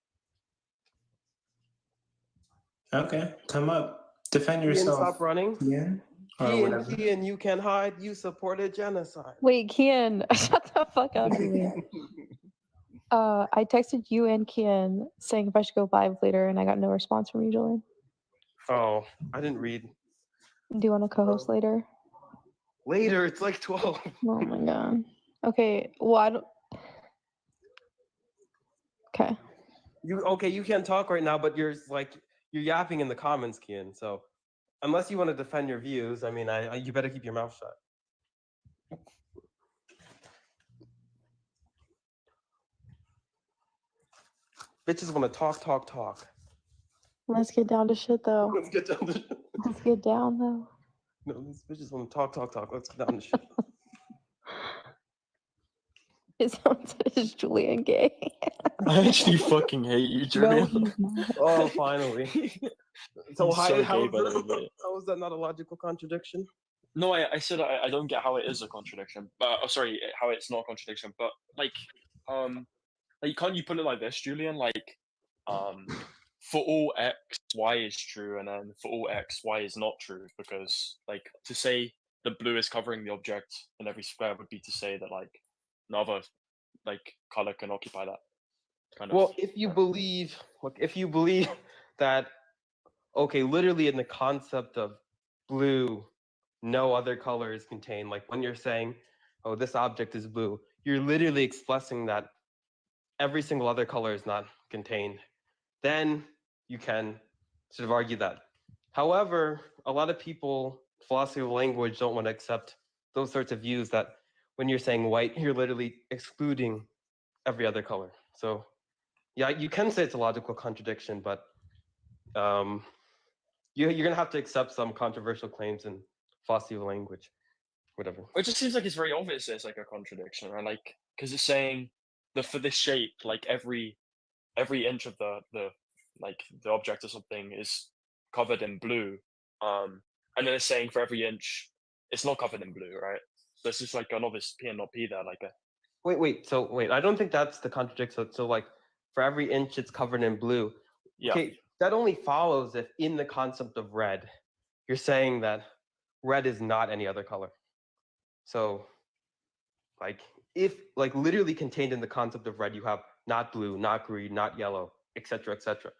Okay, come up. Defend Kian, yourself. stop running. Kian, you can hide. You supported genocide. Wait, Kian, shut the fuck up, Julian. I texted you and Kian saying if I should go live later, and I got no response from you, Julian. Oh, I didn't read. Do you want to co-host later? Later, it's like 12. Oh my god. Okay, well, I don't. Okay. You can't talk right now, but you're yapping in the comments, Kian. So unless you want to defend your views, I mean, you better keep your mouth shut. Bitches want to talk. Let's get down to shit though. Let's get down to shit. Let's get down though. No, these bitches want to talk. Let's get down to shit. Is Julian gay? I actually fucking hate you, No, Julian. he's not. Oh, finally. So He's how so how gay, by the way. is that not a logical contradiction? No, I said I don't get how it is a contradiction. But sorry, how it's not a contradiction. But like can't you put it like this, Julian? Like, for all x, y is true, and then for all x, y is not true. Because like to say the blue is covering the object in every square would be to say that like another like color can occupy that kind of. Well, if you believe that, okay, literally in the concept of blue, no other color is contained. Like when you're saying, oh, this object is blue, you're literally expressing that every single other color is not contained. Then you can sort of argue that. However, a lot of people, philosophy of language, don't want to accept those sorts of views that when you're saying white, you're literally excluding every other color. So yeah, you can say it's a logical contradiction, but you're going to have to accept some controversial claims in philosophy of language, whatever. It just seems like it's very obvious there's like a contradiction, right? Like, because it's saying that for this shape, like every inch of the object or something is covered in blue, and then it's saying for every inch it's not covered in blue, right? So it's just like an obvious P and not P there, like a. Wait, I don't think that's the contradiction. So like for every inch it's covered in blue. Yeah. Okay, that only follows if in the concept of red, you're saying that red is not any other color. So like if like literally contained in the concept of red, you have not blue, not green, not yellow, etc., etc.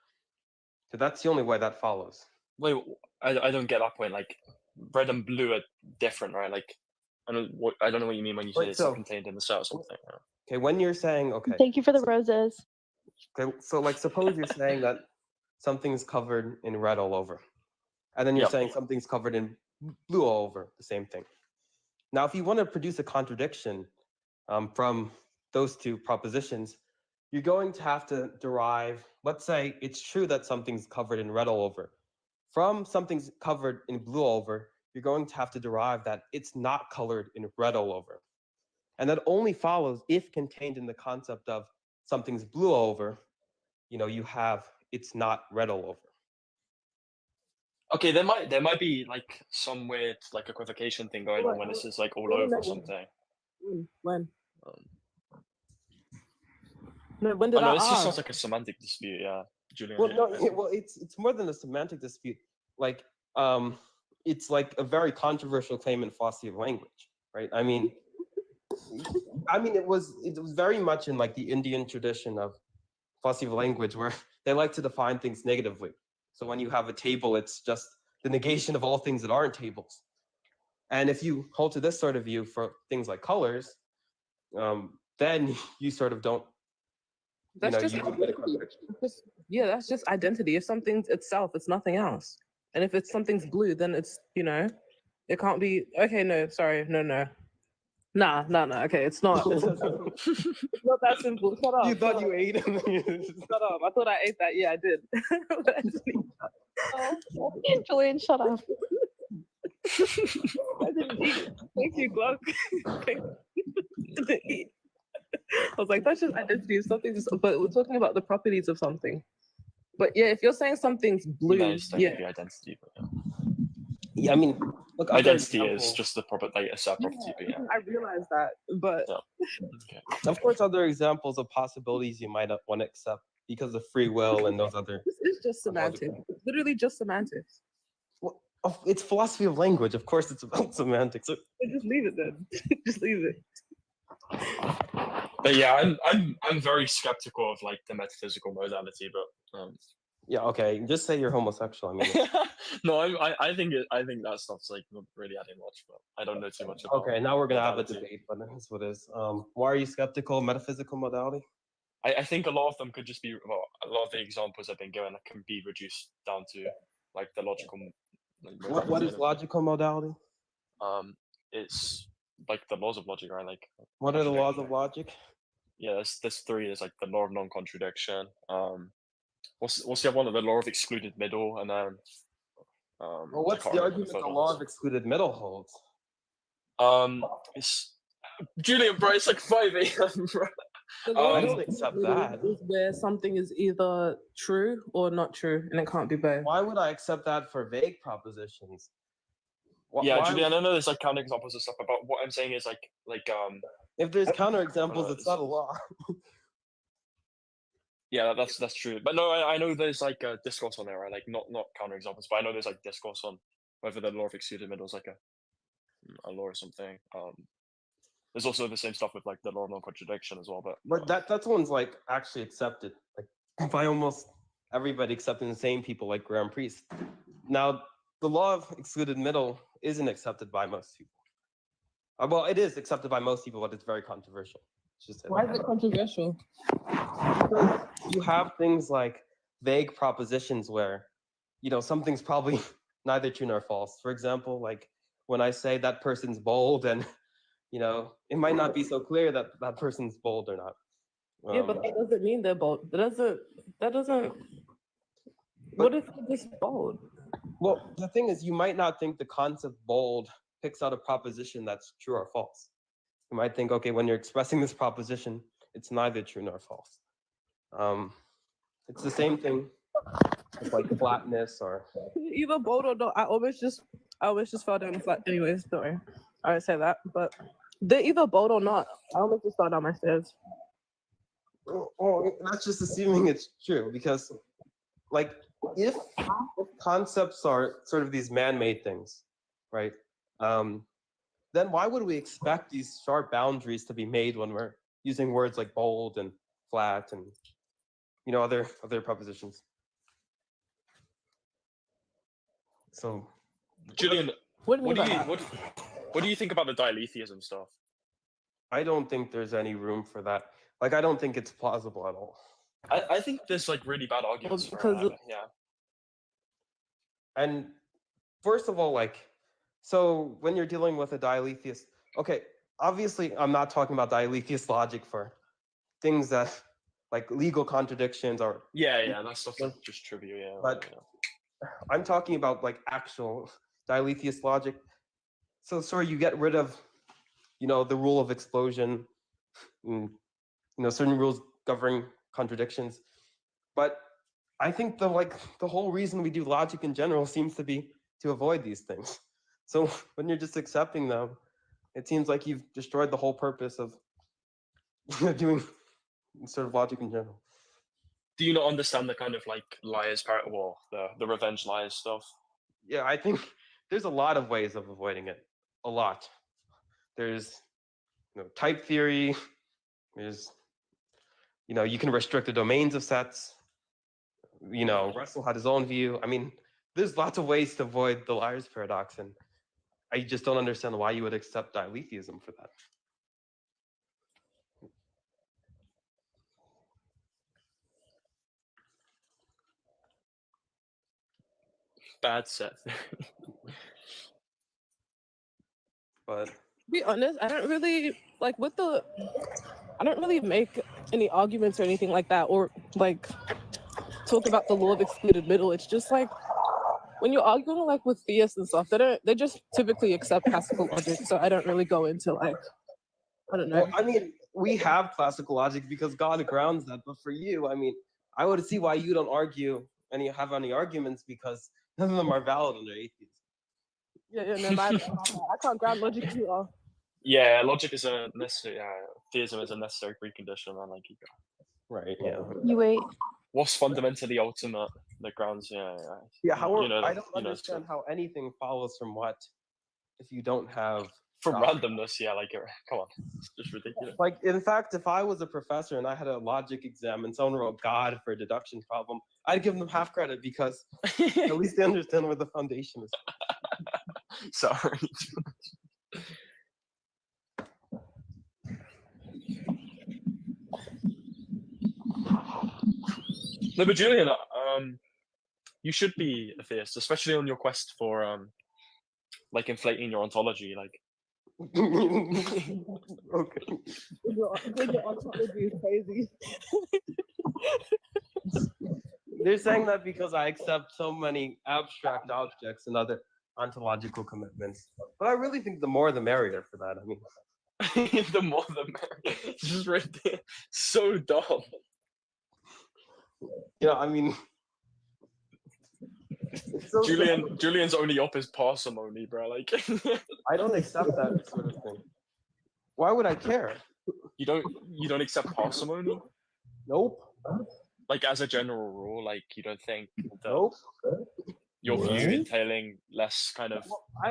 So that's the only way that follows. Wait, I don't get that point. Like red and blue are different, right? Like I don't know what you mean when you say it's contained in the set or something. Okay, when you're saying okay. Thank you for the roses. Okay, so like suppose you're saying that something's covered in red all over, and then you're saying something's covered in blue all over, the same thing. Now, if you want to produce a contradiction from those two propositions, you're going to have to derive, let's say it's true that something's covered in red all over. From something's covered in blue all over, you're going to have to derive that it's not colored in red all over. And that only follows if contained in the concept of something's blue all over, you have it's not red all over. Okay, there might be like some weird like equivocation thing going on when this is like all over or something. When? No, when did no, I this just ask? sounds like a semantic dispute, yeah, Julian. Well, no, it's more than a semantic dispute. Like, it's like a very controversial claim in philosophy of language, right? I mean, it was very much in like the Indian tradition of philosophy of language where they like to define things negatively. So when you have a table, it's just the negation of all things that aren't tables. And if you hold to this sort of view for things like colors, then you sort of don't. That's just that's just identity. If something's itself, it's nothing else. And if something's blue, then it's it can't be. Okay, no, sorry, no. Nah. Okay, it's not. It's not that simple. Shut up. You thought you ate them. Shut up. I thought I ate that. Yeah, I did. Julian, shut up. I didn't eat. Thank you, Glock. I didn't eat. I was like, that's just identity of something. But we're talking about the properties of something. But yeah, if you're saying something's blue, identity. But yeah, I mean, look, identity is just the property, a set property. But yeah, I realize that, but of course, other examples of possibilities you might want to accept because of free will and those other. This is just semantics. It's literally just semantics. Well, it's philosophy of language. Of course, it's about semantics. So just leave it then. Just leave it. But yeah, I'm very skeptical of like the metaphysical modality, but Yeah, okay. Just say you're homosexual. I mean, No, I think that stuff's like not really adding much, but I don't know too much about. okay. Now we're gonna have a modality. debate, but that's what it is. Why are you skeptical of metaphysical modality? I think a lot of them could just be, well, a lot of the examples I've been given can be reduced down to like the logical. Like, What modality is of it. logical modality? It's like the laws of logic, right? Like What are the laws of logic? Yeah, there's three. There's like the law of non-contradiction. What's the other one? The law of excluded middle, and then Well, I what's can't the remember argument the the third law one. of excluded middle holds? It's Julian, bro. It's like 5 a.m. bro. The law I of don't excluded accept middle that. is where something is either true or not true, and it can't be both. Why would I accept that for vague propositions? Yeah, why- Julian. I know there's like counterexamples and stuff, but what I'm saying is like If there's counterexamples, it's not a law. Yeah, that's true. But no, I know there's like a discourse on there, right? Like not counterexamples, but I know there's like discourse on whether the law of excluded middle is like a law or something. There's also the same stuff with like the law of non-contradiction as well. But that one's like actually accepted, like by almost everybody except insane people like Graham Priest. Now, the law of excluded middle isn't accepted by most people. Well, it is accepted by most people, but it's very controversial. Just Why is it controversial? Because you have things like vague propositions where, something's probably neither true nor false. For example, like when I say that person's bold, and it might not be so clear that that person's bold or not. Yeah, but that doesn't mean they're bold. That doesn't. What if they're just bold? Well, the thing is, you might not think the concept bold picks out a proposition that's true or false. You might think, okay, when you're expressing this proposition, it's neither true nor false. It's the same thing with like flatness or. Either bold or not. I almost just fell down the flat. Anyways, don't worry. I would say that, but they're either bold or not. I almost just fell down my stairs. Well, that's just assuming it's true, because like if concepts are sort of these man-made things, right? Then why would we expect these sharp boundaries to be made when we're using words like bold and flat and other propositions? So, Julian, what do you think about the dialetheism stuff? I don't think there's any room for that. Like, I don't think it's plausible at all. I think there's like really bad arguments for it. Yeah. And first of all, so when you're dealing with a dialetheist, okay, obviously I'm not talking about dialetheist logic for things that like legal contradictions or that's stuff that's just trivial. Yeah. But I'm talking about like actual dialetheist logic. So sorry, you get rid of, the rule of explosion, and, certain rules governing contradictions. But I think the whole reason we do logic in general seems to be to avoid these things. So when you're just accepting them, it seems like you've destroyed the whole purpose of doing sort of logic in general. Do you not understand the kind of like liars parable, the revenge liars stuff? Yeah, I think there's a lot of ways of avoiding it. A lot. There's type theory. There's you can restrict the domains of sets. Russell had his own view. I mean, there's lots of ways to avoid the liar's paradox, and I just don't understand why you would accept dialetheism for that. Bad set. But To be honest, I don't really make any arguments or anything like that, or like talk about the law of excluded middle. It's just like when you're arguing like with theists and stuff, they just typically accept classical logic. So I don't really go into I don't know. Well, I mean, we have classical logic because God grounds that. But for you, I mean, I would see why you don't argue and you have any arguments, because none of them are valid under atheism. No, I can't ground logic either. Yeah, logic is a necessary. Theism is a necessary precondition, man. Like, right. Yeah. You wait. What's fundamentally ultimate? The grounds. Yeah. However, I don't understand how anything follows from what if you don't have from randomness, yeah, like come on, it's just ridiculous. Like, in fact, if I was a professor and I had a logic exam and someone wrote God for a deduction problem, I'd give them half credit because at least they understand where the foundation is. Sorry. No, but Julian, you should be a theist, especially on your quest for like inflating your ontology, like. Okay. Your ontology is crazy. They're saying that because I accept so many abstract objects and other ontological commitments. But I really think the more the merrier for that. I mean, the more the merrier. It's just right there. So dumb. I mean, so Julian's only op is parsimony, bro. Like, I don't accept that sort of thing. Why would I care? You don't accept parsimony? Nope. Like, as a general rule, like, you don't think that Nope. your view entailing less kind of.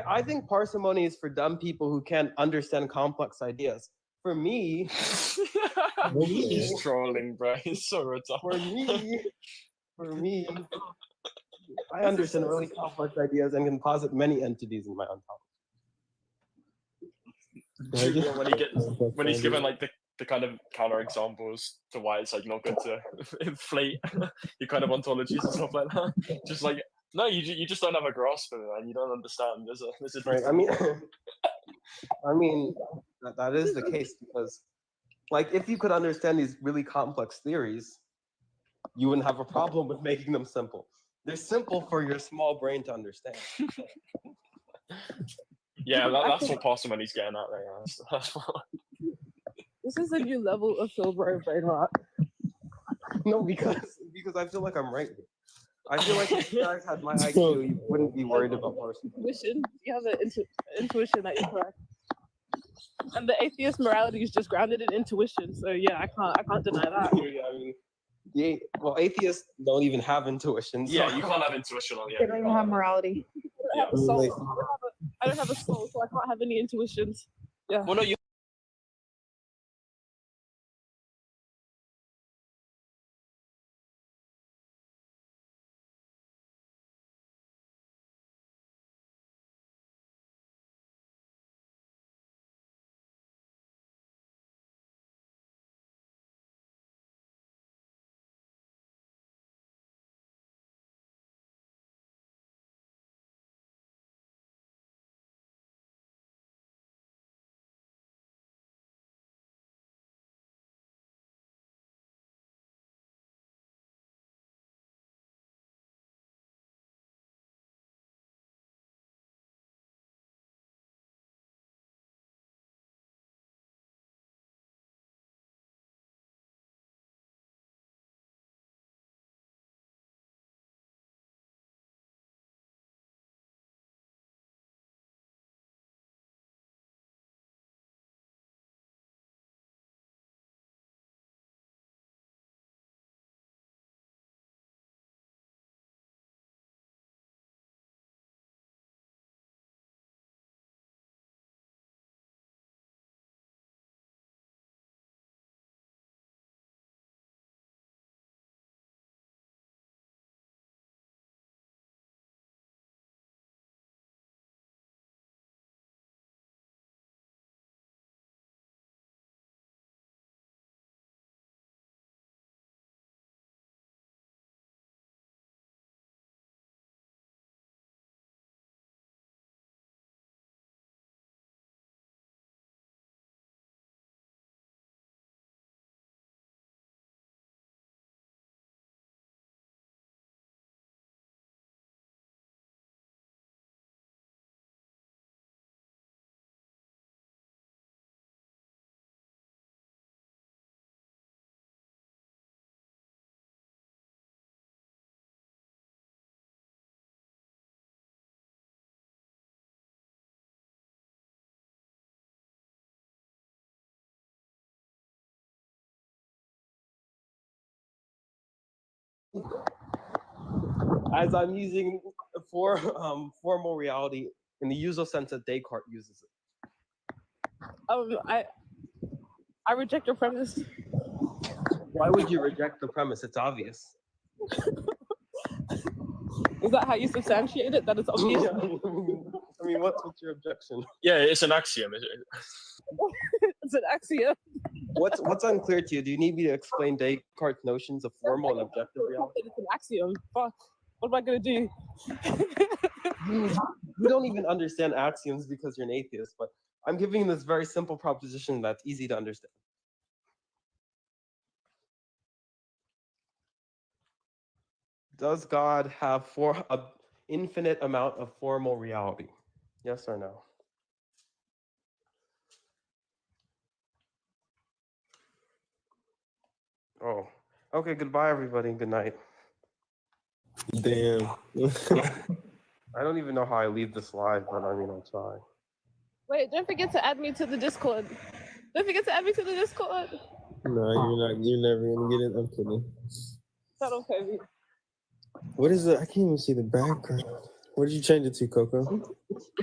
I think parsimony is for dumb people who can't understand complex ideas. For me, He's trolling, bro. He's so retarded. For me, I understand really complex ideas and can posit many entities in my ontology. Julian, when he's given like the kind of counter examples to why it's like not good to inflate your kind of ontologies and stuff like that, just like no, you just don't have a grasp of it and you don't understand. There's a right. I mean, that is the case because, like, if you could understand these really complex theories, you wouldn't have a problem with making them simple. They're simple for your small brain to understand. Yeah, that's what parsimony's getting at there. That's what. This is a new level of silver brain rot. No, because I feel like I'm right here. I feel like if you guys had my IQ, you wouldn't be worried about parsimony. Intuition. You have an intuition that you're correct. And the atheist morality is just grounded in intuition. So yeah, I can't deny that. Yeah, I mean, well, atheists don't even have intuition. So. Yeah, you can't have intuition on the. They don't even have morality. I don't have a soul. I don't have a soul, so I can't have any intuitions. Yeah. Well, no, you. As I'm using formal reality in the usual sense that Descartes uses it. I reject your premise. Why would you reject the premise? It's obvious. Is that how you substantiate it? That it's obvious? I mean, what's your objection? Yeah, it's an axiom. It's an axiom. What's unclear to you? Do you need me to explain Descartes' notions of formal and objective reality? It's an axiom. Fuck. What am I gonna do? You don't even understand axioms because you're an atheist, but I'm giving you this very simple proposition that's easy to understand. Does God have an infinite amount of formal reality? Yes or no? Oh, okay. Goodbye, everybody. Good night. Damn. I don't even know how I leave this live, but I mean, I'll try. Wait, don't forget to add me to the Discord. Don't forget to add me to the Discord. No, you're not. You're never gonna get it. I'm kidding. That okay. What is it? I can't even see the background. What did you change it to, Coco?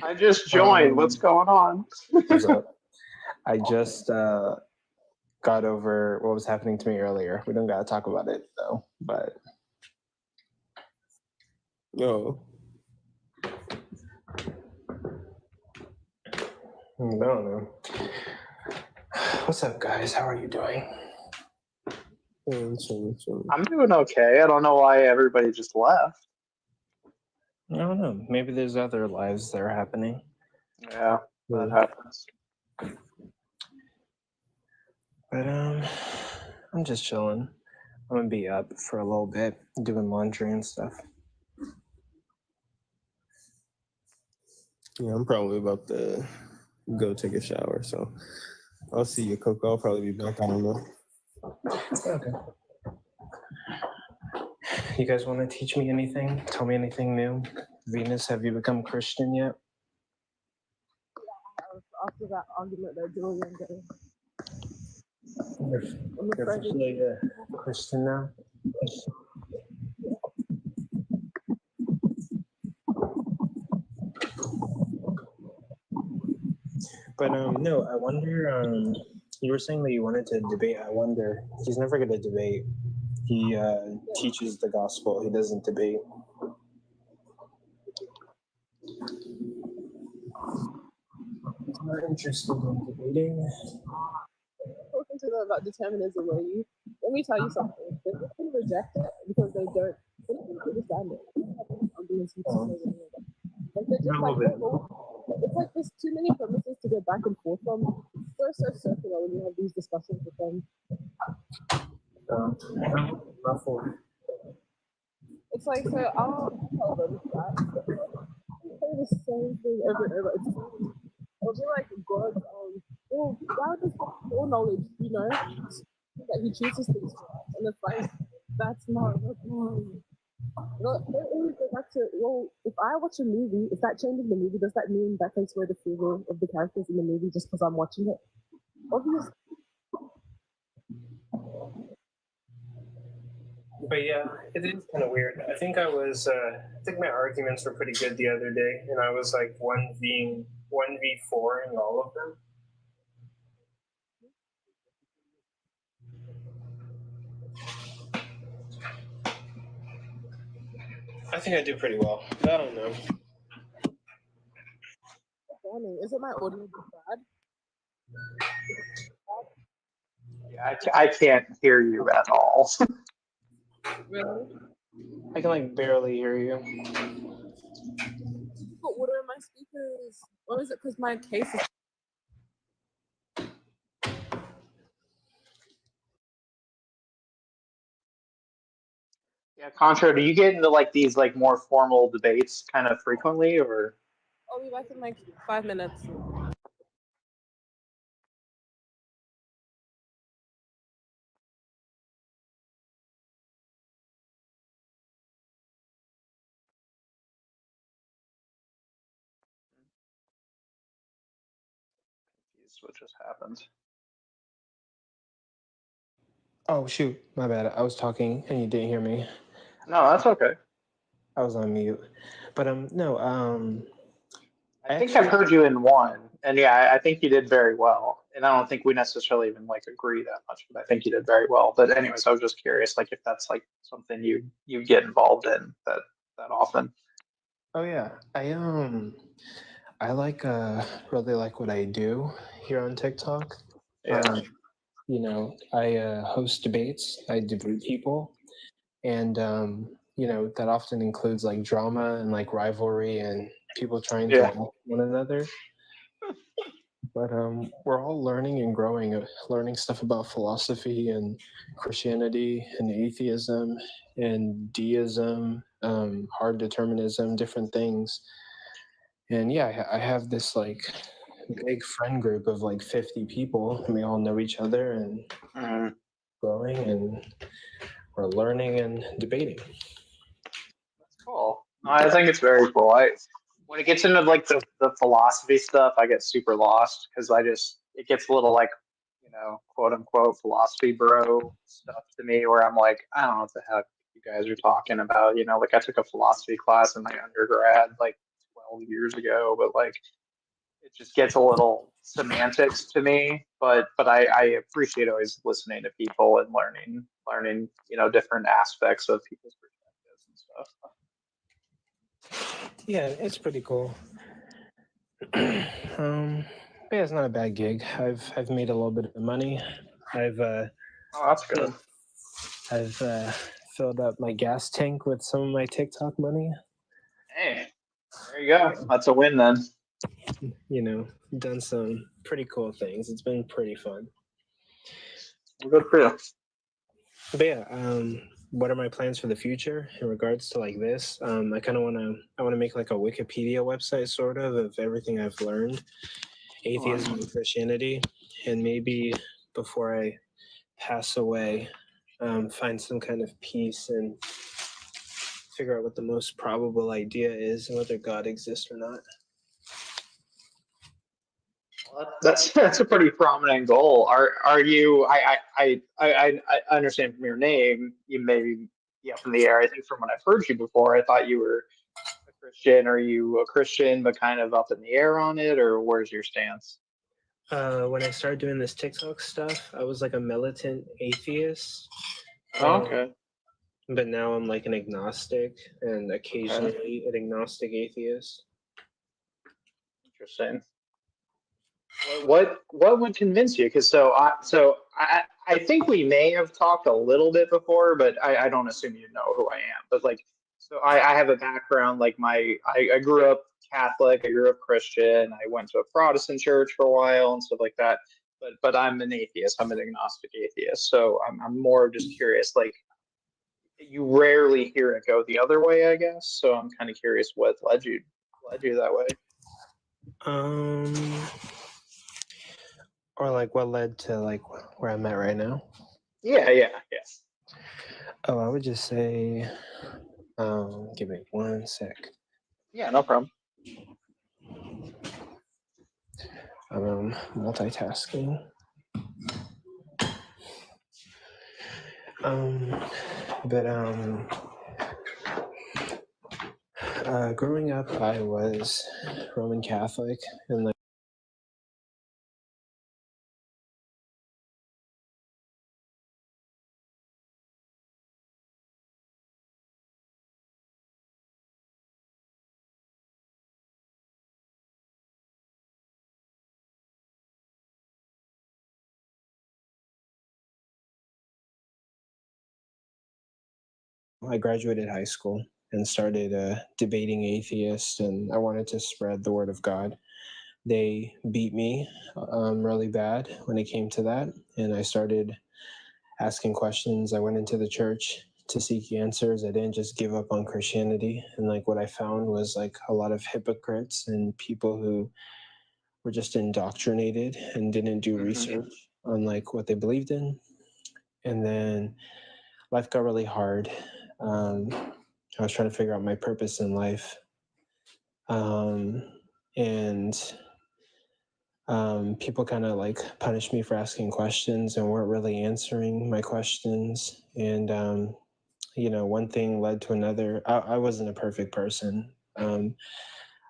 I just joined. What's going on? What's up? I just got over what was happening to me earlier. We don't gotta talk about it though, but No. I don't know. What's up, guys? How are you doing? I'm doing okay. I don't know why everybody just left. I don't know. Maybe there's other lives that are happening. Yeah, that happens. But I'm just chilling. I'm gonna be up for a little bit, doing laundry and stuff. Yeah, I'm probably about to go take a shower, so I'll see you, Coco. I'll probably be back. I don't know. Okay. You guys want to teach me anything? Tell me anything new? Venus, have you become Christian yet? After that argument that Julian gave. You're officially a Christian now? But no, I wonder, you were saying that you wanted to debate. I wonder, he's never going to debate. He teaches the gospel. He doesn't debate. He's not interested in debating. Talking to them about determinism, let me tell you something. They can reject it because they don't understand it. Arguments with like they're just like, it's like there's too many premises to go back and forth from. It's so circular when you have these discussions with them. It's like, so I'll tell them that they say the same thing over and over. It'll be like God, well, God is all knowledge, you know, that he chooses things for us. And it's like, that's not, they always go back to, well, if I watch a movie, if that changes the movie, does that mean that takes away the free will of the characters in the movie just because I'm watching it? Obviously. But yeah, it is kind of weird. I think I think my arguments were pretty good the other day, and I was like 1v4 in all of them. I think I did pretty well. I don't know. Isn't my audio bad? Yeah, I can't hear you at all. Really? I can like barely hear you. Put water in my speakers. Or is it because my case is... Yeah, Contra, do you get into like these like more formal debates kind of frequently, or? I'll be back in like 5 minutes. What just happened? Oh shoot, my bad. I was talking and you didn't hear me. No, that's okay. I was on mute. But no, I think I've heard you in one. yeah, I think you did very well. And I don't think we necessarily even like agree that much, but I think you did very well. But anyways, I was just curious, like if that's like something you get involved in that often. Oh yeah, I like really like what I do here on TikTok. Yeah. You know, I host debates. I debate people, and you know that often includes like drama and like rivalry and people trying to help one another. But we're all learning and growing, learning stuff about philosophy and Christianity and atheism and deism, hard determinism, different things. And yeah, I have this like big friend group of like 50 people, and we all know each other and growing, and we're learning and debating. Cool. I think it's very cool. When it gets into like the philosophy stuff, I get super lost because it gets a little like, you know, quote unquote philosophy bro stuff to me where I'm like, I don't know what the heck you guys are talking about. You know, like I took a philosophy class in my undergrad like 12 years ago, but like it just gets a little semantics to me. But I appreciate always listening to people and learning, you know, different aspects of people's perspectives and stuff. Yeah, it's pretty cool. Yeah, it's not a bad gig. I've made a little bit of money. Oh, that's good. I've filled up my gas tank with some of my TikTok money. Hey, there you go. That's a win then. You know, done some pretty cool things. It's been pretty fun. Well, good for you. But yeah, what are my plans for the future in regards to like this? I kind of want to make like a Wikipedia website sort of everything I've learned, atheism and Christianity, and maybe before I pass away, find some kind of peace and figure out what the most probable idea is and whether God exists or not. That's a pretty prominent goal. Are you? I understand from your name you may be up in the air. I think from when I've heard you before, I thought you were a Christian. Are you a Christian but kind of up in the air on it, or where's your stance? When I started doing this TikTok stuff, I was like a militant atheist. Okay. But now I'm like an agnostic and occasionally an agnostic atheist. Interesting. What would convince you? Because I think we may have talked a little bit before, but I don't assume you know who I am. But like, so I have a background like I grew up Catholic, I grew up Christian, I went to a Protestant church for a while and stuff like that. But I'm an atheist. I'm an agnostic atheist. So I'm more just curious. Like, you rarely hear it go the other way, I guess. So I'm kind of curious what led you that way. Or like what led to like where I'm at right now? Yeah. Oh, I would just say, give me 1 sec. Yeah, no problem. I'm multitasking. Growing up, I was Roman Catholic, and like I graduated high school and started debating atheists, and I wanted to spread the word of God. They beat me really bad when it came to that, and I started asking questions. I went into the church to seek answers. I didn't just give up on Christianity, and like what I found was like a lot of hypocrites and people who were just indoctrinated and didn't do research on like what they believed in. And then life got really hard. I was trying to figure out my purpose in life. People kind of like punished me for asking questions and weren't really answering my questions. And, you know, one thing led to another. I wasn't a perfect person.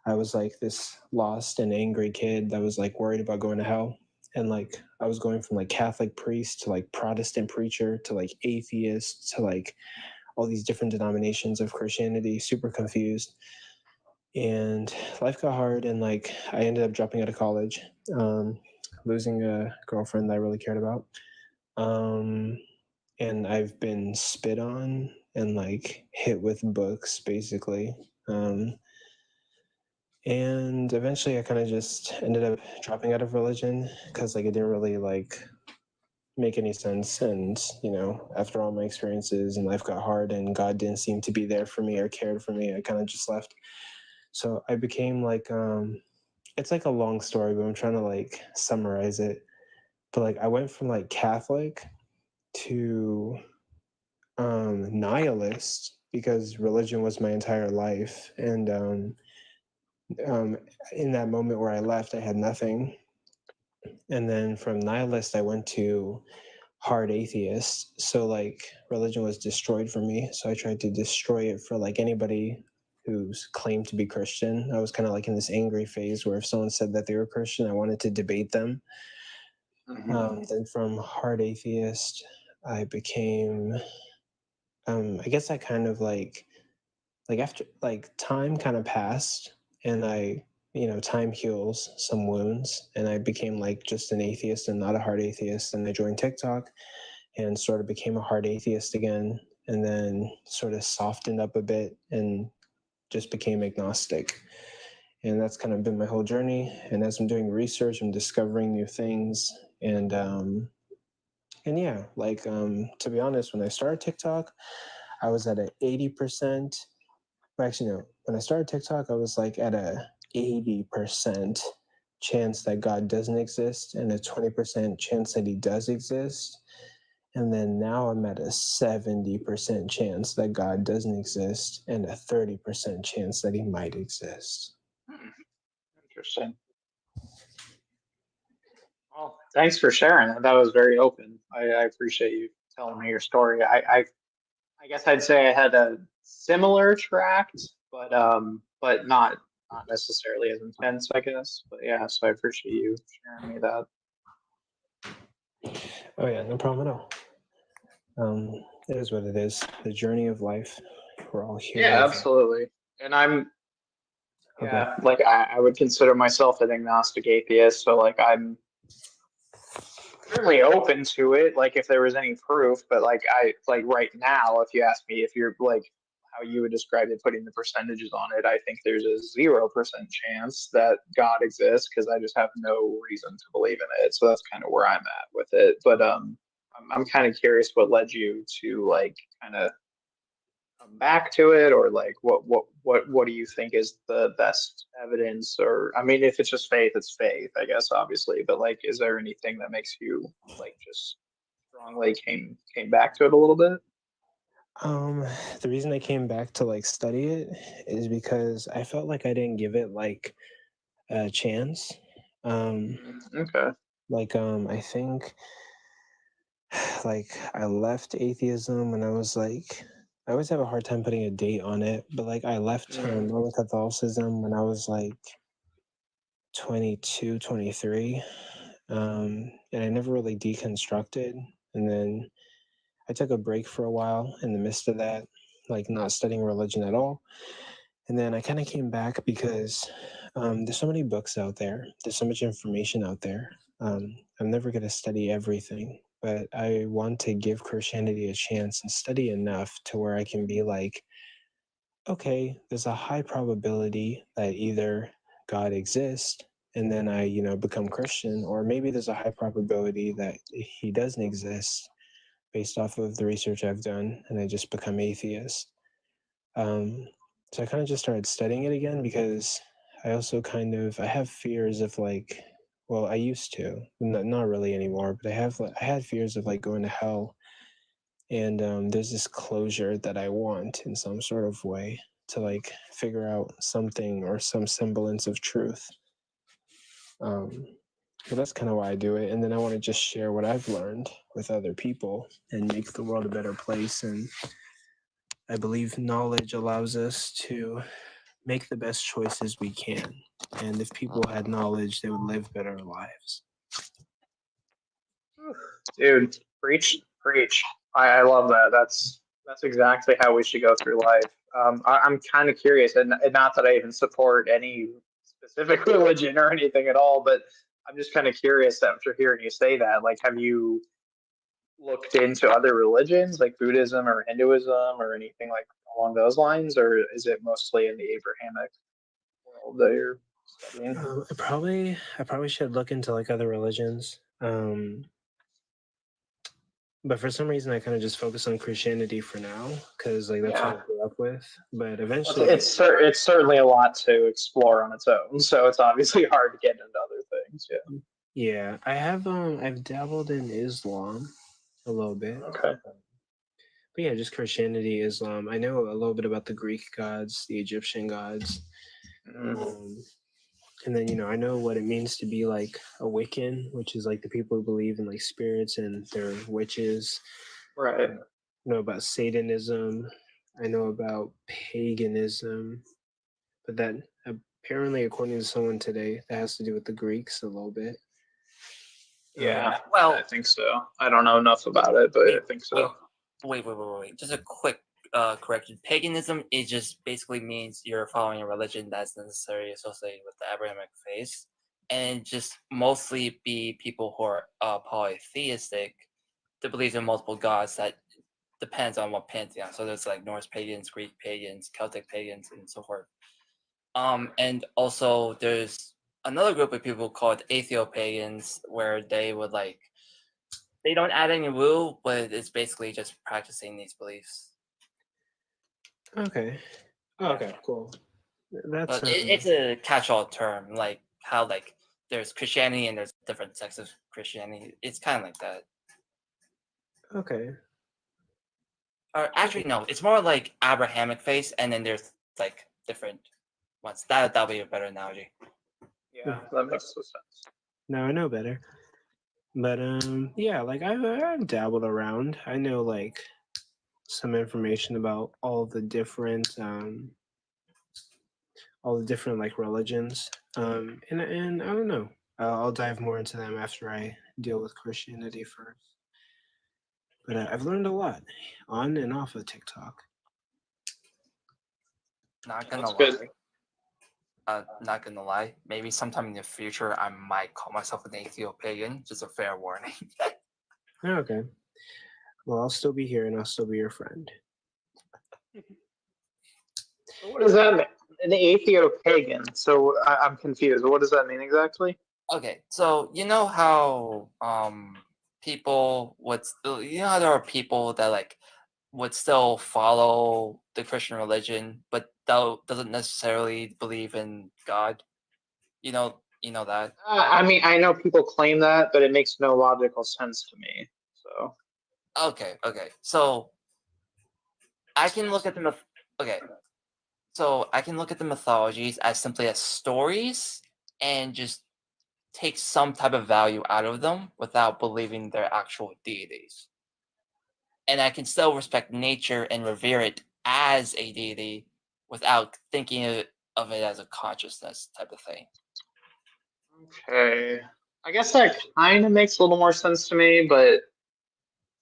I was like this lost and angry kid that was like worried about going to hell. And like I was going from like Catholic priest to like Protestant preacher to like atheist to like all these different denominations of Christianity, super confused. And life got hard, and like I ended up dropping out of college, losing a girlfriend that I really cared about. And I've been spit on and like hit with books basically. And eventually I kind of just ended up dropping out of religion because like it didn't really like make any sense. And you know, after all my experiences and life got hard and God didn't seem to be there for me or cared for me, I kind of just left. So I became like it's like a long story, but I'm trying to like summarize it. But like I went from like Catholic to nihilist because religion was my entire life. And in that moment where I left, I had nothing. And then from nihilist, I went to hard atheist. So like religion was destroyed for me. So I tried to destroy it for like anybody who's claimed to be Christian. I was kind of like in this angry phase where if someone said that they were Christian, I wanted to debate them. Then from hard atheist, I became, I guess I kind of like after like time kind of passed and I, you know, time heals some wounds and I became like just an atheist and not a hard atheist. And I joined TikTok and sort of became a hard atheist again and then sort of softened up a bit and just became agnostic. And that's kind of been my whole journey. And as I'm doing research, I'm discovering new things. And yeah, like to be honest, when I started TikTok, I was at an 80%. Actually, no. When I started TikTok, I was like at a 80% chance that God doesn't exist and a 20% chance that he does exist. And then now I'm at a 70% chance that God doesn't exist and a 30% chance that he might exist. Interesting. Well, thanks for sharing that. That was very open. I appreciate you telling me your story. I guess I'd say I had a similar tract, but not necessarily as intense, I guess. But yeah, so I appreciate you sharing me that. Oh yeah, no problem at all. It is what it is. The journey of life. We're all here. Yeah, absolutely. And I'm yeah, like I would consider myself an agnostic atheist, so like I'm certainly open to it, like if there was any proof, but like I like right now, if you ask me if you're like how you would describe it, putting the percentages on it, I think there's a 0% chance that God exists because I just have no reason to believe in it. So that's kind of where I'm at with it. But I'm kind of curious what led you to like kind of come back to it, or like what do you think is the best evidence? Or I mean, if it's just faith, it's faith, I guess, obviously. But like, is there anything that makes you like just strongly came back to it a little bit? The reason I came back to like study it is because I felt like I didn't give it like a chance. Okay. Like I think like I left atheism when I was like I always have a hard time putting a date on it, but like I left Roman Catholicism when I was like 22, 23. And I never really deconstructed. And then I took a break for a while in the midst of that, like not studying religion at all. And then I kind of came back because there's so many books out there. There's so much information out there. I'm never going to study everything, but I want to give Christianity a chance and study enough to where I can be like, okay, there's a high probability that either God exists and then I, you know, become Christian, or maybe there's a high probability that he doesn't exist based off of the research I've done and I just become atheist. So I kind of just started studying it again because I also I have fears of like, well, I used to, not really anymore, but I had fears of like going to hell. And there's this closure that I want in some sort of way to like figure out something or some semblance of truth. But that's kind of why I do it. And then I want to just share what I've learned with other people and make the world a better place. And I believe knowledge allows us to make the best choices we can. And if people had knowledge, they would live better lives. Dude, preach. I love that. That's exactly how we should go through life. I'm kind of curious, and not that I even support any specific religion or anything at all, but I'm just kind of curious after hearing you say that. Like, have you looked into other religions like Buddhism or Hinduism or anything like along those lines, or is it mostly in the Abrahamic world that you're studying? I probably should look into like other religions. But for some reason, I kind of just focus on Christianity for now because like that's what I grew up with. But eventually, It's certainly a lot to explore on its own, so it's obviously hard to get into other things. Yeah. yeah, I have I've dabbled in Islam a little bit. Okay. But yeah, just Christianity, Islam. I know a little bit about the Greek gods, the Egyptian gods. And then, I know what it means to be like a Wiccan, which is like the people who believe in like spirits and they're witches. Right. I know about Satanism. I know about paganism. But that apparently, according to someone today, that has to do with the Greeks a little bit. Yeah, well, I think so. I don't know enough about it, but I think so. Wait. Just a quick correction. Paganism, it just basically means you're following a religion that's necessarily associated with the Abrahamic faith, and just mostly be people who are polytheistic, that believe in multiple gods. That depends on what pantheon. So there's like Norse pagans, Greek pagans, Celtic pagans, and so forth. And also there's another group of people called atheopagans, where they would like, they don't add any woo, but it's basically just practicing these beliefs. Okay. Okay, cool. That's But it's a catch-all term, like how like there's Christianity and there's different sects of Christianity. It's kind of like that. okay. Or actually, no, it's more like Abrahamic faith, and then there's like different ones. That'll be a better analogy. Yeah, that makes sense. No, I know better. But yeah, like I've dabbled around. I know like some information about all the different like religions. And I don't know. I'll dive more into them after I deal with Christianity first. But I've learned a lot on and off of TikTok. Not gonna That's lie. good. Not gonna lie. Maybe sometime in the future, I might call myself an atheopagan. Just a fair warning. Okay. Well, I'll still be here and I'll still be your friend. What does that mean? An atheopagan. So I'm confused. What does that mean exactly? Okay, so you know how people would how there are people that like would still follow the Christian religion, but doesn't necessarily believe in God. You know that. I mean, I know people claim that, but it makes no logical sense to me. So. Okay. So I can look at the So I can look at the mythologies as simply as stories and just take some type of value out of them without believing they're actual deities. And I can still respect nature and revere it as a deity without thinking of it as a consciousness type of thing. Okay. I guess that kind of makes a little more sense to me, but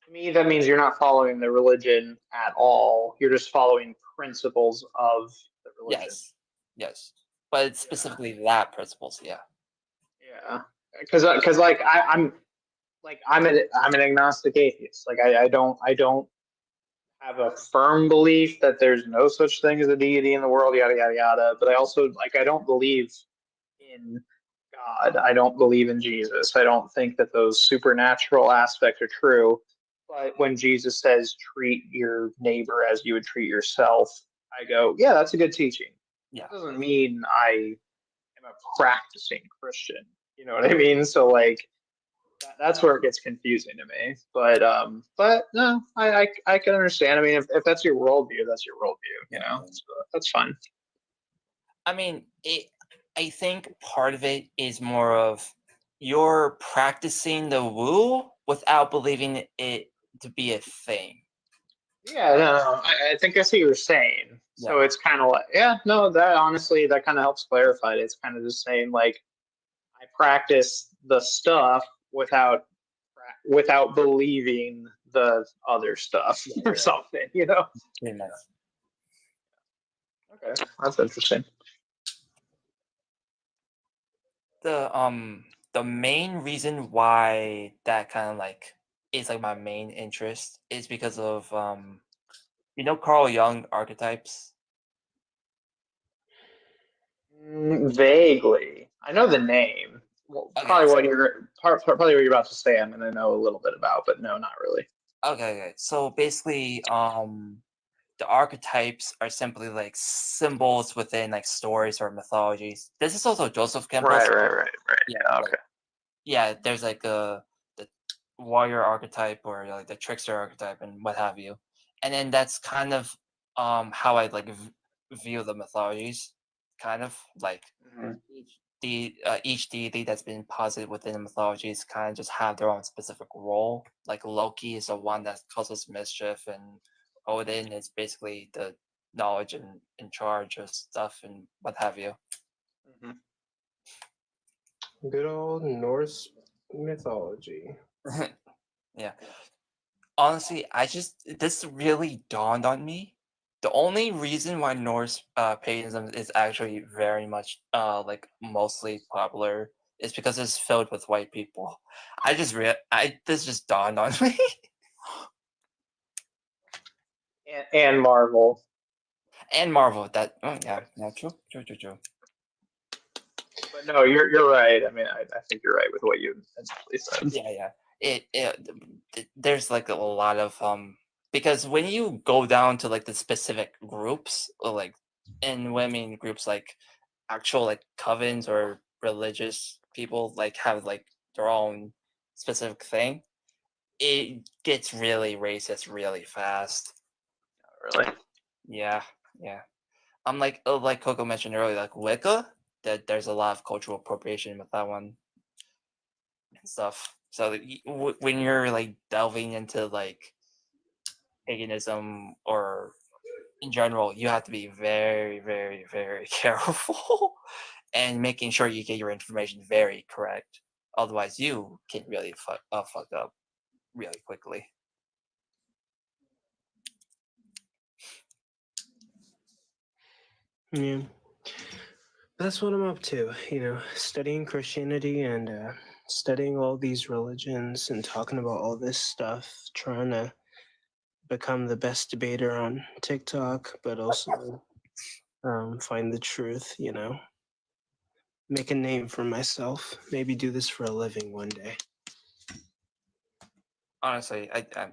to me, that means you're not following the religion at all. You're just following principles of the religion. Yes. But it's specifically that principles, yeah. Yeah. Because I'm an agnostic atheist. Like I don't have a firm belief that there's no such thing as a deity in the world, yada yada yada. But I also I don't believe in God. I don't believe in Jesus. I don't think that those supernatural aspects are true. But when Jesus says treat your neighbor as you would treat yourself, I go, yeah, that's a good teaching. Yeah. That doesn't mean I am a practicing Christian. You know what I mean? So like that's where it gets confusing to me. But no, I can understand. I mean, if that's your worldview, that's your worldview. You know, so that's fine. I mean, I think part of it is more of you're practicing the woo without believing it to be a thing. Yeah, no, I think I see what you're saying. So it's kind of like, yeah, no, that honestly, that kind of helps clarify it. It's kind of just saying like, I practice the stuff without believing the other stuff or something, you know? Pretty nice. Okay, that's interesting. The main reason why that kind of like is like my main interest is because of Carl Jung archetypes. Vaguely, I know the name. Well, Okay, probably so- probably what you're about to say. I'm gonna know a little bit about, but no, not really. Okay. So basically, the archetypes are simply like symbols within like stories or mythologies. This is also Joseph Campbell's. Right. Yeah, Yeah, like, okay. yeah, there's like the warrior archetype or like the trickster archetype and what have you, and then that's kind of how I like view the mythologies, kind of like each deity that's been posited within the mythologies kind of just have their own specific role. Like Loki is the one that causes mischief, and Odin is basically the knowledge and in charge of stuff and what have you. Good old Norse mythology. Yeah. Honestly, this really dawned on me. The only reason why Norse paganism is actually very much like mostly popular is because it's filled with white people. This just dawned on me. And Marvel. And Marvel. Yeah, true. But no, you're right. I mean, I think you're right with what you initially said. Yeah. There's like a lot of because when you go down to like the specific groups, or like, and when I mean groups like actual like covens or religious people like have like their own specific thing, it gets really racist really fast. Really? Yeah. Like Coco mentioned earlier, like Wicca, that there's a lot of cultural appropriation with that one and stuff. So when you're like delving into like paganism or in general, you have to be very, very, very careful and making sure you get your information very correct. Otherwise, you can really fuck up really quickly. Yeah. That's what I'm up to, studying Christianity and studying all these religions and talking about all this stuff, trying to become the best debater on TikTok, but also find the truth, make a name for myself, maybe do this for a living one day. Honestly, I'm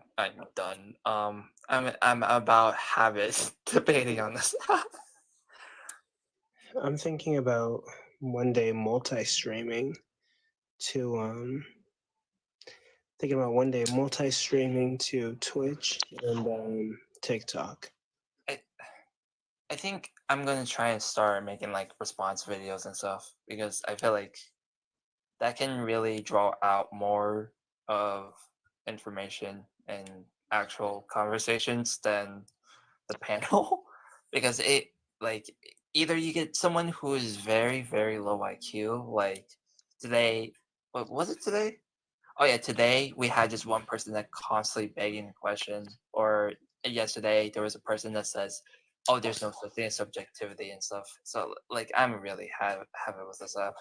done. I'm about habits debating on this. I'm thinking about one day multi-streaming to Twitch and TikTok. I think I'm gonna try and start making like response videos and stuff because I feel like that can really draw out more of information and actual conversations than the panel because it like either you get someone who is very, very low IQ, like today. What was it today? Oh yeah, today we had just one person that constantly begging a question, or yesterday there was a person that says, "Oh, there's no such thing as subjectivity and stuff." So like, I'm really having with this app.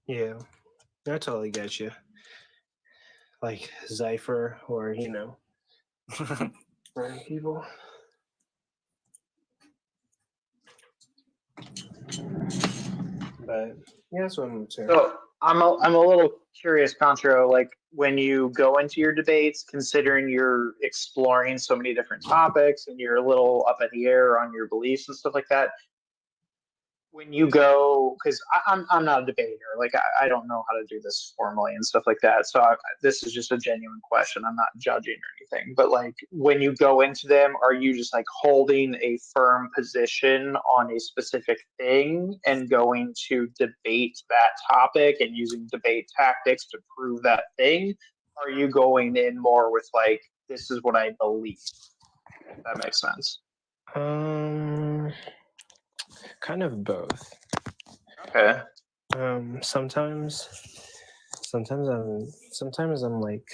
Yeah, I totally get you. Like Cypher or certain people. But yeah, that's what I'm up to. So I'm a little curious, Contro. Like when you go into your debates, considering you're exploring so many different topics and you're a little up in the air on your beliefs and stuff like that. When you go, because I'm not a debater, like I don't know how to do this formally and stuff like that. So this is just a genuine question. I'm not judging or anything, but like when you go into them, are you just like holding a firm position on a specific thing and going to debate that topic and using debate tactics to prove that thing? Are you going in more with like, this is what I believe? If that makes sense. Kind of both. Okay. Sometimes I'm like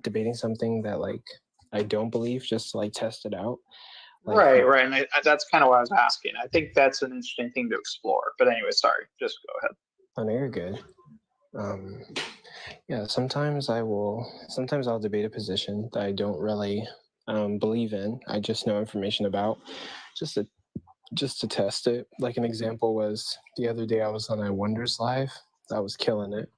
debating something that like I don't believe, just to like test it out. Like, Right. And that's kind of what I was asking. I think that's an interesting thing to explore. But anyway, sorry. Just go ahead. Oh, no, you're good. Yeah, sometimes I'll debate a position that I don't really believe in. I just know information about, just to test it. Like an example was the other day I was on I Wonders Live. I was killing it,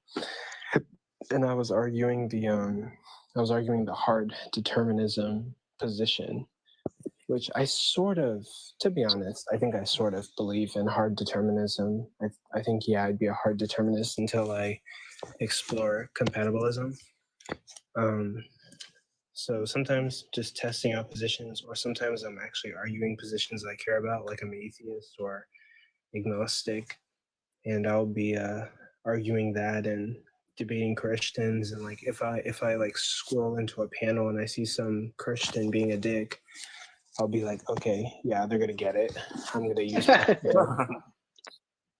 and I was arguing the hard determinism position, which I sort of, to be honest, I think I sort of believe in hard determinism. I think, yeah, I'd be a hard determinist until I explore compatibilism. So sometimes just testing out positions, or sometimes I'm actually arguing positions I care about, like I'm atheist or agnostic, and I'll be arguing that and debating Christians. And like if I like scroll into a panel and I see some Christian being a dick, I'll be like, okay, yeah, they're gonna get it. I'm gonna use my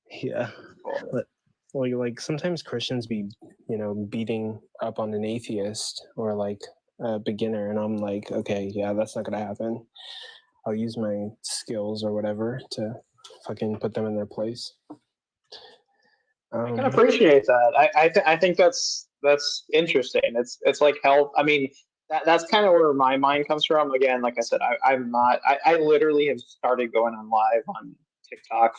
yeah. But like sometimes Christians be, beating up on an atheist or like a beginner, and I'm like, okay, yeah, that's not gonna happen. I'll use my skills or whatever to fucking put them in their place. I can appreciate that. I think that's interesting. It's like health. I mean, that's kind of where my mind comes from. Again, like I said, I'm not. I literally have started going on live on TikTok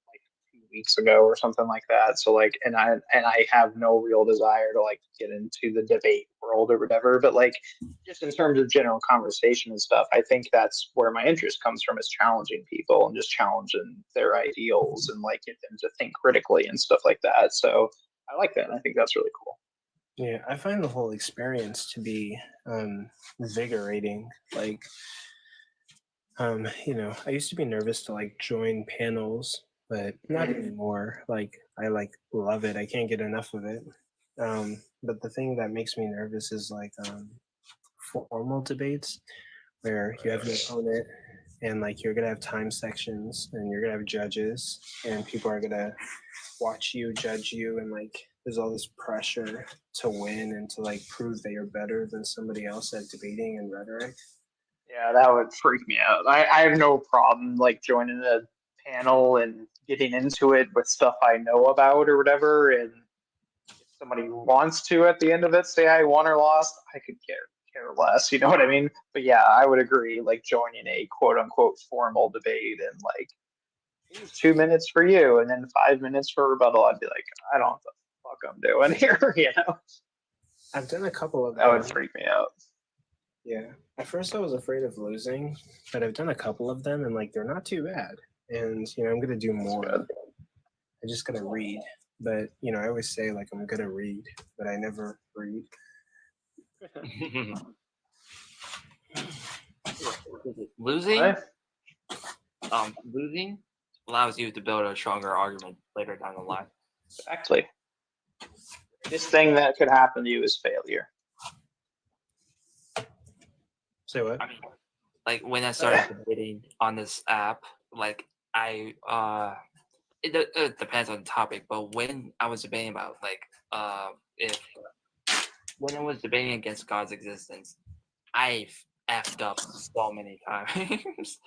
like 2 weeks ago or something like that. So like, and I have no real desire to like get into the debate world or whatever. But like, just in terms of general conversation and stuff, I think that's where my interest comes from, is challenging people and just challenging their ideals and like get them to think critically and stuff like that. So I like that. I think that's really cool. Yeah, I find the whole experience to be invigorating. Like, I used to be nervous to like join panels, but not anymore. Like, I like love it. I can't get enough of it. But the thing that makes me nervous is like formal debates where you have an opponent and like you're gonna have time sections and you're gonna have judges and people are gonna watch you, judge you, and like there's all this pressure to win and to like prove that you're better than somebody else at debating and rhetoric. Yeah, that would freak me out. I have no problem like joining a panel and getting into it with stuff I know about or whatever. And if somebody wants to at the end of it say I won or lost, I could care less. You know what I mean? But yeah, I would agree. Like joining a quote unquote formal debate and like, here's 2 minutes for you and then 5 minutes for rebuttal, I'd be like, I don't know what the fuck I'm doing here. You know? I've done a couple of that would freak me out. Yeah. At first I was afraid of losing, but I've done a couple of them and like they're not too bad. And I'm gonna do more. I just gotta read. But I always say like I'm gonna read, but I never read. Losing allows you to build a stronger argument later down the line. Exactly. This thing that could happen to you is failure. Say what? I mean, like when I started debating on this app, like it depends on the topic, but when I was debating about like when I was debating against God's existence, I've effed up so many times.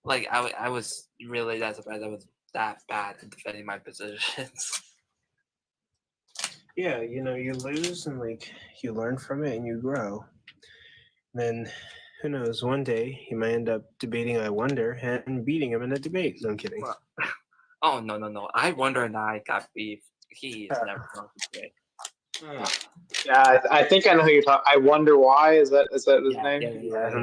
Like I was really that surprised I was that bad at defending my positions. Yeah, you lose and like you learn from it and you grow. Then who knows, one day you might end up debating I Wonder and beating him in a debate. No, I'm kidding. Oh no. I Wonder and I got beef. He is never going to debate. Yeah, I think I know who you're talking. I Wonder Why. Is that his name?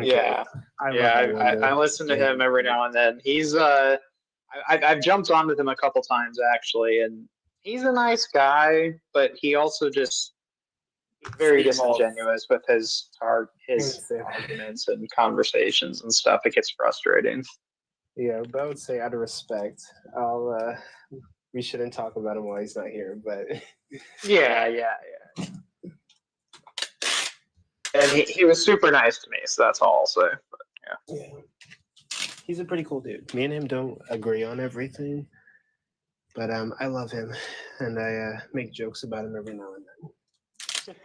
Yeah. I listen to him every now and then. He's I've jumped on with him a couple times actually, and he's a nice guy, but he also just very disingenuous with his arguments and conversations and stuff. It gets frustrating. Yeah, but I would say out of respect, we shouldn't talk about him while he's not here. But yeah. And he was super nice to me, so that's all I'll say. But, yeah. he's a pretty cool dude. Me and him don't agree on everything, but I love him, and I make jokes about him every now and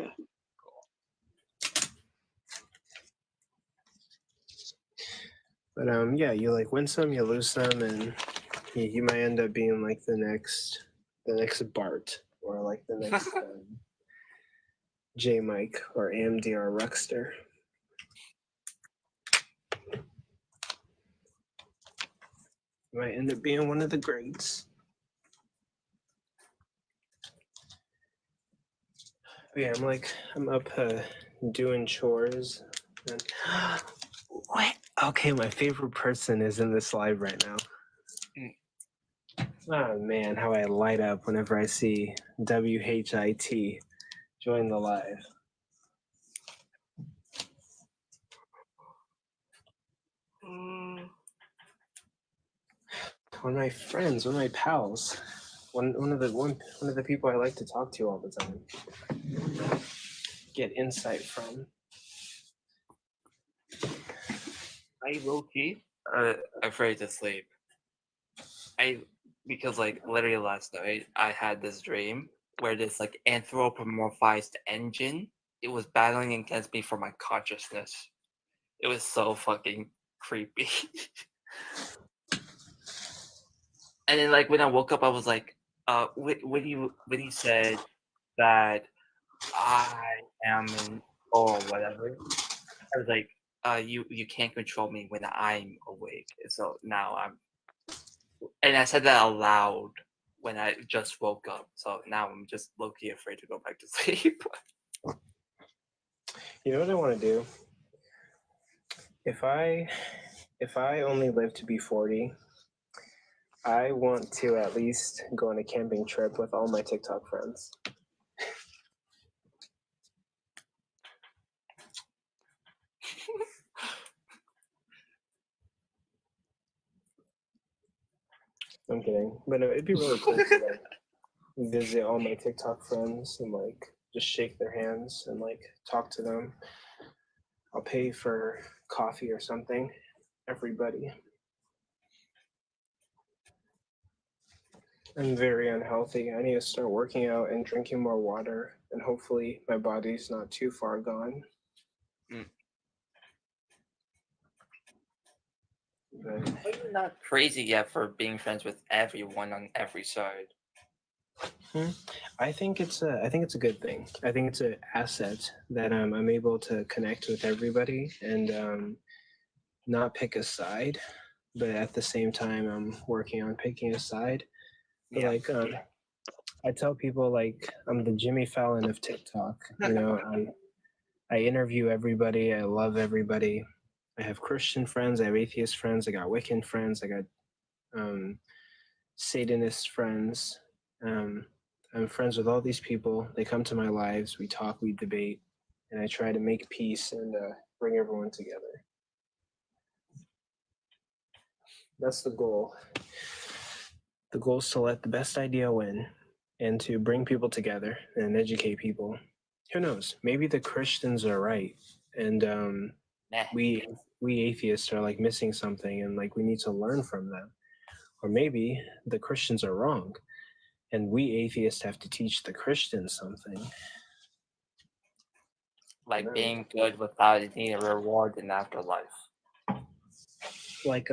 then. But yeah, you like win some, you lose some, and you might end up being like the next Bart, or like the next J Mike or AMDR Ruxter. You might end up being one of the greats. But yeah, I'm up doing chores. And what? Okay, my favorite person is in this live right now. Oh man, how I light up whenever I see WHIT join the live. One of my friends, one of my pals, one of the people I like to talk to all the time. Get insight from. I low key afraid to sleep. Because like literally last night I had this dream where this like anthropomorphized engine, it was battling against me for my consciousness. It was so fucking creepy. And then like when I woke up I was like, when you said that I am in or whatever, I was like, you can't control me when I'm awake. So now and I said that aloud when I just woke up. So now I'm just low-key afraid to go back to sleep. You know what I want to do? If I only live to be 40, I want to at least go on a camping trip with all my TikTok friends. I'm kidding, but no, it'd be really cool to like visit all my TikTok friends and like just shake their hands and like talk to them. I'll pay for coffee or something, everybody. I'm very unhealthy. I need to start working out and drinking more water, and hopefully my body's not too far gone. But You're not crazy yet for being friends with everyone on every side. I think it's a good thing. I think it's an asset that I'm able to connect with everybody and not pick a side, but at the same time I'm working on picking a side. But like I tell people like I'm the Jimmy Fallon of TikTok. You know, I interview everybody. I love everybody. I have Christian friends. I have atheist friends. I got Wiccan friends. I got Satanist friends. I'm friends with all these people. They come to my lives. We talk. We debate, and I try to make peace and bring everyone together. That's the goal. The goal is to let the best idea win and to bring people together and educate people. Who knows? Maybe the Christians are right, and we atheists are like missing something, and like we need to learn from them. Or maybe the Christians are wrong, and we atheists have to teach the Christians something. Like being good without needing a reward in afterlife. Like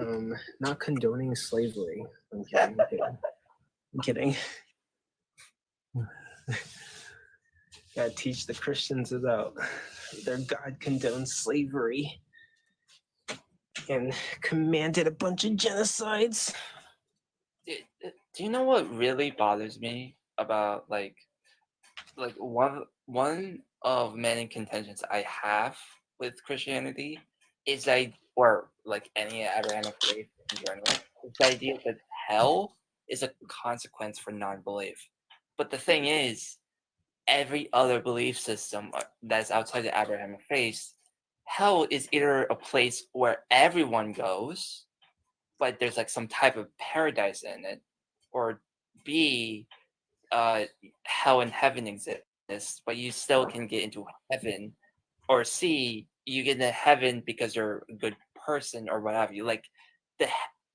not condoning slavery. I'm kidding. I'm kidding. Gotta teach the Christians about their God condoned slavery and commanded a bunch of genocides. Do you know what really bothers me about like one of many contentions I have with Christianity is or like any Abrahamic faith in general, is the idea that hell is a consequence for non-belief. But the thing is, every other belief system that's outside the Abrahamic faith, hell is either a place where everyone goes, but there's like some type of paradise in it, or B, hell and heaven exist, but you still can get into heaven, or C, you get into heaven because you're a good person or what have you. Like,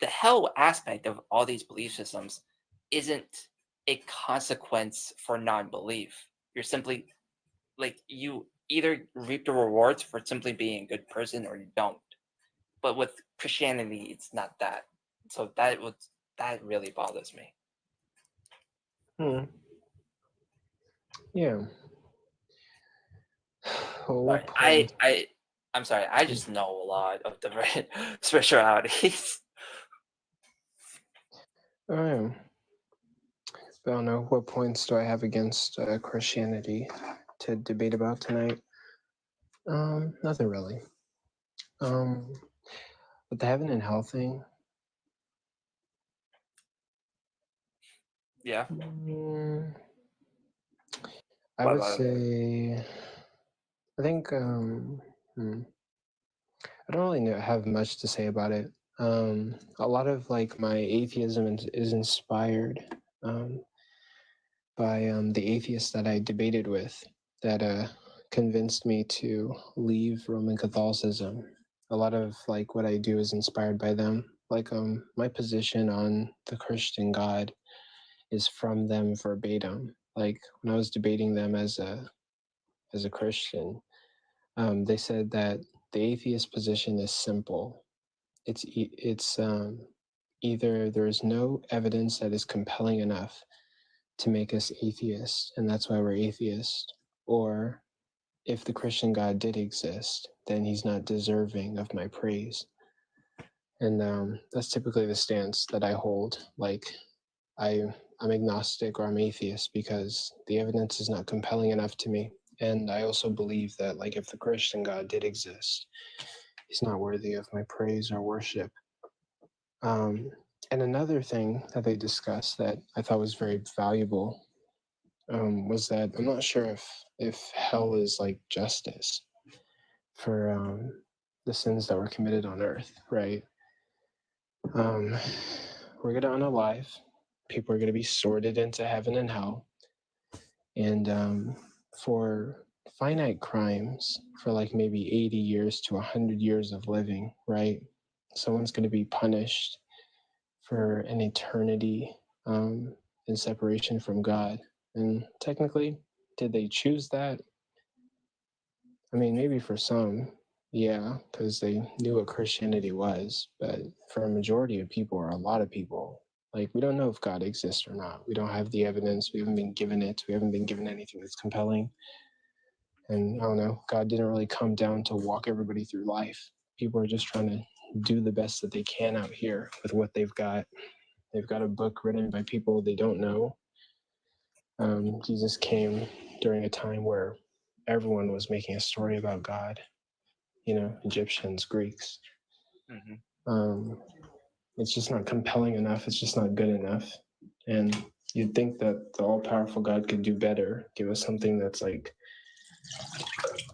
the hell aspect of all these belief systems isn't a consequence for non-belief. You're simply like you either reap the rewards for simply being a good person or you don't. But with Christianity, it's not that. So that really bothers me. Yeah. Sorry, I'm sorry. I just know a lot of different spiritualities. Oh, I don't know. What points do I have against Christianity to debate about tonight? Nothing really. But the heaven and hell thing. Yeah. I would say, I think, I don't really have much to say about it. A lot of like my atheism is inspired by the atheists that I debated with that convinced me to leave Roman Catholicism. A lot of like what I do is inspired by them. Like my position on the Christian God is from them verbatim. Like when I was debating them as a Christian, they said that the atheist position is simple. It's either there is no evidence that is compelling enough to make us atheists, and that's why we're atheists, or if the Christian God did exist, then he's not deserving of my praise. And that's typically the stance that I hold. Like I'm agnostic or I'm atheist because the evidence is not compelling enough to me. And I also believe that like if the Christian God did exist, he's not worthy of my praise or worship. And another thing that they discussed that I thought was very valuable was that I'm not sure if hell is like justice for the sins that were committed on earth, right? We're gonna unalive. People are gonna be sorted into heaven and hell. And for finite crimes, for like maybe 80 years to 100 years of living, right? Someone's gonna be punished for an eternity in separation from God. And technically, did they choose that? I mean, maybe for some, yeah, because they knew what Christianity was. But for a majority of people, or a lot of people, like we don't know if God exists or not. We don't have the evidence. We haven't been given it. We haven't been given anything that's compelling. And I don't know, God didn't really come down to walk everybody through life. People are just trying to do the best that they can out here with what they've got. They've got a book written by people they don't know. Jesus came during a time where everyone was making a story about God, you know, Egyptians, Greeks. It's just not compelling enough. It's just not good enough. And you'd think that the all-powerful God could do better, give us something that's like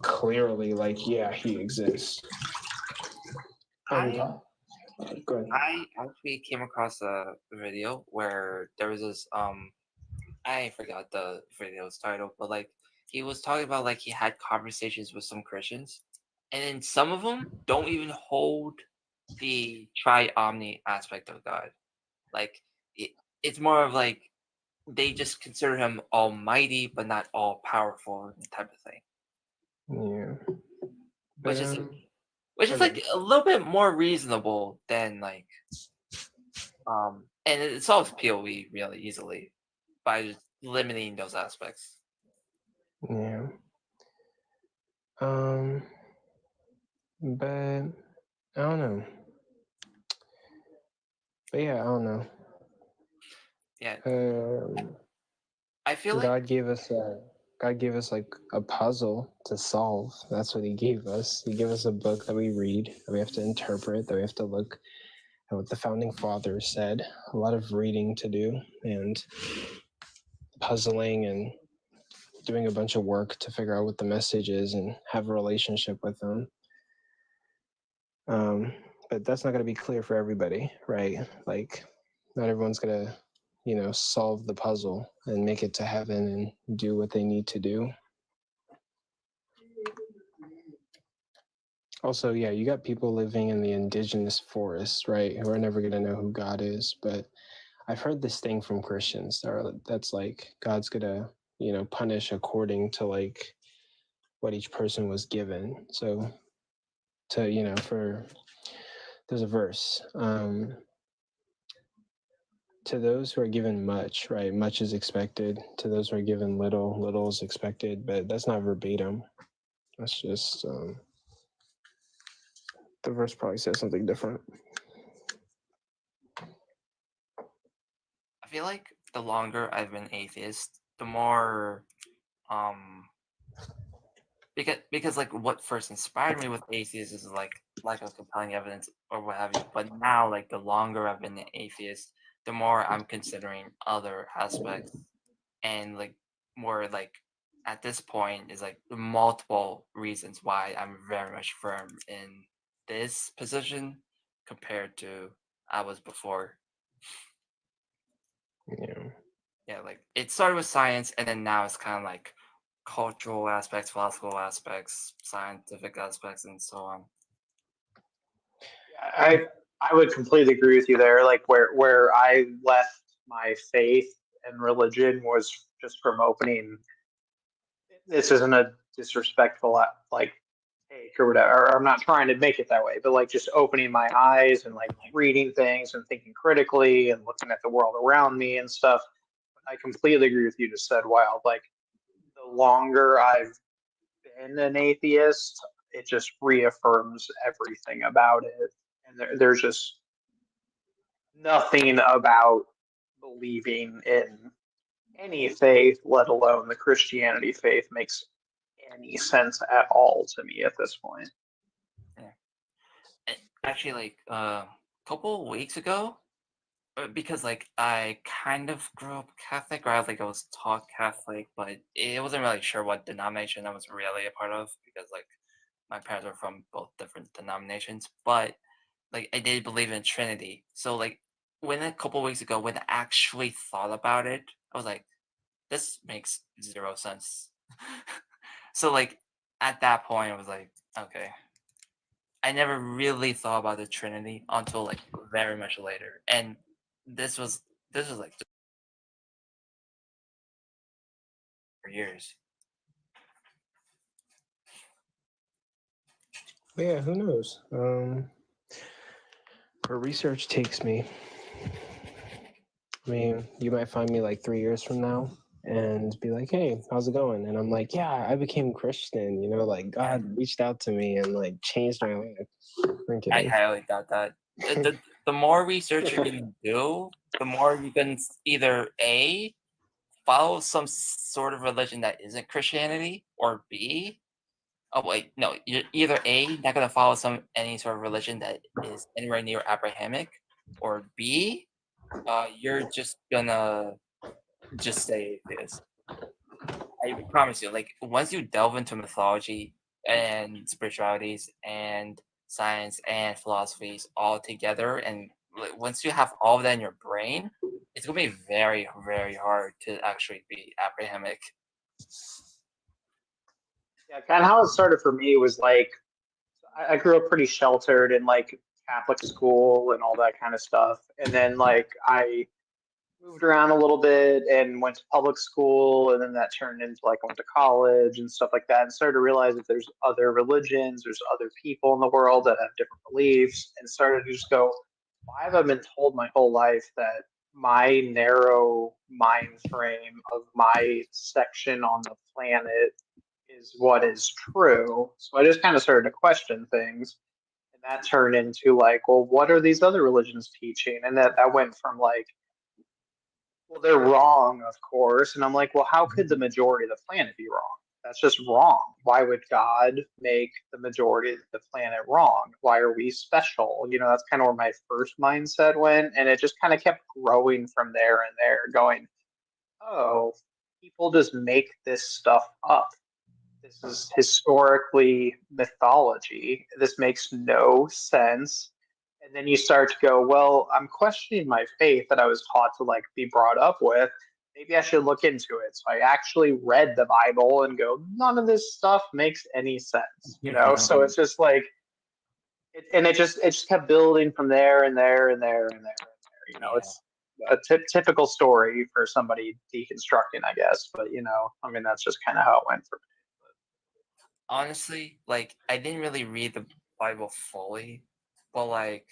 clearly like, yeah, he exists. Go ahead. I actually came across a video where there was this I forgot the video's title, but like he was talking about like he had conversations with some Christians, and then some of them don't even hold the tri-omni aspect of God. Like it's more of like they just consider him almighty but not all powerful type of thing. Yeah. Which is okay. like a little bit more reasonable than like and it solves POE really easily by just limiting those aspects. Yeah. But I don't know. But yeah, I don't know. Yeah. I feel like God gave us like a puzzle to solve. That's what he gave us. He gave us a book that we read, that we have to interpret, that we have to look at what the founding fathers said. A lot of reading to do and puzzling and doing a bunch of work to figure out what the message is and have a relationship with them. But that's not going to be clear for everybody, right? Like, not everyone's going to, you know, solve the puzzle and make it to heaven and do what they need to do. Also, yeah, you got people living in the indigenous forests, right, who are never going to know who God is. But I've heard this thing from Christians that's like God's going to, punish according to like what each person was given. So there's a verse. To those who are given much, right, much is expected. To those who are given little, little is expected. But that's not verbatim. That's just the verse probably says something different. I feel like the longer I've been atheist, the more because like what first inspired me with atheist is like lack of compelling evidence or what have you. But now, like the longer I've been an atheist, the more I'm considering other aspects, and like more like at this point is like multiple reasons why I'm very much firm in this position compared to I was before. Yeah, like it started with science, and then now it's kind of like cultural aspects, philosophical aspects, scientific aspects, and so on. I would completely agree with you there. Like where I left my faith and religion was just from opening. This isn't a disrespectful like take or whatever. Or I'm not trying to make it that way, but like just opening my eyes and like reading things and thinking critically and looking at the world around me and stuff. I completely agree with you. Just said, Wild. Like the longer I've been an atheist, it just reaffirms everything about it. And there's just nothing about believing in any faith, let alone the Christianity faith, makes any sense at all to me at this point. Actually, like a couple weeks ago, because like I kind of grew up Catholic, or I was taught Catholic, but it wasn't really sure what denomination I was really a part of because like my parents were from both different denominations. But like I did believe in Trinity, so like when a couple weeks ago when I actually thought about it, I was like, this makes zero sense. So like at that point, I was like, okay. I never really thought about the Trinity until like very much later, and this was like for years. Yeah, who knows? Where research takes me. I mean, you might find me like 3 years from now and be like, "Hey, how's it going?" And I'm like, "Yeah, I became Christian. Like God reached out to me and like changed my life." I'm I kidding. highly doubt that. The more research you can do, the more you can either A, follow some sort of religion that isn't Christianity, or B, oh wait, no, you're either A, not gonna follow any sort of religion that is anywhere near Abrahamic, or B, you're just gonna just stay atheist. I promise you, like once you delve into mythology and spiritualities and science and philosophies all together, and like, once you have all of that in your brain, it's gonna be very, very hard to actually be Abrahamic. Yeah, kind of how it started for me was like I grew up pretty sheltered in like Catholic school and all that kind of stuff, and then like I moved around a little bit and went to public school, and then that turned into like I went to college and stuff like that, and started to realize that there's other religions, there's other people in the world that have different beliefs, and started to just go, why have I been told my whole life that my narrow mind frame of my section on the planet is what is true? So I just kind of started to question things, and that turned into like, well, what are these other religions teaching? And that went from like, well, they're wrong, of course. And I'm like, well, how could the majority of the planet be wrong? That's just wrong. Why would God make the majority of the planet wrong? Why are we special? That's kind of where my first mindset went. And it just kind of kept growing from there and there, going, oh, people just make this stuff up. This is historically mythology. This makes no sense. And then you start to go, well, I'm questioning my faith that I was taught to like be brought up with. Maybe I should look into it. So I actually read the Bible and go, none of this stuff makes any sense. So it's just like And it just kept building from there and there and there and there and there. You know, it's a typical story for somebody deconstructing, I guess. But I mean, that's just kind of how it went for me. Honestly, like I didn't really read the Bible fully, but like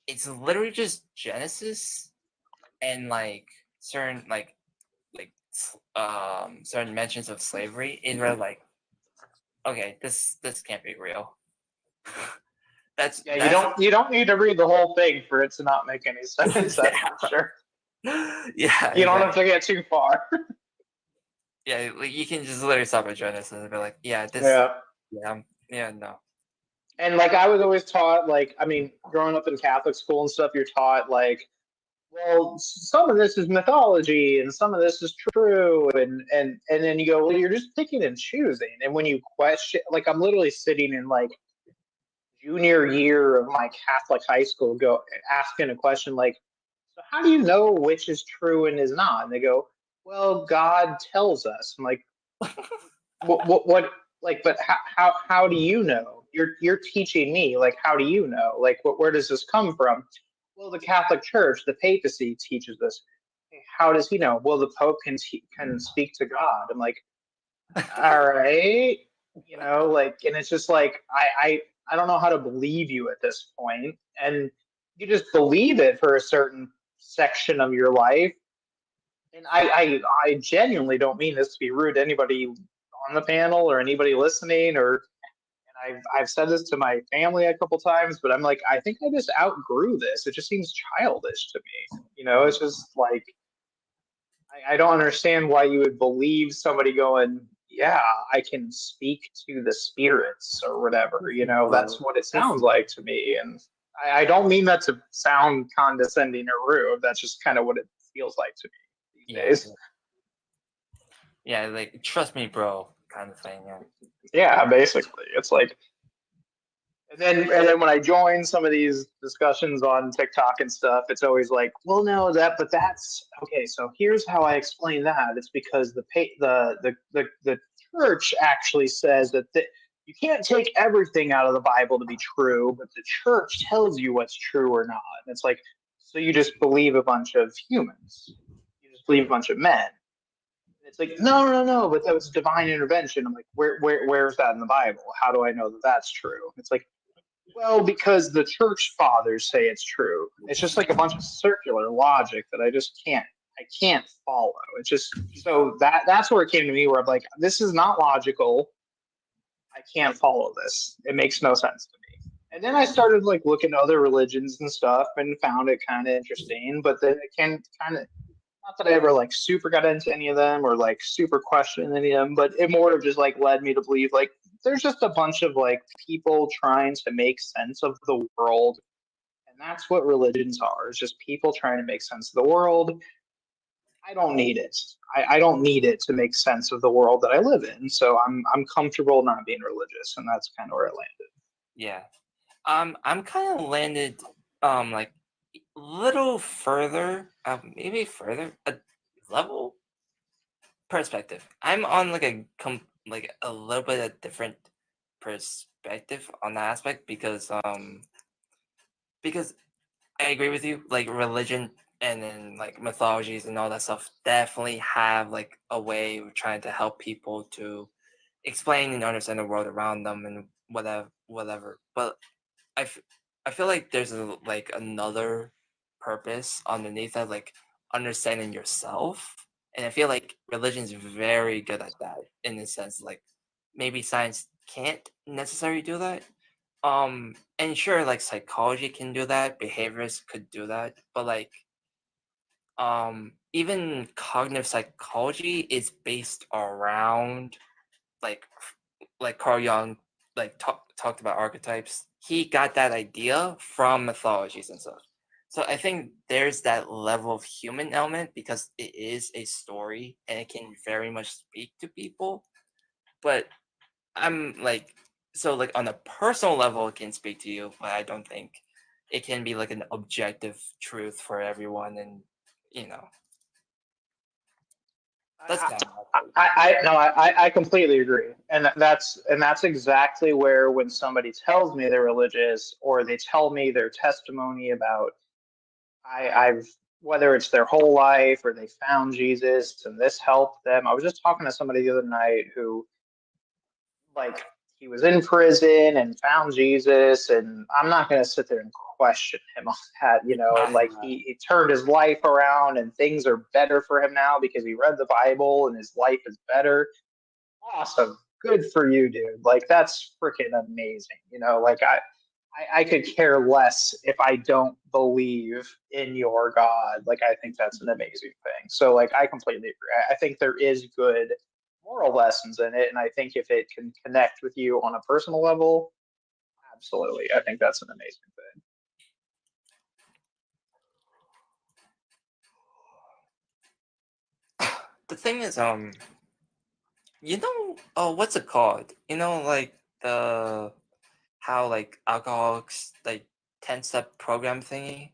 it's literally just Genesis and like certain certain mentions of slavery. It's really like, okay, this can't be real. That's You don't need to read the whole thing for it to not make any sense. That's for sure. Yeah, You don't have to get too far. Yeah, like you can just literally stop at Genesis and be like, yeah, this, no. And like I was always taught, like, I mean, growing up in Catholic school and stuff, you're taught like, well, some of this is mythology and some of this is true, and then you go, well, you're just picking and choosing. And when you question, like, I'm literally sitting in like junior year of my Catholic high school, go asking a question like, so how do you know which is true and is not? And they go, well, God tells us. I'm like, what like, but how do you know? You're teaching me, like, how do you know? Like, where does this come from? Well, the Catholic Church, the papacy teaches this. How does he know? Well, the Pope can speak to God. I'm like, all right, like, and it's just like I don't know how to believe you at this point, and you just believe it for a certain section of your life. And I genuinely don't mean this to be rude to anybody on the panel or anybody listening, and I've said this to my family a couple times, but I'm like, I think I just outgrew this. It just seems childish to me. It's just like I don't understand why you would believe somebody going, yeah, I can speak to the spirits or whatever. That's what it sounds like to me. And I don't mean that to sound condescending or rude. That's just kind of what it feels like to me these days. Yeah, like trust me, bro, kind of thing. Yeah, basically, it's like, and then when I join some of these discussions on TikTok and stuff, it's always like, well, no, but that's okay. So here's how I explain that. It's because the church actually says that you can't take everything out of the Bible to be true, but the church tells you what's true or not. And it's like, so you just believe a bunch of humans, you just believe a bunch of men. It's like, no, but that was divine intervention. I'm like, where's that in the Bible? How do I know that that's true? It's like, well, because the church fathers say it's true. It's just like a bunch of circular logic that I can't follow. It's just, so that's where it came to me, where I'm like, this is not logical. I can't follow this. It makes no sense to me. And then I started like looking at other religions and stuff and found it kind of interesting, but then it can kind of, not that I ever like super got into any of them or like super questioned any of them, but it more of just like led me to believe like there's just a bunch of like people trying to make sense of the world. And that's what religions are. It's just people trying to make sense of the world. I don't need it. I don't need it to make sense of the world that I live in. So I'm comfortable not being religious, and that's kind of where I landed. Yeah. I'm kind of landed like a little further, maybe further, a level perspective. I'm on like a little bit of different perspective on that aspect because I agree with you, like religion and then like mythologies and all that stuff definitely have like a way of trying to help people to explain and understand the world around them and whatever. But I feel like there's like another purpose underneath that, like understanding yourself. And I feel like religion's very good at that in the sense like maybe science can't necessarily do that. And sure, like psychology can do that, behaviorists could do that, but like even cognitive psychology is based around like Carl Jung talked about archetypes. He got that idea from mythologies and stuff. So I think there's that level of human element because it is a story and it can very much speak to people. But I'm like, so like on a personal level, it can speak to you, but I don't think it can be like an objective truth for everyone. And you know, That's kind of I completely agree, and that's exactly where when somebody tells me they're religious or they tell me their testimony about I've whether it's their whole life or they found Jesus and this helped them. I was just talking to somebody the other night who like he was in prison and found Jesus, and I'm not going to sit there and question him on that, and like he turned his life around and things are better for him now because he read the Bible and his life is better. Awesome. Good for you, dude. Like that's freaking amazing. Like I could care less if I don't believe in your God. Like I think that's an amazing thing. So like I completely agree. I think there is good moral lessons in it, and I think if it can connect with you on a personal level, absolutely. I think that's an amazing thing. the thing is, what's it called? Like how like alcoholics like 10-step program thingy,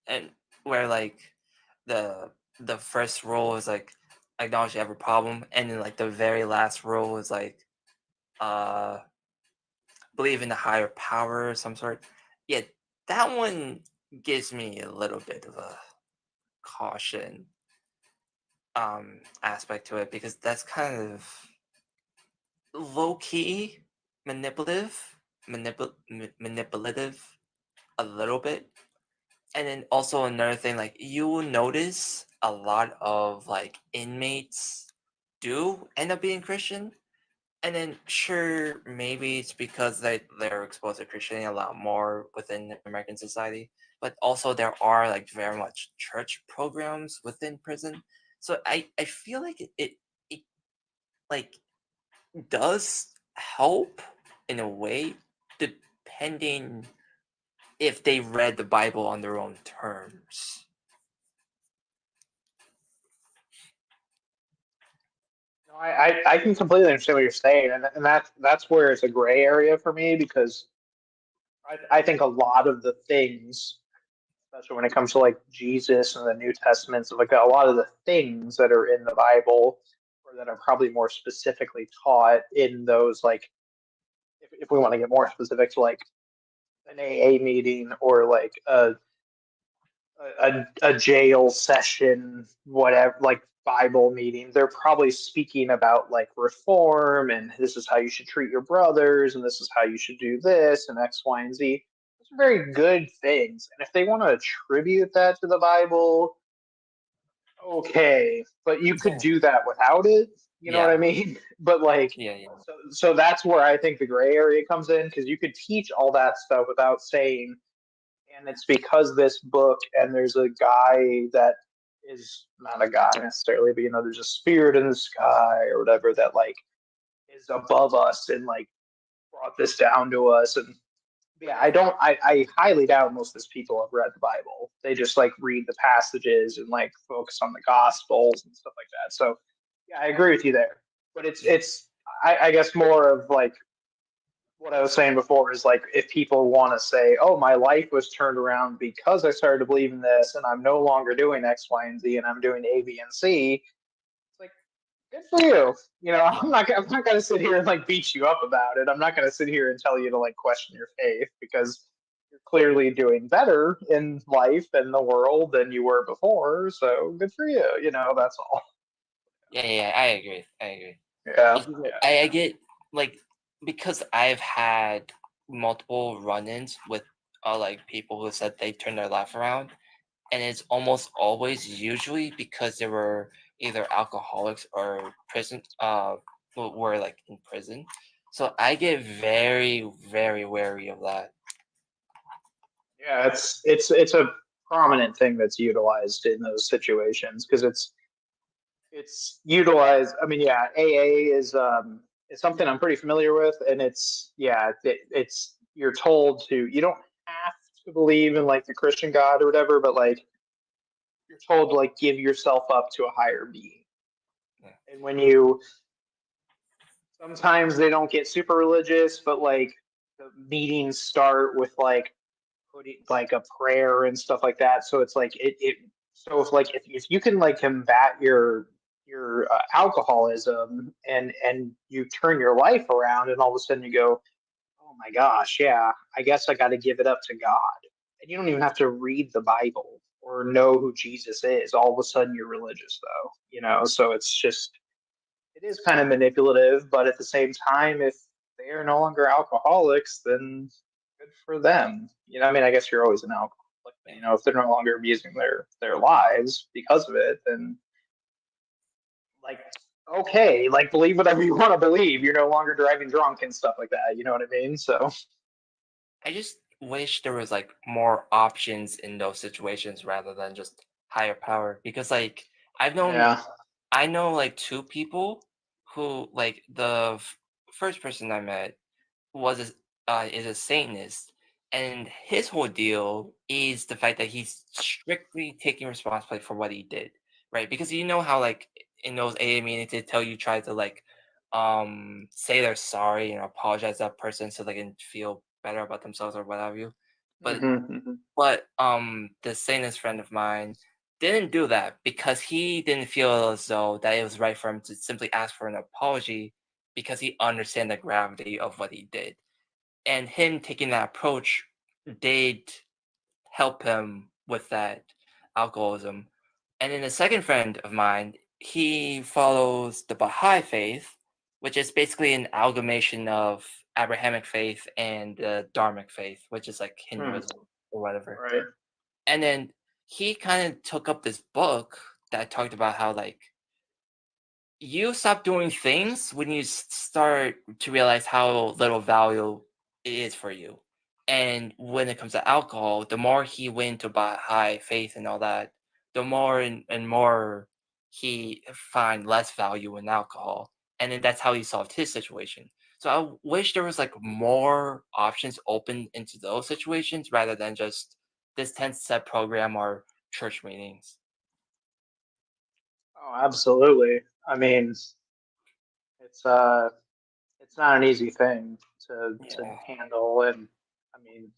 and where like the first rule is like acknowledge you have a problem, and then like the very last rule is like uh believe in a higher power of some sort. Yeah, that one gives me a little bit of a caution aspect to it, because that's kind of low key manipulative a little bit. And then also another thing, like you will notice a lot of like inmates do end up being Christian. And then sure, maybe it's because they're exposed to Christianity a lot more within American society. But also there are like very much church programs within prison. So I feel like it like does help in a way, depending if they read the Bible on their own terms. No, I can completely understand what you're saying, and that's where it's a gray area for me because I think a lot of the things, especially when it comes to like Jesus and the New Testament, so like a lot of the things that are in the Bible or that are probably more specifically taught in those like if we want to get more specific to like an AA meeting or like a jail session, whatever, like Bible meeting, they're probably speaking about like reform and this is how you should treat your brothers and this is how you should do this and X, Y, and Z. Those are very good things. And if they want to attribute that to the Bible, okay, but you could do that without it. You know what I mean? But like, yeah. So that's where I think the gray area comes in because you could teach all that stuff without saying, and it's because this book and there's a guy that is not a guy necessarily, but there's a spirit in the sky or whatever that like is above us and like brought this down to us. And yeah, I highly doubt most of these people have read the Bible. They just like read the passages and like focus on the gospels and stuff like that. So yeah, I agree with you there. But it's I guess more of like what I was saying before is like if people want to say, "Oh, my life was turned around because I started to believe in this, and I'm no longer doing X, Y, and Z, and I'm doing A, B, and C." It's like good for you. I'm not going to sit here and like beat you up about it. I'm not going to sit here and tell you to like question your faith because you're clearly doing better in life and the world than you were before. So good for you. That's all. Yeah, I agree. Yeah. I get like, because I've had multiple run-ins with like people who said they turned their life around, and it's almost always usually because they were either alcoholics or were like in prison. So I get very, very wary of that. Yeah, it's a prominent thing that's utilized in those situations because it's utilized. I mean, yeah, AA is something I'm pretty familiar with, and it's you're told to you don't have to believe in like the Christian God or whatever, but like you're told to like give yourself up to a higher being, and when you sometimes they don't get super religious, but like the meetings start with like putting like a prayer and stuff like that. So it's like it so if like if you can like combat your your alcoholism, and you turn your life around, and all of a sudden you go, oh my gosh, yeah, I guess I got to give it up to God. And you don't even have to read the Bible or know who Jesus is. All of a sudden you're religious, though, you know. So it's just, it is kind of manipulative, but at the same time, if they are no longer alcoholics, then good for them. You know, I mean, I guess you're always an alcoholic, but, you know, if they're no longer abusing their lives because of it, then like, okay, like, believe whatever you want to believe. You're no longer driving drunk and stuff like that. You know what I mean? So I just wish there was like more options in those situations rather than just higher power, because like I've known yeah. I know like two people who, like, the first person I met is a Satanist, and his whole deal is the fact that he's strictly taking responsibility for what he did, right? Because you know how, like, in those AA meetings they tell you try to like say they're sorry and apologize to that person so they can feel better about themselves or what have you. But Mhm. the Satanist friend of mine didn't do that because he didn't feel as though that it was right for him to simply ask for an apology, because he understands the gravity of what he did. And him taking that approach did help him with that alcoholism. And then the second friend of mine, he follows the Baha'i faith, which is basically an amalgamation of Abrahamic faith and Dharmic faith, which is like Hinduism or whatever. Right. And then he kind of took up this book that talked about how, like, you stop doing things when you start to realize how little value it is for you. And when it comes to alcohol, the more he went to Baha'i faith and all that, the more and more he find less value in alcohol. And then that's how he solved his situation. So I wish there was like more options open into those situations rather than just this 10-step program or church meetings. Oh, absolutely. I mean, it's not an easy thing to Yeah. handle, and I mean,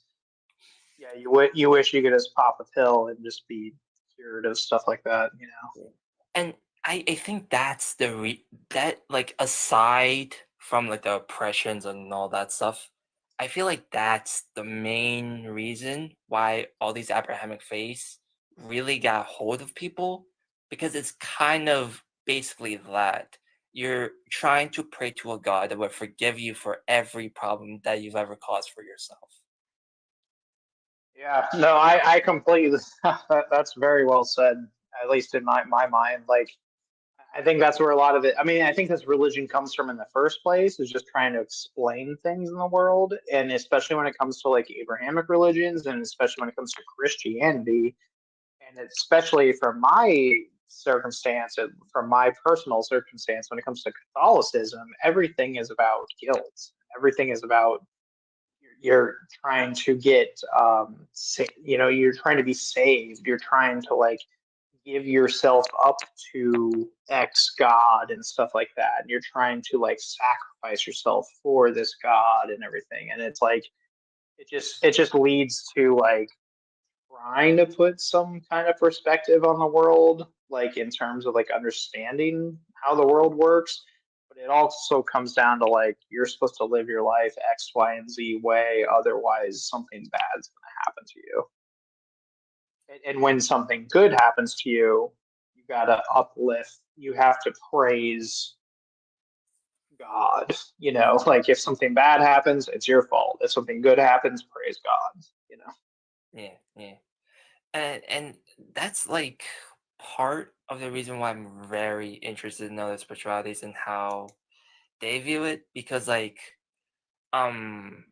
yeah, you wish you could just pop a pill and just be cured of stuff like that, you know. And I think that's that, like, aside from like the oppressions and all that stuff, I feel like that's the main reason why all these Abrahamic faiths really got hold of people, because it's kind of basically that you're trying to pray to a God that will forgive you for every problem that you've ever caused for yourself. Yeah, no, I completely. That's very well said. At least in my mind, like I think that's where a lot of it. I mean, I think this religion comes from in the first place, is just trying to explain things in the world, and especially when it comes to like Abrahamic religions, and especially when it comes to Christianity, and especially from my circumstance, from my personal circumstance, when it comes to Catholicism, everything is about guilt. Everything is about you're trying to get you know, you're trying to be saved, you're trying to like give yourself up to X God and stuff like that, and you're trying to like sacrifice yourself for this God and everything, and it's like it just leads to like trying to put some kind of perspective on the world, like in terms of like understanding how the world works. But it also comes down to like you're supposed to live your life X, Y, and Z way. Otherwise, something bad's going to happen to you. And when something good happens to you, you got to uplift. You have to praise God. You know, like if something bad happens, it's your fault. If something good happens, praise God. You know. Yeah, yeah. And that's like part of the reason why I'm very interested in other spiritualities and how they view it, because um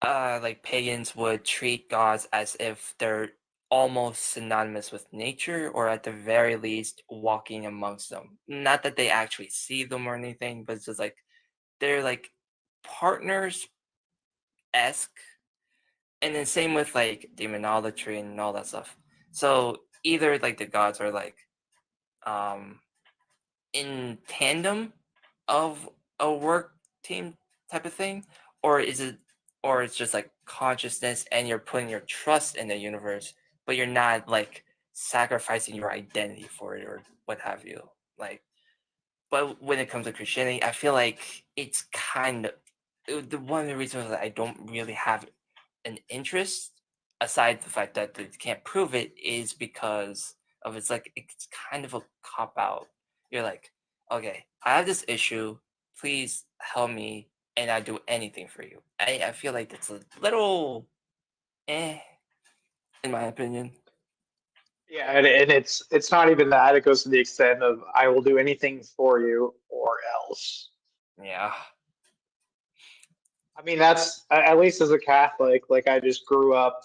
like pagans would treat gods as if they're almost synonymous with nature, or at the very least walking amongst them. Not that they actually see them or anything, but it's just like they're like partners esque. And then same with like demonolatry and all that stuff. So either like the gods are like um in tandem of a work team type of thing, or it's just like consciousness and you're putting your trust in the universe, but you're not like sacrificing your identity for it or what have you. Like, but when it comes to Christianity, I feel like it's kind of the one of the reasons that I don't really have an interest, aside the fact that they can't prove it, is because of it's kind of a cop out. You're like, okay, I have this issue, please help me, and I do anything for you. I feel like it's a little in my opinion. Yeah, and it's not even that. It goes to the extent of I will do anything for you or else. Yeah. I mean, that's at least as a Catholic. Like, I just grew up.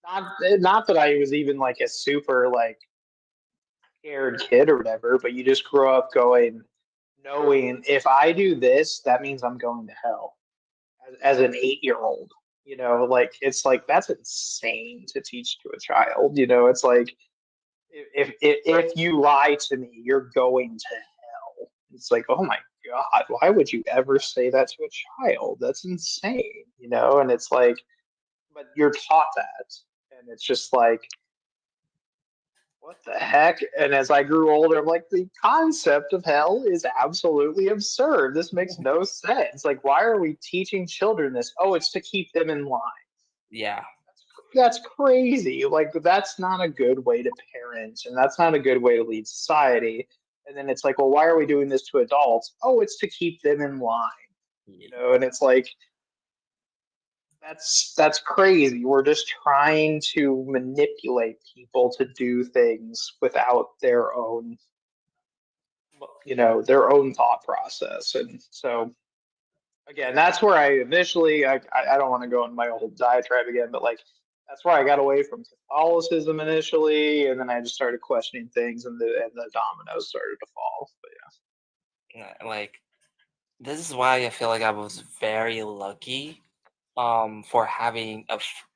Not that I was even like a super like scared kid or whatever, but you just grow up knowing if I do this, that means I'm going to hell. As an 8-year-old, like it's like that's insane to teach to a child. It's like if you lie to me, you're going to hell. It's like, oh my god, why would you ever say that to a child? That's insane, And it's like, but you're taught that, and it's just like, what the heck? And as I grew older, I'm like, the concept of hell is absolutely absurd. This makes no sense. Like, why are we teaching children this? Oh, it's to keep them in line. Yeah. That's crazy. Like, that's not a good way to parent, and that's not a good way to lead society. And then it's like, well, why are we doing this to adults? Oh, it's to keep them in line. And it's like, that's crazy. We're just trying to manipulate people to do things without their own thought process. And so again, that's where I initially I don't want to go into my old diatribe again, but like that's where I got away from Catholicism initially, and then I just started questioning things, and the dominoes started to fall. But Yeah, like this is why I feel like I was very lucky for having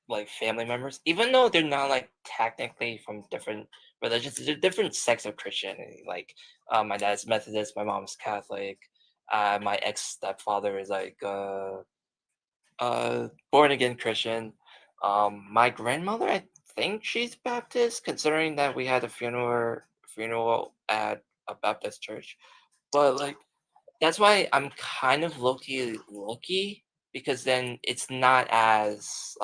like family members, even though they're not like technically from different religions, they're different sects of Christianity. Like my dad's Methodist, my mom's Catholic, my ex stepfather is like born again Christian. My grandmother, I think she's Baptist, considering that we had a funeral at a Baptist church. But like that's why I'm kind of low-key lucky, because then it's not as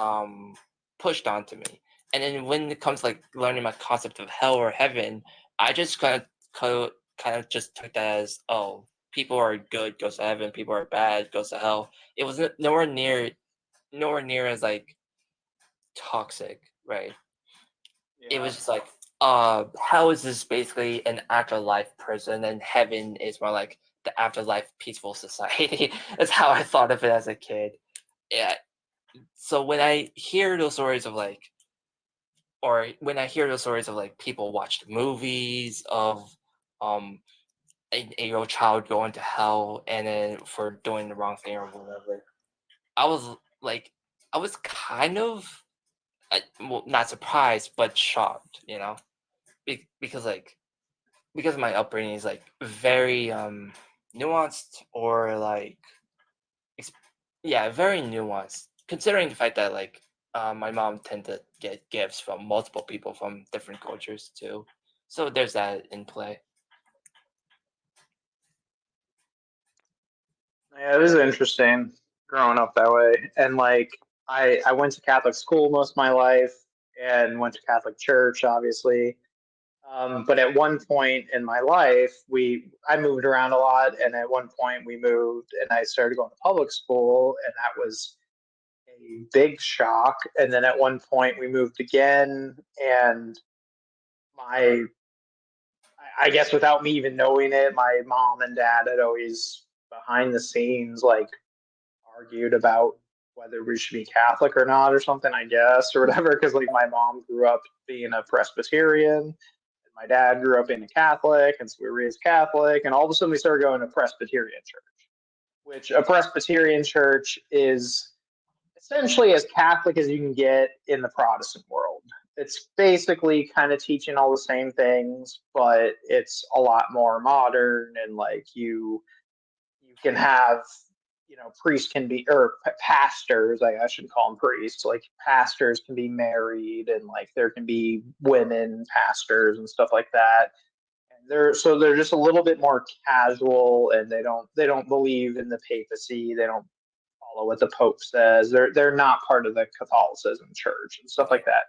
pushed onto me. And then when it comes like learning my concept of hell or heaven, I just kind of just took that as, oh, people are good goes to heaven, people are bad goes to hell. It was nowhere near as like toxic, right? It was just like hell is just basically an afterlife prison, and heaven is more like the afterlife peaceful society. That's how I thought of it as a kid. Yeah. So when I hear those stories of like, or when I hear those stories of like people watched movies of um an 8-year-old child going to hell and then for doing the wrong thing or whatever, I was like, I was kind of well, not surprised but shocked, because like because my upbringing is like very nuanced, or like yeah, very nuanced, considering the fact that like my mom tend to get gifts from multiple people from different cultures too, so there's that in play. yeah, it is interesting growing up that way. And like I went to Catholic school most of my life, and went to Catholic church, obviously. But at one point in my life, I moved around a lot, and at one point we moved, and I started going to public school, and that was a big shock. And then at one point we moved again, and my I guess without me even knowing it, my mom and dad had always behind the scenes like argued about whether we should be Catholic or not, or something, I guess, or whatever. Because like my mom grew up being a Presbyterian, my dad grew up being a Catholic, and so we were raised Catholic, and all of a sudden we started going to Presbyterian church, which a Presbyterian church is essentially as Catholic as you can get in the Protestant world. It's basically kind of teaching all the same things, but it's a lot more modern, and like you can have priests can be, or pastors, I shouldn't call them priests, like pastors can be married, and like there can be women pastors and stuff like that. They're just a little bit more casual, and they don't believe in the papacy. They don't follow what the Pope says. They're not part of the Catholicism Church and stuff like that.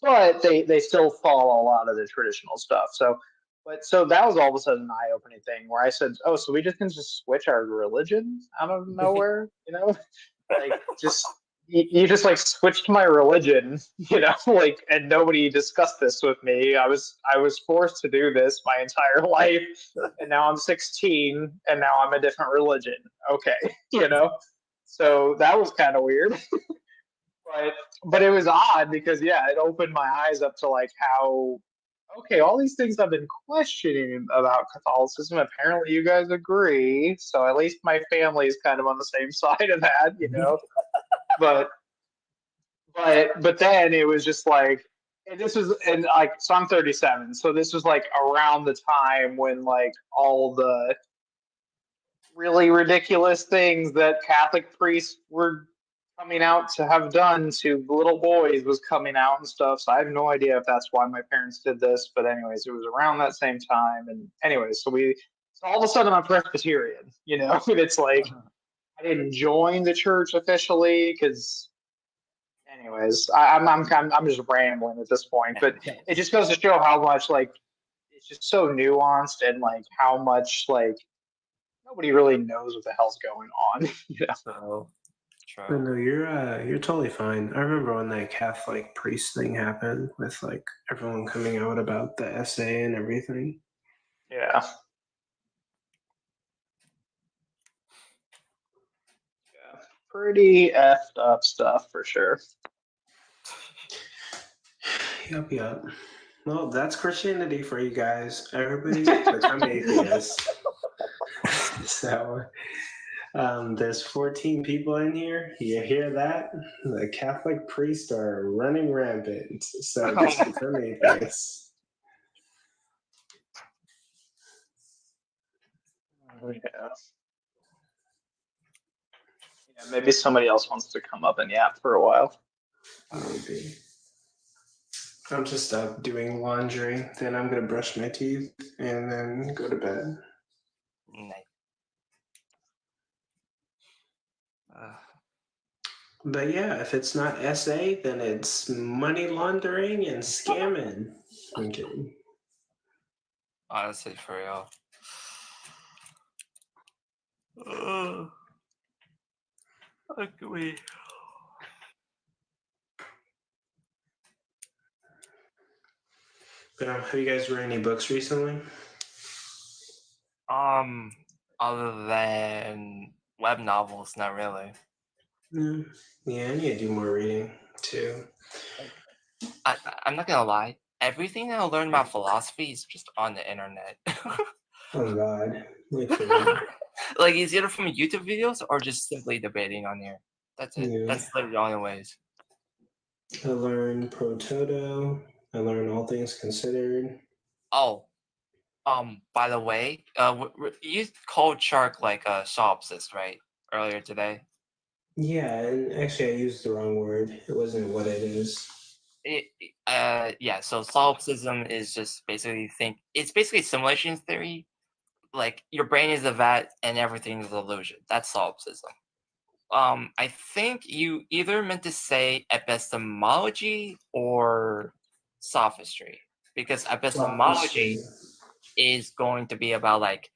But they still follow a lot of the traditional stuff. So that was all of a sudden an eye-opening thing where I said, "Oh, so we just can just switch our religion out of nowhere, you know? Like just you just like switched my religion, you know, like, and nobody discussed this with me. I was forced to do this my entire life, and now I'm 16, and now I'm a different religion. Okay, you know, so that was kind of weird, but it was odd because yeah, it opened my eyes up to like how okay, all these things I've been questioning about Catholicism. Apparently, you guys agree, so at least my family is kind of on the same side of that, you know. But but then it was just like, and this was, and like, so I'm 37, so this was like around the time when like all the really ridiculous things that Catholic priests were coming out to have done to little boys was coming out and stuff. So I have no idea if that's why my parents did this, but anyways, it was around that same time. And anyways, so all of a sudden I'm Presbyterian, you know, and it's like I didn't join the church officially because anyways, I'm just rambling at this point, but it just goes to show how much like it's just so nuanced and like how much like nobody really knows what the hell's going on. You know? But no, you're totally fine. I remember when that Catholic priest thing happened with like everyone coming out about the essay and everything. Yeah. Pretty effed up stuff for sure. Yup. Well, that's Christianity for you guys. Everybody become atheists. So there's 14 people in here. You hear that? The Catholic priests are running rampant. So just become atheists. Yeah. Yeah, maybe somebody else wants to come up and yap for a while. Maybe. I'm just doing laundry. Then I'm gonna brush my teeth and then go to bed. But yeah, if it's not SA, then it's money laundering and scamming. I'm kidding. Honestly, for real. How can we? Have you guys read any books recently? Other than web novels, not really. Yeah, I need to do more reading too. I'm not gonna lie. Everything that I learned about philosophy is just on the internet. Oh God, like for real. Like it's either from YouTube videos or just simply debating on here. That's it. Yeah. That's literally the only ways. I learned Pro Toto. I learned All Things Considered. Oh, by the way, you called Shark like a solipsist, right? Earlier today. Yeah, and actually I used the wrong word. It wasn't what it is. Yeah. So solipsism is just basically it's basically simulation theory. Like your brain is a vat and everything is an illusion. That's solipsism. I think you either meant to say epistemology or sophistry, because epistemology is going to be about like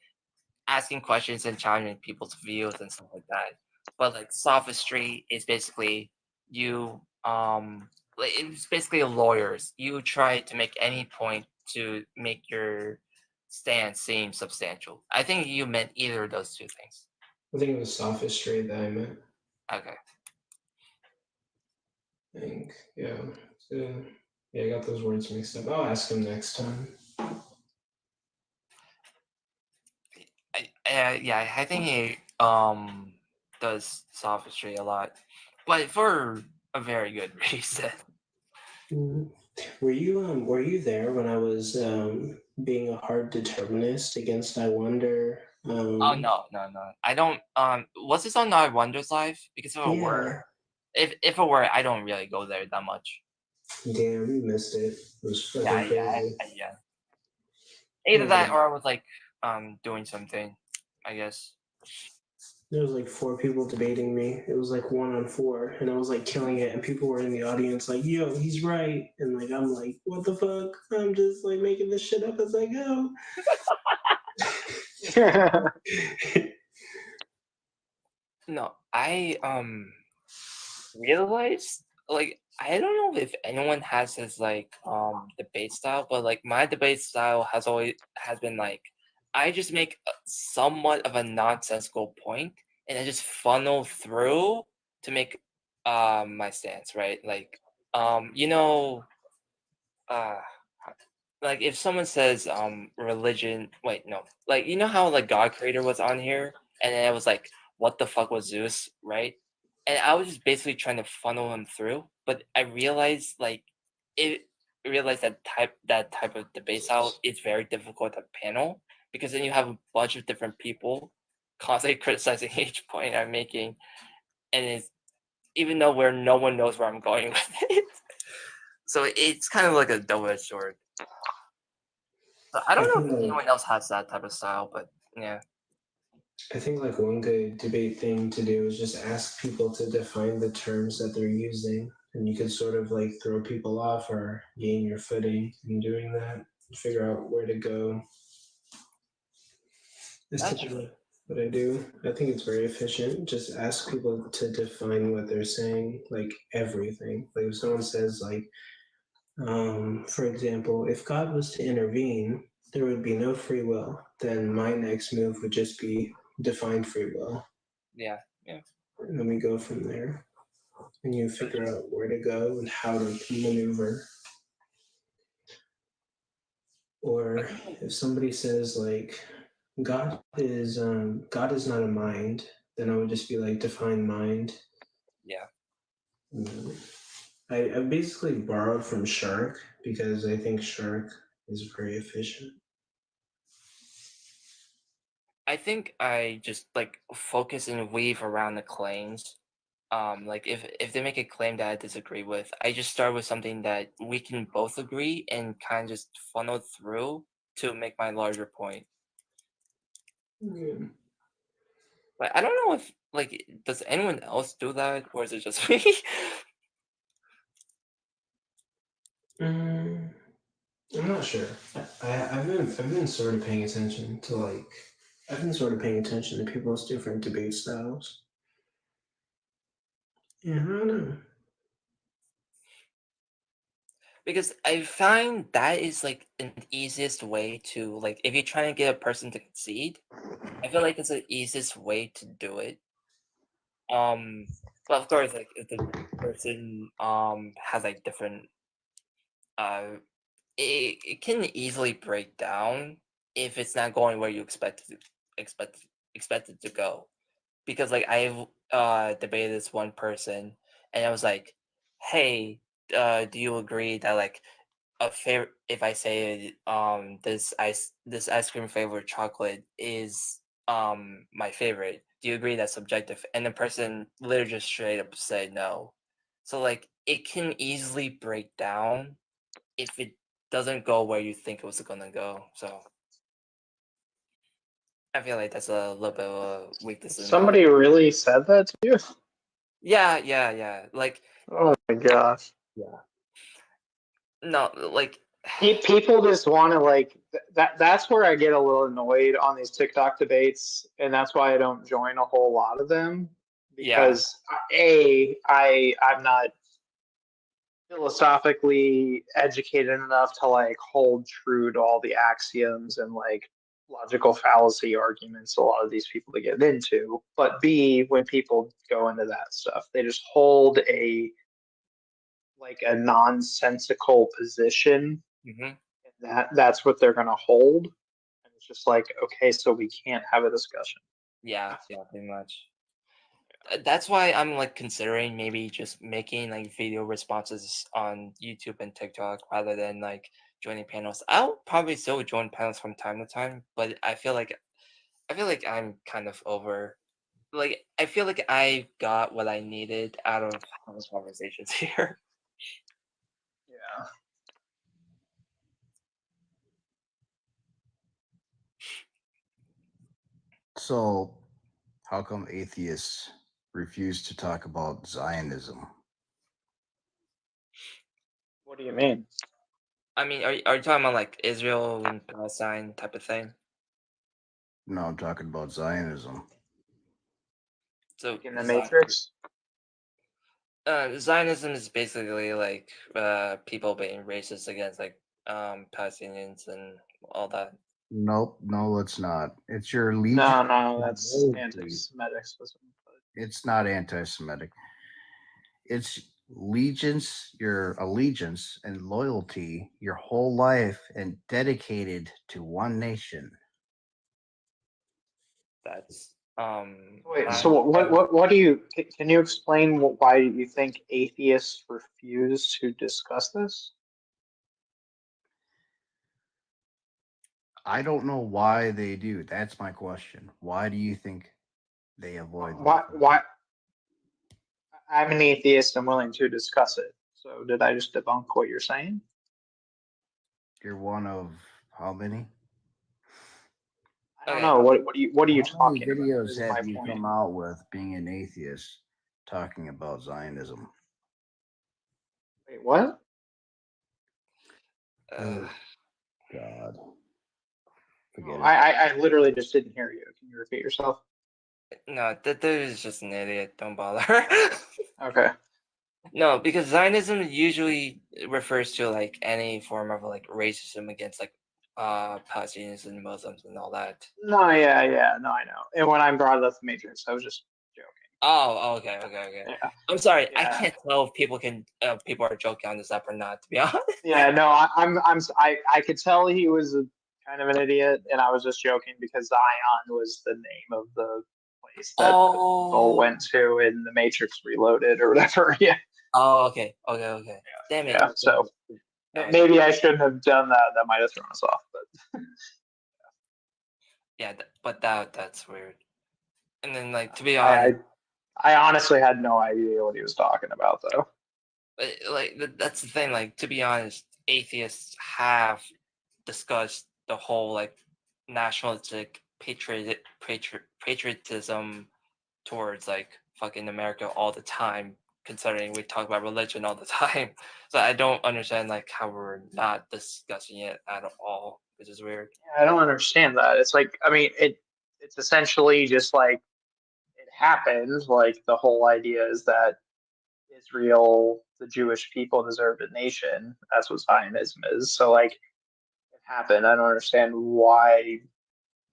asking questions and challenging people's views and stuff like that. But like sophistry is basically you like it's basically lawyers. You try to make any point to make your stand seem substantial. I think you meant either of those two things. I think it was sophistry that I meant. Okay. I think, yeah. So, yeah, I got those words mixed up. I'll ask him next time. Yeah, I think he does sophistry a lot, but for a very good reason. Were you there when I was being a hard determinist against I Wonder? Oh no. I don't. Was this on I Wonder's live? Because if it were, if it were, I don't really go there that much. Damn, you missed it. It was fucking crazy. Yeah. Either that or I was like doing something, I guess. There was like 4 people debating me. It was like 1 on 4, and I was like killing it. And people were in the audience like, "Yo, he's right," and like I'm like, "What the fuck?" I'm just like making this shit up as I go. No, I realized like I don't know if anyone has this like debate style, but like my debate style has been like I just make somewhat of a nonsensical point and I just funnel through to make my stance, right? Like you know uh like if someone says religion, wait, no, like you know how like God creator was on here and then I was like what the fuck was Zeus, right? And I was just basically trying to funnel him through, but I realized like it realized that type of debate style is very difficult to panel because then you have a bunch of different people constantly criticizing each point I'm making, and it's even though where no one knows where I'm going with it. So it's kind of like a double-edged sword. But I don't know if anyone else has that type of style, but yeah. I think like one good debate thing to do is just ask people to define the terms that they're using, and you could sort of like throw people off or gain your footing in doing that. Figure out where to go. That's typically what I do. I think it's very efficient. Just ask people to define what they're saying, like everything. Like if someone says like, for example, if God was to intervene, there would be no free will. Then my next move would just be define free will. Yeah, yeah. And then we go from there. And you figure out where to go and how to maneuver. Or if somebody says like God is not a mind, then I would just be like define mind. Yeah. I basically borrowed from Shark because I think Shark is very efficient. I think I just like focus and weave around the claims. Like if they make a claim that I disagree with, I just start with something that we can both agree and kind of just funnel through to make my larger point. Yeah. But I don't know if like does anyone else do that or is it just me? I'm not sure. I've been sort of paying attention to like I've been sort of paying attention to people's different debate styles. Yeah, I don't know. Because I find that is like an easiest way to like if you're trying to get a person to concede, I feel like it's the easiest way to do it. But of course, like if the person has like different it can easily break down if it's not going where you expect it to go. Because like I've debated this one person and I was like, hey, do you agree that like a fair if I say this ice cream flavored chocolate is my favorite, do you agree that's subjective? And the person literally just straight up said no. So like it can easily break down if it doesn't go where you think it was gonna go. So I feel like that's a little bit of a weakness in mine. Somebody really said that to you? Yeah. Like Oh my gosh. yeah. No, like People just want to like that's where I get a little annoyed on these TikTok debates, and that's why I don't join a whole lot of them, because I'm not philosophically educated enough to like hold true to all the axioms and like logical fallacy arguments a lot of these people to get into. But B, when people go into that stuff, they just hold a nonsensical position. Mhm. And that's what they're gonna hold. And it's just like, okay, so we can't have a discussion. Yeah, pretty much. That's why I'm like considering maybe just making like video responses on YouTube and TikTok rather than like joining panels. I'll probably still join panels from time to time, but I feel like I'm kind of over. Like I feel like I got what I needed out of having conversations here. Yeah. So, how come atheists refuse to talk about Zionism? What do you mean? I mean, are you talking about like Israel and Palestine type of thing? No, I'm talking about Zionism. So In the Matrix? Zionism is basically like people being racist against like Palestinians and all that. Nope, no, it's not. It's your No, allegiance. no, and that's loyalty. anti-Semitic. It's not anti-Semitic. It's your allegiance and loyalty your whole life and dedicated to one nation. That's Wait, I- so what do you, can you explain why you think atheists refuse to discuss this? I don't know why they do. That's my question. Why do you think they avoid? Why? I'm an atheist. I'm willing to discuss it. So did I just debunk what you're saying? You're one of how many? I don't know. What are you How many talking about? videos Is my have you point. come out with being an atheist talking about Zionism? Wait, what? Oh, God. Forget it. I literally just didn't hear you. Can you repeat yourself? No, that dude is just an idiot. Don't bother. Okay. No, because Zionism usually refers to like any form of like racism against like Palestinians and Muslims and all that. No, yeah, no, I know. And when I brought up the Matrix, I was just joking. Oh, okay. Yeah. I'm sorry. I Yeah. can't tell if people are joking on this app or not. To be honest. Yeah, no, I could tell he was kind of an idiot, and I was just joking because Zion was the name of the place that the people went to in the Matrix Reloaded or whatever. Yeah. Oh, okay. Damn it. Yeah. So maybe I shouldn't have done that. That might have thrown us off. But Yeah, but that's weird. And then like to be honest, I honestly had no idea what he was talking about, though. that's the thing. Like to be honest, atheists have discussed the whole like nationalistic patriotism towards like fucking America all the time. Considering we talk about religion all the time, so I don't understand like how we're not discussing it at all, which is weird. I don't understand that. It's like, I mean, it's essentially just like it happened. Like the whole idea is that Israel, the Jewish people, deserved a nation. That's what Zionism is. So like it happened. I don't understand why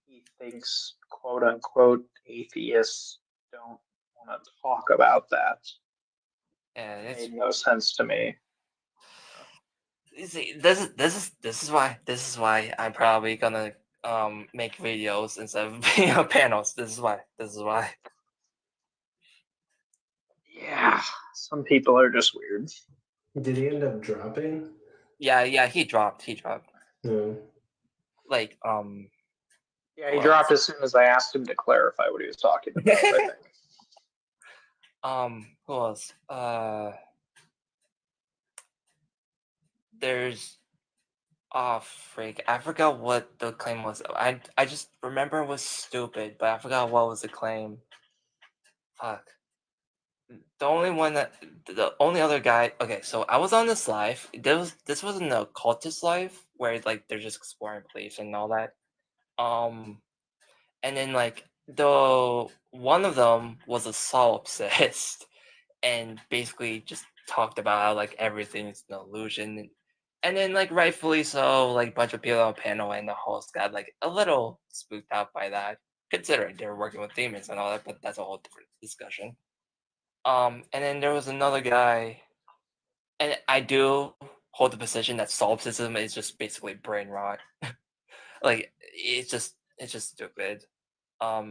he thinks quote unquote atheists don't want to talk about that. Yeah, It it's made no sense to me. you see, this is why I'm probably gonna make videos instead of being on panels. This is why. Yeah, some people are just weird. Did he end up dropping? Yeah, he dropped. No. Like Yeah, he dropped as soon as I asked him to clarify what he was talking about, I think. Who else? There's freak. I forgot what the claim was. I just remember it was stupid, but I forgot what was the claim. Fuck. The only other guy. Okay, so I was on this live. This wasn't a cultist live where like they're just exploring beliefs and all that. And then like the one of them was a solipsist, and basically just talked about how like everything's an illusion, and then like rightfully so, like a bunch of people on the panel and the host got like a little spooked out by that, considering they were working with demons and all that. But that's a whole different discussion. And then there was another guy, and I do hold the position that solipsism is just basically brain rot. Like it's just stupid. But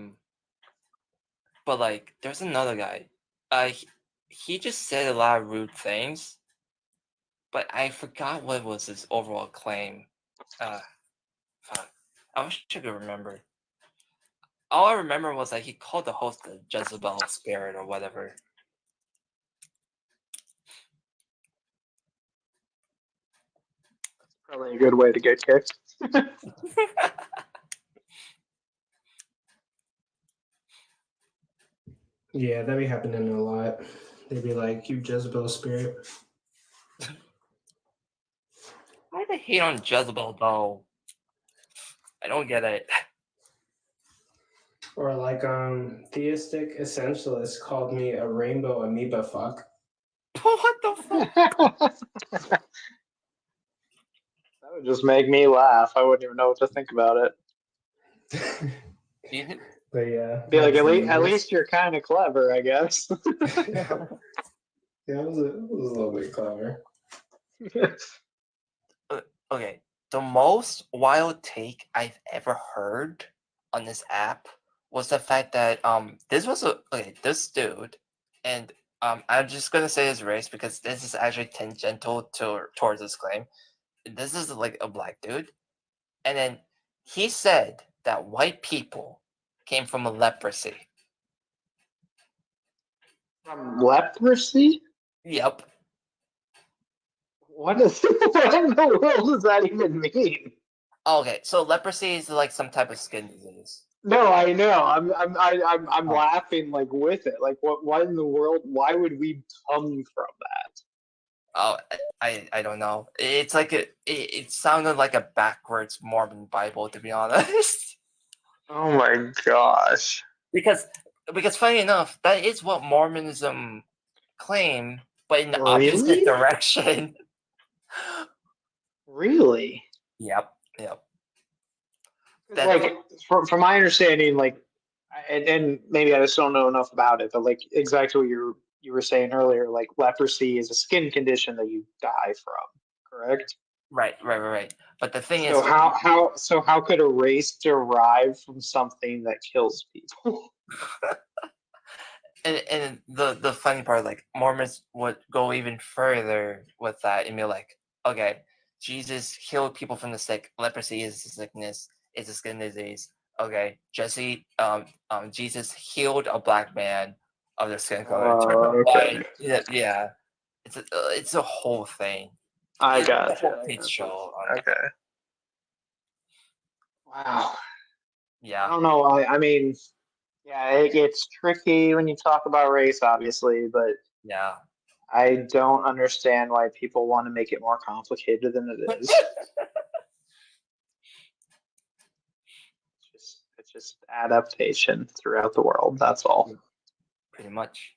like there's another guy. He just said a lot of rude things, but I forgot what was his overall claim. Fuck. I wish I could remember. All I remember was that he called the host a Jezebel spirit or whatever. Probably a good way to get kicked. Yeah, that be happening a lot. They be like, "You Jezebel spirit." Why they hate on Jezebel though? I don't get it. Or like theistic essentialists called me a rainbow amoeba fuck. What the fuck? That would just make me laugh. I wouldn't even know what to think about it. But yeah, Be like, that's the at meanest. least you're kind of clever, I guess. Yeah, it was a little bit clever. Okay, the most wild take I've ever heard on this app was the fact that this dude, and I'm just gonna say his race because this is actually tangential towards this claim. This is like a black dude, and then he said that white people came from leprosy. From leprosy? Yep. What is what in the world does that even mean? Okay, so leprosy is like some type of skin disease. No, I know. I'm laughing like with it. Like what in the world? Why would we come from that? Oh, I don't know. It's like it sounded like a backwards Mormon Bible, to be honest. Oh my gosh. Because funny enough, that is what Mormonism claim, but in the opposite Really? direction. Really? Yep. Like from my understanding, like, and maybe I just don't know enough about it, but like exactly what you were saying earlier, like leprosy is a skin condition that you die from, correct? Right. But the thing So is, how could a race derive from something that kills people? and the funny part, like Mormons would go even further with that and be like, okay, Jesus healed people from the sick. Leprosy is a sickness. It's a skin disease. Okay, Jesus healed a black man of the skin color. Okay. Yeah. It's a whole thing. I It's got a whole page show. Okay. Wow. Yeah. I don't know. I mean, yeah, it gets tricky when you talk about race, obviously, but Yeah. I don't understand why people want to make it more complicated than it is. It's just adaptation throughout the world. That's all. Pretty much.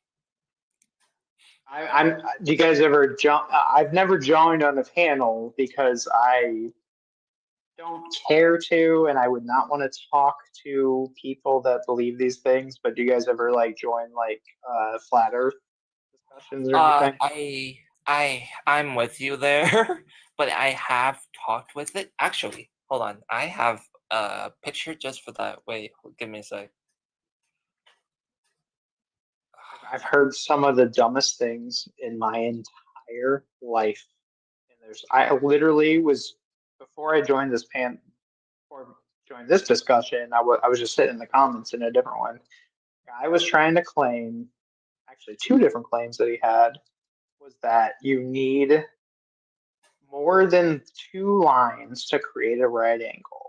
Do you guys ever jump? I've never joined on a panel because I don't care to, and I would not want to talk to people that believe these things. But do you guys ever like join like flat Earth discussions or anything? I'm with you there, but I have talked with it. Actually, hold on. I have a picture just for that. Wait, give me a sec. I've heard some of the dumbest things in my entire life. And I literally was, before I joined this or joined this discussion, I was just sitting in the comments in a different one. I was trying to claim, actually two different claims that he had, was that you need more than two lines to create a right angle.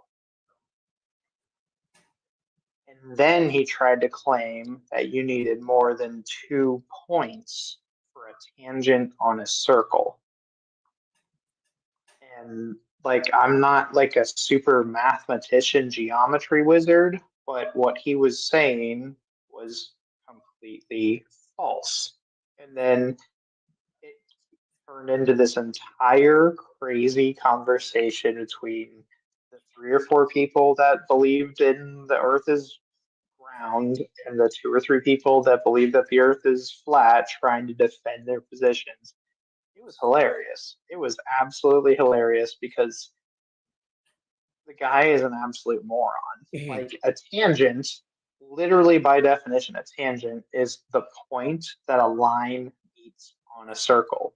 And then he tried to claim that you needed more than 2 points for a tangent on a circle. And like, I'm not like a super mathematician geometry wizard, but what he was saying was completely false. And then it turned into this entire crazy conversation between the 3 or 4 people that believed in the earth is round and the 2 or 3 people that believe that the earth is flat trying to defend their positions. It was hilarious. It was absolutely hilarious because the guy is an absolute moron. Like a tangent, literally by definition, a tangent is the point that a line meets on a circle.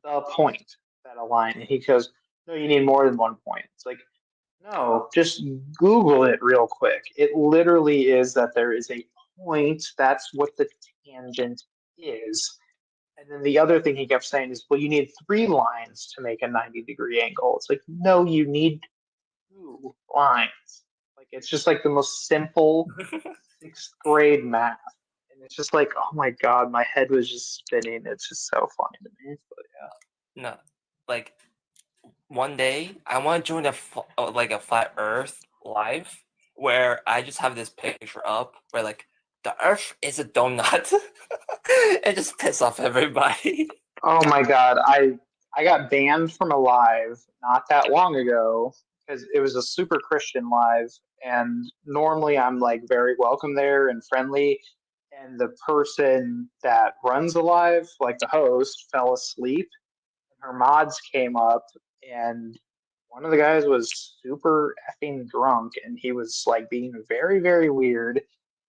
The point that a line. And he goes, no, you need more than 1 point. It's like, no, just Google it real quick. It literally is that there is a point. That's what the tangent is. And then the other thing he kept saying is, well, you need 3 lines to make a 90-degree angle. It's like, no, you need 2 lines. Like, it's just like the most simple 6th grade math. And It's just like, oh my god, my head was just spinning. It's just so funny to me. But yeah. No, like one day I want to join a flat Earth live where I just have this picture up where like the Earth is a donut and just piss off everybody. Oh my god, I got banned from a live not that long ago because it was a super Christian live, and normally I'm like very welcome there and friendly. And the person that runs the live, like the host, fell asleep. And her mods came up, and one of the guys was super effing drunk, and he was like being very, very weird.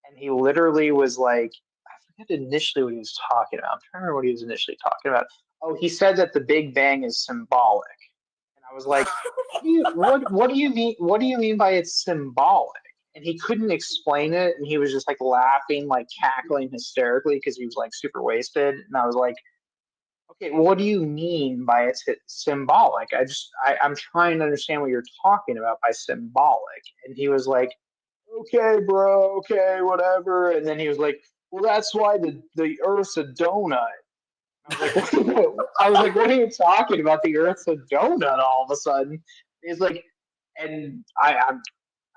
And he literally was like, I forget initially what he was talking about. I'm trying to remember what he was initially talking about. Oh, he said that the Big Bang is symbolic. And I was like, what do you mean? What do you mean by it's symbolic? And he couldn't explain it, and he was just like laughing, like cackling hysterically because he was like super wasted. And I was like, okay, what do you mean by it's symbolic? I'm trying to understand what you're talking about by symbolic. And he was like, okay, bro, okay, whatever. And then he was like, well, that's why the Earth's a donut. I was like, what are you talking about? The Earth's a donut all of a sudden. He's like, and I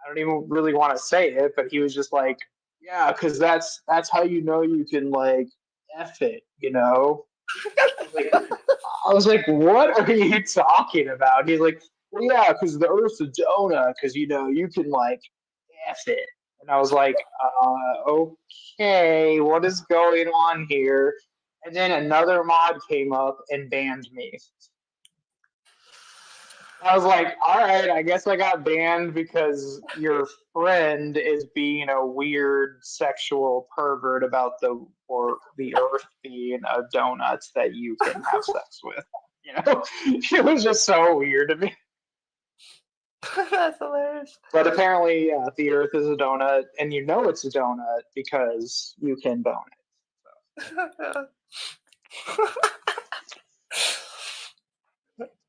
don't even really want to say it, but he was just like, yeah, because that's how you know you can like F it, you know? I was like, what are you talking about? He's like, well, yeah, because the Earth's a donut, because you know you can like F it. And I was like, okay, what is going on here? And then another mod came up and banned me. I was like, all right, I guess I got banned because your friend is being a weird sexual pervert about the Earth being a donut that you can have sex with. You know, it was just so weird to me. That's hilarious. But apparently, the Earth is a donut, and you know it's a donut because you can bone it.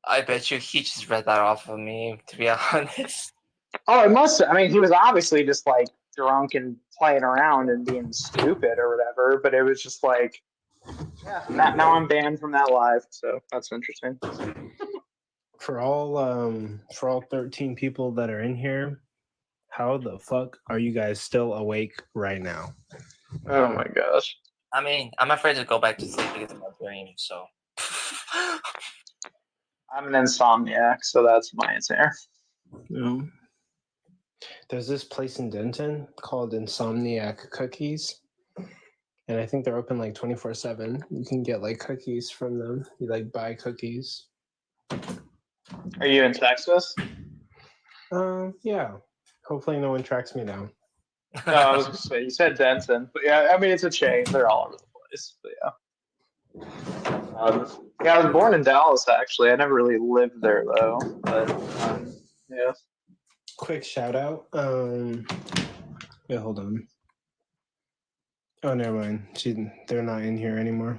I bet you he just read that off of me, to be honest. Oh, it must. I mean, he was obviously just like drunk and playing around and being stupid or whatever. But it was just like, yeah. Now I'm banned from that live, so that's interesting. For all 13 people that are in here, how the fuck are you guys still awake right now? Oh my gosh. I mean, I'm afraid to go back to sleep because of my dream, so. I'm an insomniac, so that's my answer. No. There's this place in Denton called Insomniac Cookies. And I think they're open like 24/7. You can get like cookies from them. You like buy cookies. Are you in Texas? Yeah. Hopefully no one tracks me down. No, I was gonna say you said Denton, but yeah, I mean it's a chain. They're all over the place, but yeah. Yeah, I was born in Dallas actually. I never really lived there though, but yeah. Quick shout out. Yeah, hold on. Oh, never mind. They're not in here anymore.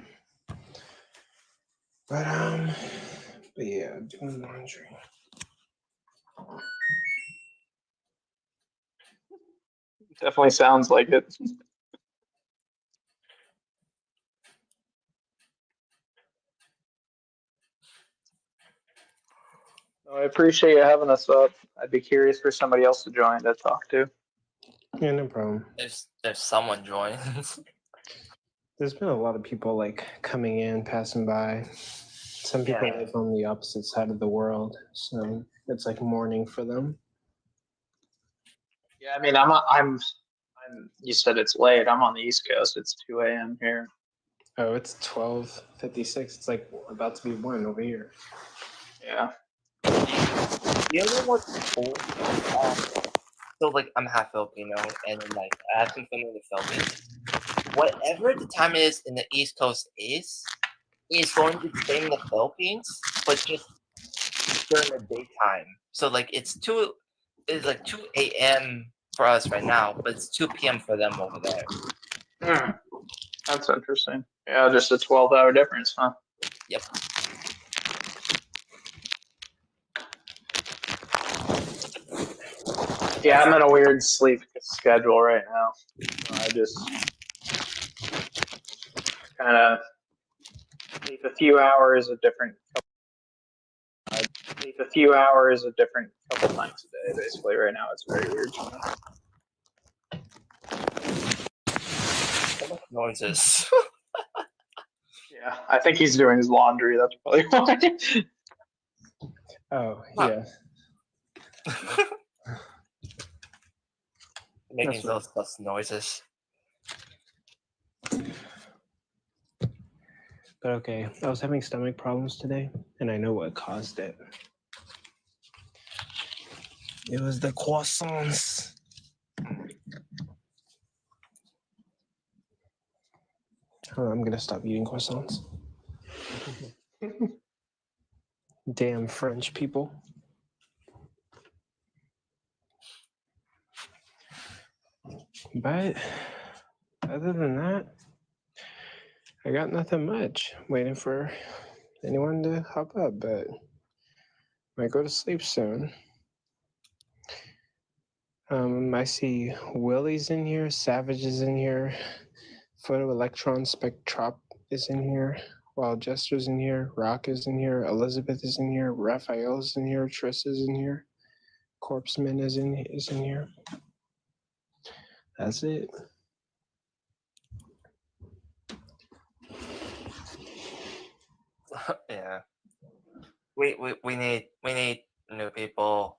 But yeah, doing laundry. Definitely sounds like it. I appreciate you having us up. I'd be curious for somebody else to join to talk to. Yeah, no problem. There's someone joining. There's been a lot of people like coming in, passing by. Some people live on the opposite side of the world, so it's like morning for them. Yeah, I mean, I'm. You said it's late. I'm on the East Coast. It's 2 a.m. here. Oh, it's 12:56. It's like about to be 1 over here. Yeah. You know what's cool? So like I'm half Filipino, and like I have some family in the Philippines. Whatever the time is in the East Coast is going to stay in the Philippines, but just during the daytime. So like it's like 2 a.m. for us right now, but it's 2 p.m. for them over there. That's interesting. Yeah, just a 12-hour difference, huh? Yep. Yeah, I'm in a weird sleep schedule right now. I just kind of sleep a few hours a different couple times a day. Basically, right now it's very weird for me. Noises. Yeah, I think he's doing his laundry. That's probably why. Oh yeah. Making those noises. But okay, I was having stomach problems today, and I know what caused it. It was the croissants. Oh, I'm gonna stop eating croissants. Damn French people. But other than that, I got nothing much. Waiting for anyone to hop up, but might go to sleep soon. I see Willie's in here, Savage is in here, Photo Electron Spectrop is in here, Wild Jester's in here, Rock is in here, Elizabeth is in here, Raphael's in here, Triss is in here, Corpseman is in here. That's it. Yeah. We need new people.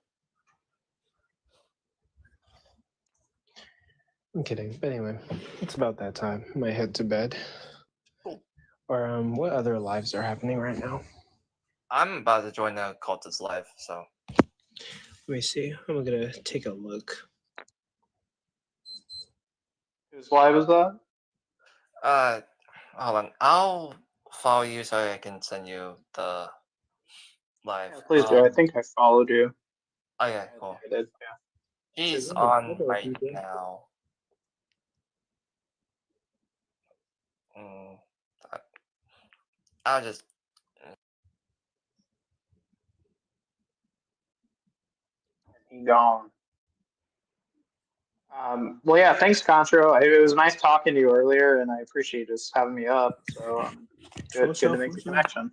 I'm kidding, but anyway, it's about that time. I might head to bed. Or what other lives are happening right now? I'm about to join the cultist live, so Let me see. I'm gonna take a look. Whose live is that? hold on. I'll follow you so I can send you the live. Yeah, please do. I think I followed you. Okay, cool. I did. Yeah. He's on right now. I'll just. He gone. Well, yeah, thanks, Contro. It was nice talking to you earlier, and I appreciate you just having me up. So good to make the connection.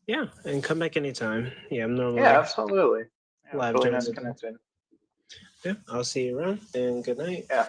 Yeah, and come back anytime. Yeah, I'm normally Yeah, absolutely. Yeah, live really during nice the day. connecting. Yeah, I'll see you around, and good night. Yeah.